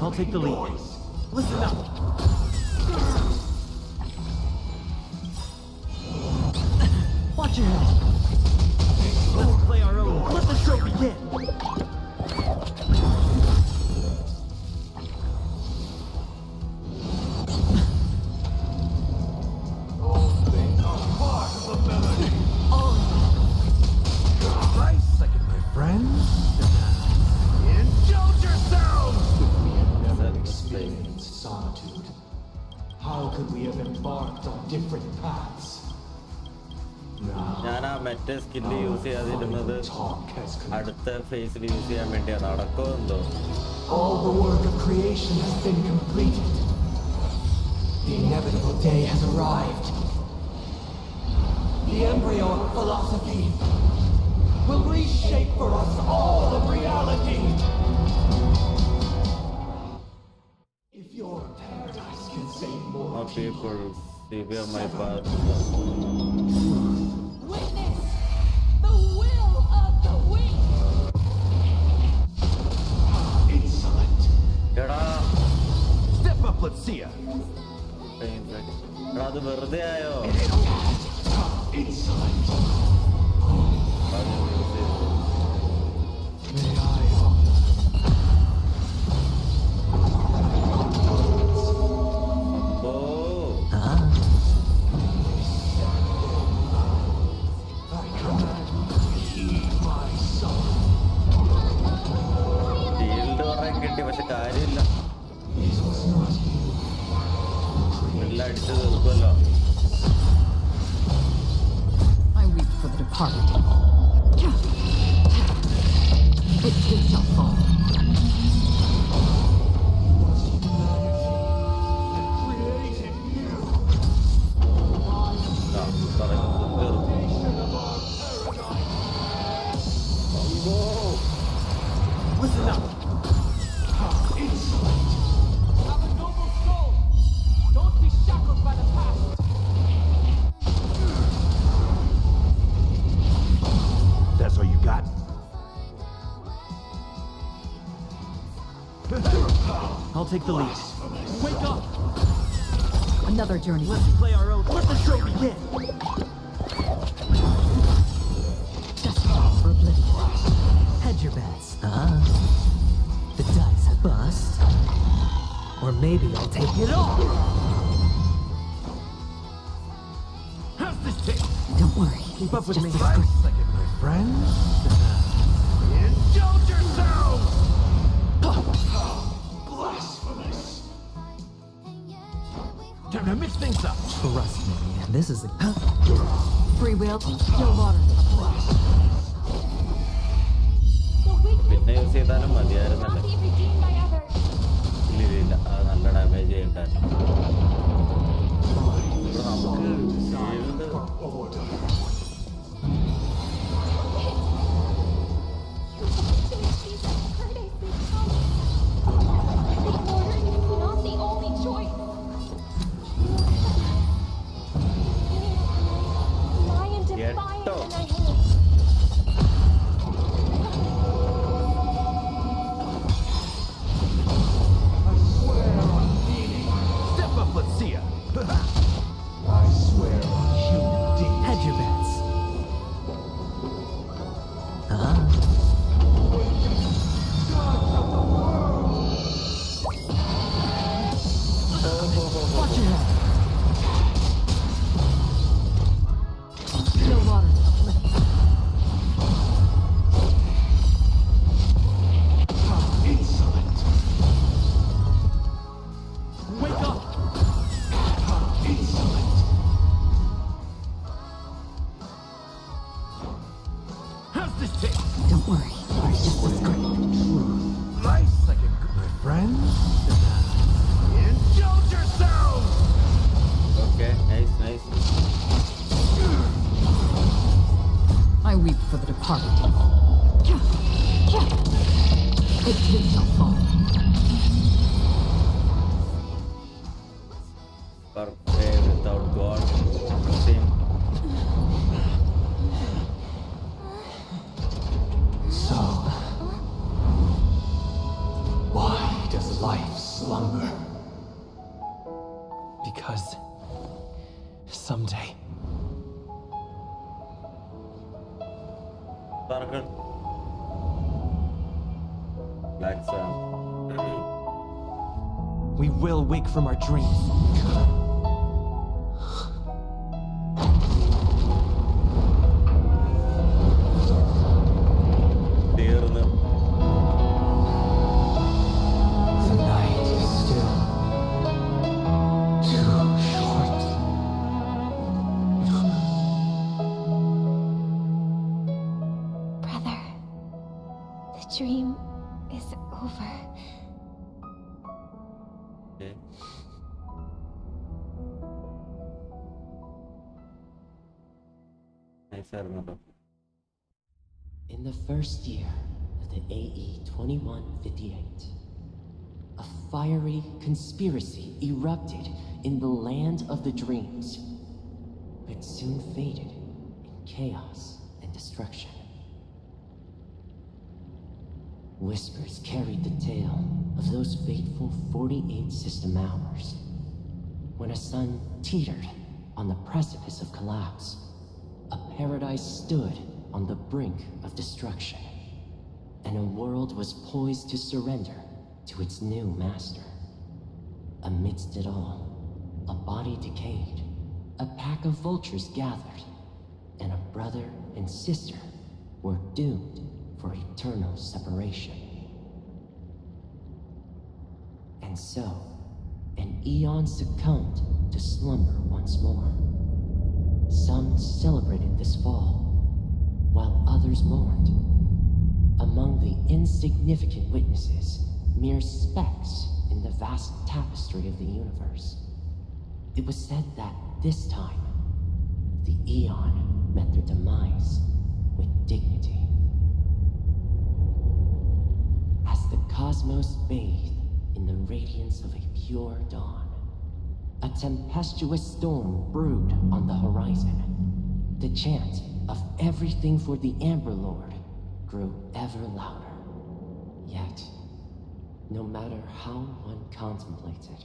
I'll take the lead. Listen up. Watch your head. Let's play our own. Let the show begin. All things are part of the melody. Right second, my friends. Indulge yourselves! If we had never experienced solitude, how could we have embarked on different paths? ഞാൻ ആ മറ്റേ skill use ചെയ്യാതിരുന്നത് അടുത്ത ഫേസിൽ use ചെയ്യാൻ വേണ്ടിയാണ്. നടക്കോ എന്തോ. All the work of creation has been completed. The inevitable day has arrived. The embryo of philosophy will reshape for us all of reality. If your paradise can say more, More people severe my path. Witness the will of the weak. Insolent. എടാ Step up, let's see ya. എടാ അത് വെറുതെ ആയോ? Insolent. Shield പറയാൻ കിട്ടി, പക്ഷെ കാര്യമില്ല. I weep for the departed. It too shall fall. Listen up. Insolent. Have a noble soul. Don't be shackled by the past. That's all you got? I'll take the lead. Wake up. Another journey. Let's play our own. Let the show begin. Just for oblivion. Hedge your bets. The dice have bust. Or maybe I'll take it all. How's this taste? Don't worry. Keep up with Just me. a script. Second, my friends. Indulge yourselves! Blasphemous! Time to mix things up. Trust me, this is a... Free will, still water. പിന്നെ use ചെയ്താലും മതിയായിരുന്നല്ലേ? Be redeemed by others. ഇല്ല അത് നല്ല damage ചെയ്യണ്ടായിരുന്നു. ഇവിടെ നമുക്ക് Step up, let's see ya. I swear on human dignity. Hedge your bets. Watch your head. Still water. Insolent. Wake up. Insolent. How's this taste? Don't worry. It's just a script. Nice second, my friends. Indulge yourselves! Okay, nice. I weep for the departed. It too shall fall. Perfect without God. Same. So, why does life slumber? Because someday Target. Black Sun. we will wake from our dreams. തീർന്ന്. The night is still too short. Brother, the dream is over. Okay. Nice ആയിരുന്നു കേട്ടോ. In the first year of the AE 2158, a fiery conspiracy erupted in the land of the dreams, but soon faded in chaos and destruction. Whispers carried the tale of those fateful 48 system hours, when a sun teetered on the precipice of collapse. A paradise stood on the brink of destruction, and a world was poised to surrender to its new master. Amidst it all, a body decayed, a pack of vultures gathered, and a brother and sister were doomed for eternal separation. And so, an eon succumbed to to slumber once more. Some celebrated this fall, while others mourned. Among the insignificant witnesses, mere specks in the vast tapestry of the universe, it was said that this time, the Aeon met their demise with dignity. As the cosmos bathed in the radiance of a pure dawn, a tempestuous storm brewed on the horizon. The chant of everything for the Amber Lord grew ever louder. Yet, no matter how one contemplated,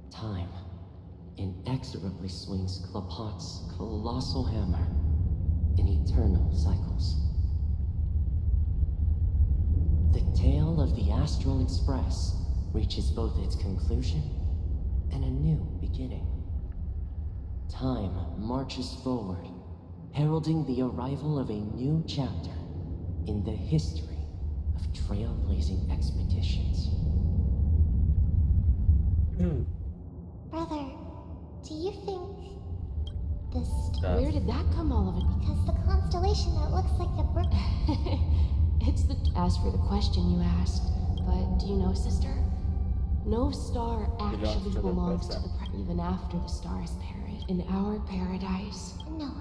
time inexorably swings Klapot's colossal hammer in eternal cycles. The tale of the Astral Express reaches both its conclusion and a new beginning. Time marches forward, heralding the arrival of a new chapter in the history of trailblazing expeditions. Brother, do you think this... Where did that come all of it? Because the constellation that looks like a brook... It's the... As for the question you asked, but do you know, sister? No star actually belongs to the even after the stars perish. In our paradise... No.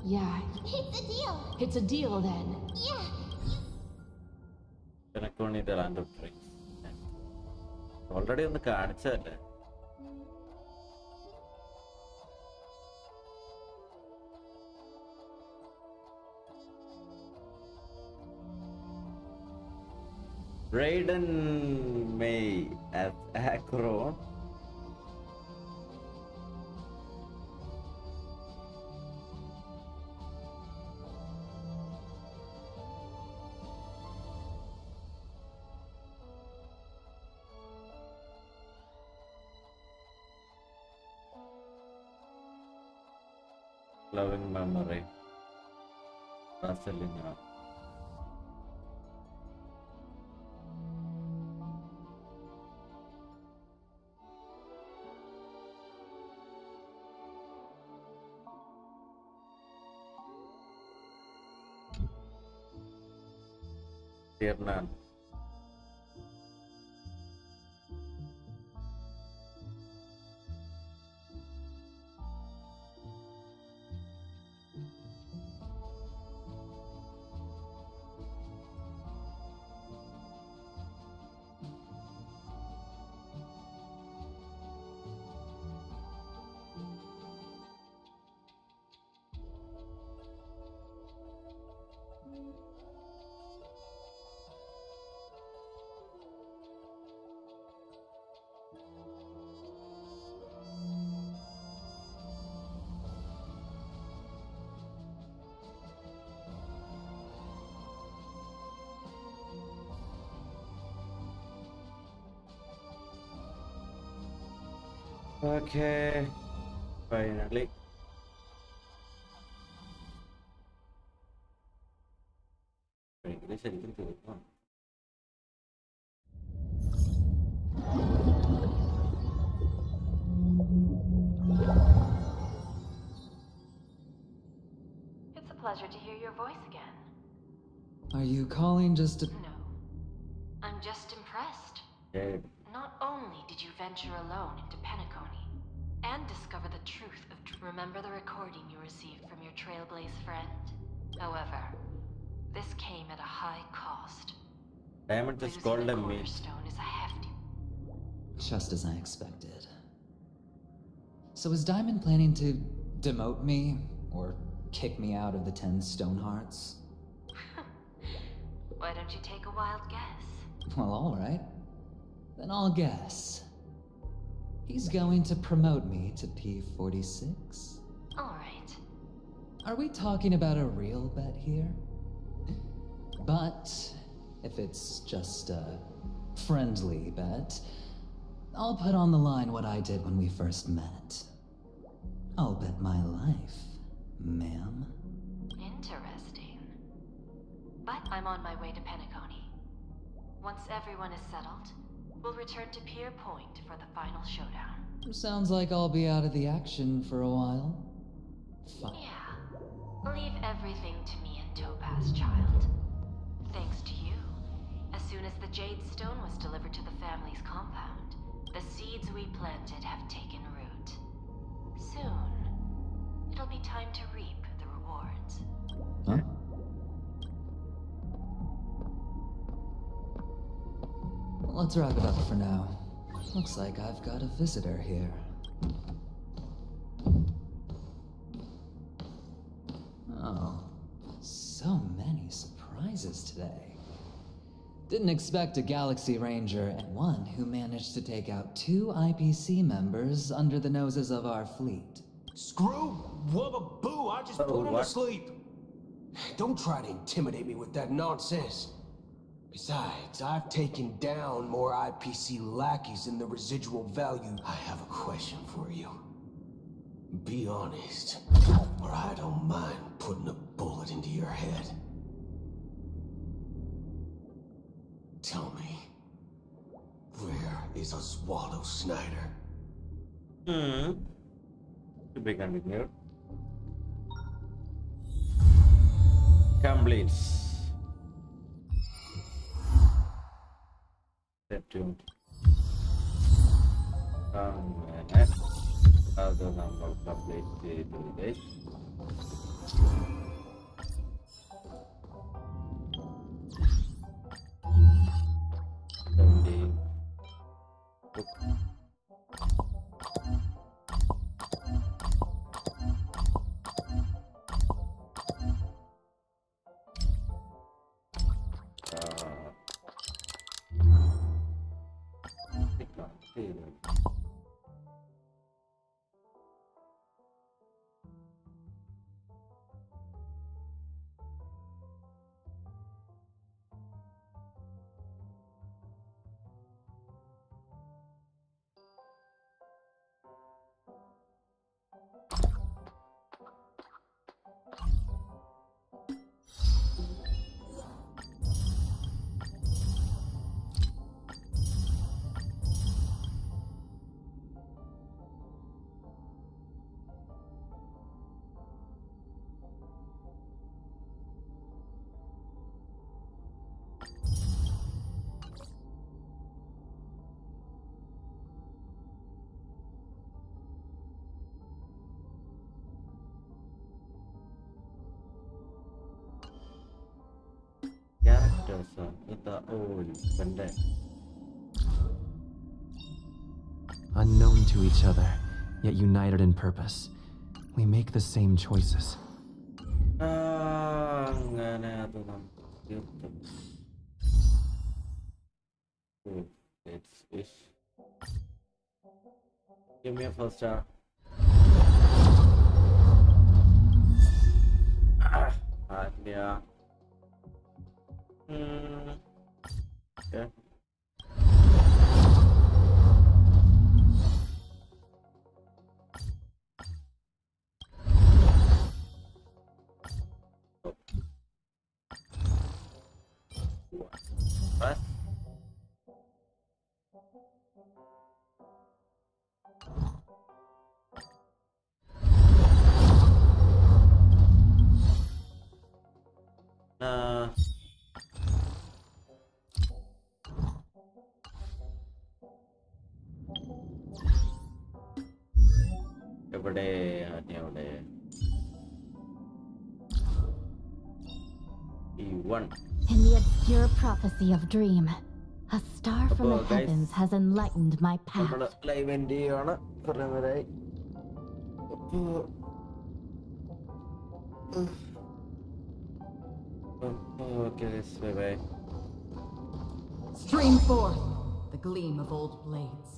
Yeah. It's a deal. It's a deal, then. Yeah. Pinnacle the land of tricks. Already on the card set. Raiden May as Acro. Loving memory. Marcelina. Tiernan. Okay, finally. ശരിക്കും തീർന്നു. It's a pleasure to hear your voice again. Are you calling just to... No. I'm just impressed. Yeah. Not only did you venture alone into Penacony and discover the truth of... Remember the recording you received from your Trailblaze friend? However, this came at a high cost. Diamond just called him me. Cornerstone is a hefty... Just as I expected. So is Diamond planning to demote me? Or kick me out of the 10 Stonehearts? Why don't you take a wild guess? Well, alright. Then I'll guess. He's going to promote me to P46? Alright. Are we talking about a real bet here? But if it's just a friendly bet, I'll put on the line what I did when we first met. I'll bet my life, ma'am. Interesting. But I'm on my way to Penacony. Once everyone is settled, We'll return to Pier Point for the final showdown. Sounds like I'll be out of the action for a while. Fine. Yeah. Leave everything to me and Topaz, child. Thanks to you, as soon as the Jade Stone was delivered to the family's compound, the seeds we planted have taken root. Soon, it'll be time to reap the rewards. Huh? Let's wrap it up for now. Looks like I've got a visitor here. Oh, so many surprises today. Didn't expect a Galaxy Ranger and one who managed to take out 2 IPC members under the noses of our fleet. Screw wubba boo, I just put him to sleep. Don't try to intimidate me with that nonsense. Besides, I've taken down more IPC lackeys than the residual value. I have a question for you. Be honest, or I don't mind putting a bullet into your head. Tell me, where is Oswaldo Snyder? To be continued. Completes. Stay tuned. അത് നമ്മൾ complete ചെയ്തത്. With the old bandit. Unknown to each other, yet united in purpose. We make the same choices. It's give me a 4 star. Yeah. Okay. What? In the obscure prophecy of Dream, a star from the heavens has enlightened my path. Okay, bye-bye. Stream forth the gleam of old blades.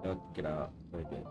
Okay,